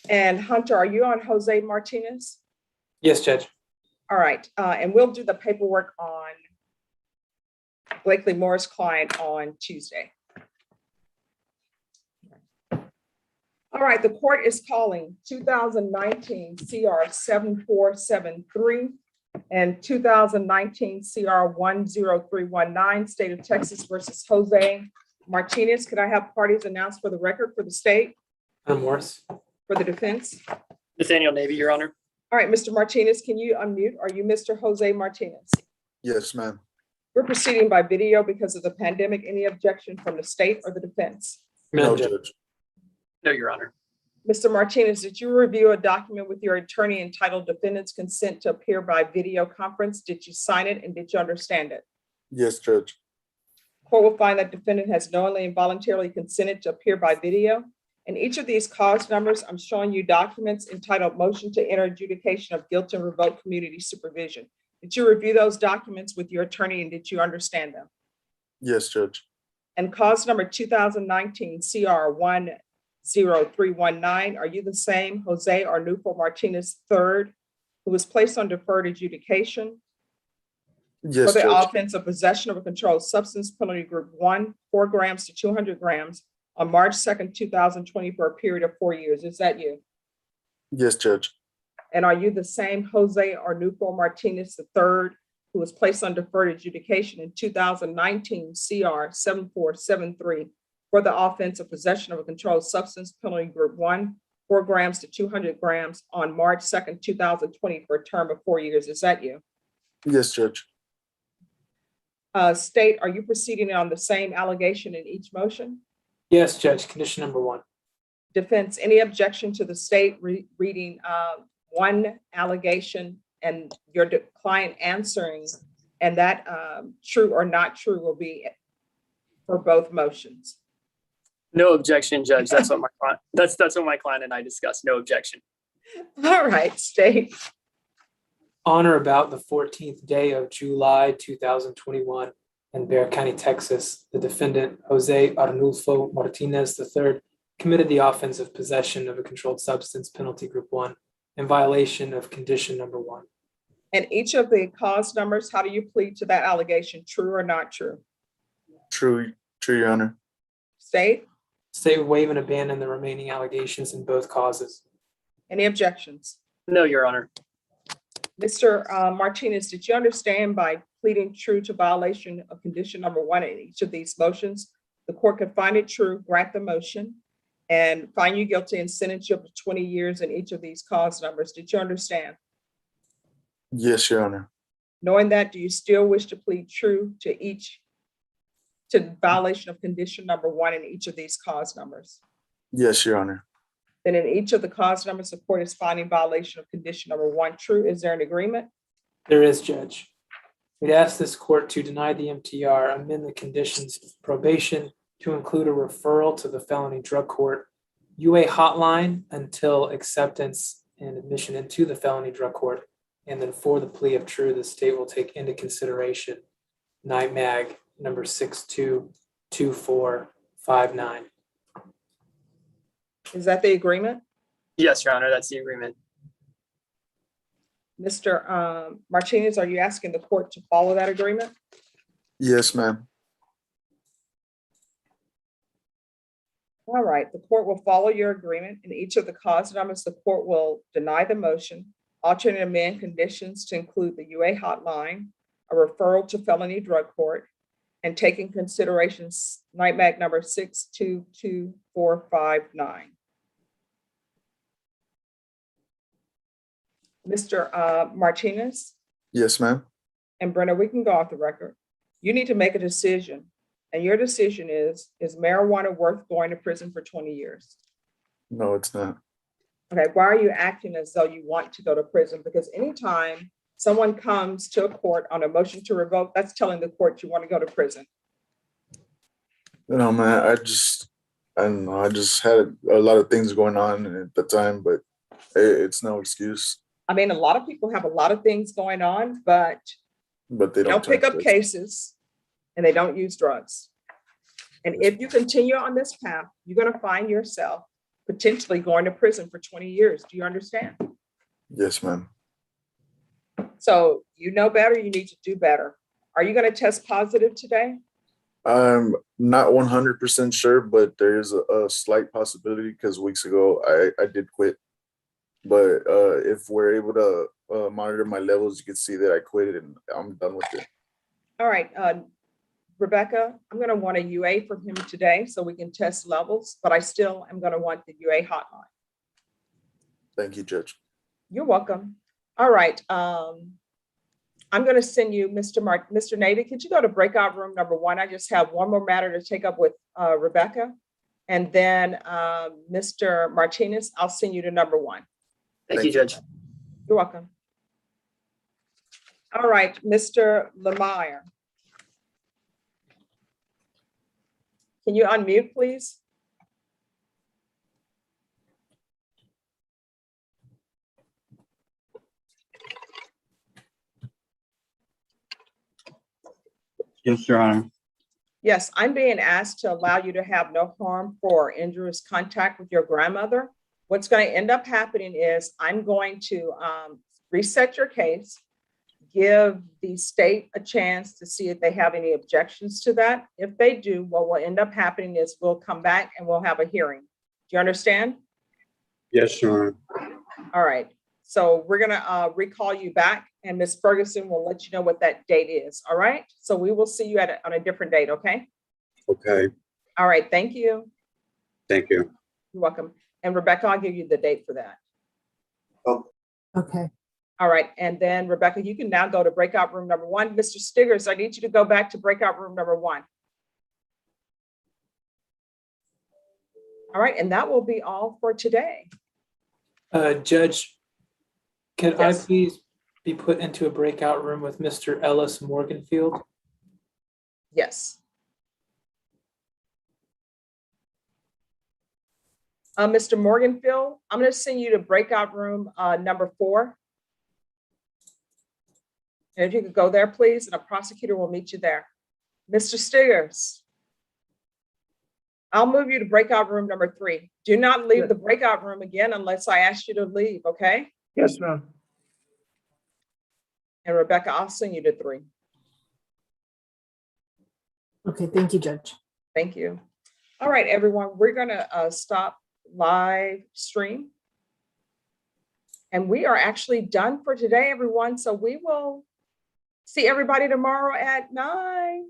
And Hunter, are you on Jose Martinez? Yes, Judge. All right, and we'll do the paperwork on Blakely Moore's client on Tuesday. All right, the court is calling 2019 CR 7473 and 2019 CR 10319, State of Texas versus Jose Martinez. Could I have parties announced for the record for the state? Adam Morris. For the defense? Nathaniel Navy, Your Honor. All right, Mr. Martinez, can you unmute? Are you Mr. Jose Martinez? Yes, ma'am. We're proceeding by video because of the pandemic. Any objection from the state or the defense? No, Judge. No, Your Honor. Mr. Martinez, did you review a document with your attorney entitled Defendant's Consent to Appear by Video Conference? Did you sign it and did you understand it? Yes, Judge. Court will find that defendant has knowingly and voluntarily consented to appear by video. In each of these cause numbers, I'm showing you documents entitled Motion to Enter Adjudication of Guilt and Revoke Community Supervision. Did you review those documents with your attorney and did you understand them? Yes, Judge. And cause number 2019 CR 10319, are you the same Jose Arnulfo Martinez III, who was placed on deferred adjudication Yes, for the Judge. offense of possession of a controlled substance, penalty group 1, 4 grams to 200 grams on March 2nd, 2020 for a period of 4 years? Is that you? Yes, Judge. And are you the same Jose Arnulfo Martinez III, who was placed on deferred adjudication in 2019 CR 7473 for the offense of possession of a controlled substance, penalty group 1, 4 grams to 200 grams on March 2nd, 2020 for a term of 4 years? Is that you? Yes, Judge. State, are you proceeding on the same allegation in each motion? Yes, Judge. Condition number 1. Defense, any objection to the state reading one allegation and your client answering, and that true or not true will be for both motions? No objection, Judge. That's what my client. That's what my client and I discussed. No objection. All right, state. On or about the 14th day of July 2021 in Bexar County, Texas, the defendant, Jose Arnulfo Martinez III, committed the offense of possession of a controlled substance, penalty group 1, in violation of condition number 1. And each of the cause numbers, how do you plead to that allegation? True or not true? True, Your Honor. State? State would waive and abandon the remaining allegations in both causes. Any objections? No, Your Honor. Mr. Martinez, did you understand by pleading true to violation of condition number 1 in each of these motions, the court could find it true, grant the motion, and find you guilty and sentence you up to 20 years in each of these cause numbers? Did you understand? Yes, Your Honor. Knowing that, do you still wish to plead true to violation of condition number 1 in each of these cause numbers? Yes, Your Honor. Then in each of the cause numbers, the court is finding violation of condition number 1 true. Is there an agreement? There is, Judge. We'd ask this court to deny the MTR, amend the conditions of probation to include a referral to the felony drug court, UA hotline until acceptance and admission into the felony drug court. And then for the plea of true, the state will take into consideration NIMAG number 622459. Is that the agreement? Yes, Your Honor, that's the agreement. Mr. Martinez, are you asking the court to follow that agreement? Yes, ma'am. All right, the court will follow your agreement. In each of the cause numbers, the court will deny the motion, alternate amend conditions to include the UA hotline, a referral to felony drug court, and taking considerations NIMAC number 622459. Mr. Martinez Yes, ma'am. and Brenna, we can go off the record. You need to make a decision. And your decision is marijuana worth going to prison for 20 years? No, it's not. Okay, why are you acting as though you want to go to prison? Because anytime someone comes to a court on a motion to revoke, that's telling the court you want to go to prison. No, man, I don't know. I just had a lot of things going on at the time, but it's no excuse. I mean, a lot of people have a lot of things going on, but They don't pick up cases and they don't use drugs. And if you continue on this path, you're going to find yourself potentially going to prison for 20 years. Do you understand? Yes, ma'am. So you know better, you need to do better. Are you going to test positive today? I'm not 100% sure, but there is a slight possibility because weeks ago I did quit. But if we're able to monitor my levels, you can see that I quit and I'm done with it. All right, Rebecca, I'm going to want a UA from him today so we can test levels, but I still am going to want the UA hotline. Thank you, Judge. You're welcome. All right. I'm going to send you, Mr. Navy, could you go to breakout room number 1? I just have one more matter to take up with Rebecca. And then Mr. Martinez, I'll send you to number 1. Thank you, Judge. You're welcome. All right, Mr. Lemire. Can you unmute, please? Yes, Your Honor. Yes, I'm being asked to allow you to have no harmful or injurious contact with your grandmother. What's going to end up happening is I'm going to reset your case, give the state a chance to see if they have any objections to that. If they do, what will end up happening is we'll come back and we'll have a hearing. Do you understand? Yes, Your Honor. All right. So we're going to recall you back and Ms. Ferguson will let you know what that date is. All right. So we will see you on a different date. Okay. Okay. All right. Thank you. Thank you. You're welcome. And Rebecca, I'll give you the date for that. Oh. Okay. All right. And then Rebecca, you can now go to breakout room number 1. Mr. Stiggers, I need you to go back to breakout room number 1. All right. And that will be all for today. Judge, can Yes. I please be put into a breakout room with Mr. Ellis Morganfield? Yes. Mr. Morganfield, I'm going to send you to breakout room number 4. And if you could go there, please, and a prosecutor will meet you there. Mr. Stiggers, I'll move you to breakout room number 3. Do not leave the breakout room again unless I ask you to leave, okay? Yes, ma'am. And Rebecca, I'll send you to 3. Okay, thank you, Judge. Thank you. All right, everyone, we're going to stop live stream. And we are actually done for today, everyone. So we will see everybody tomorrow at 9.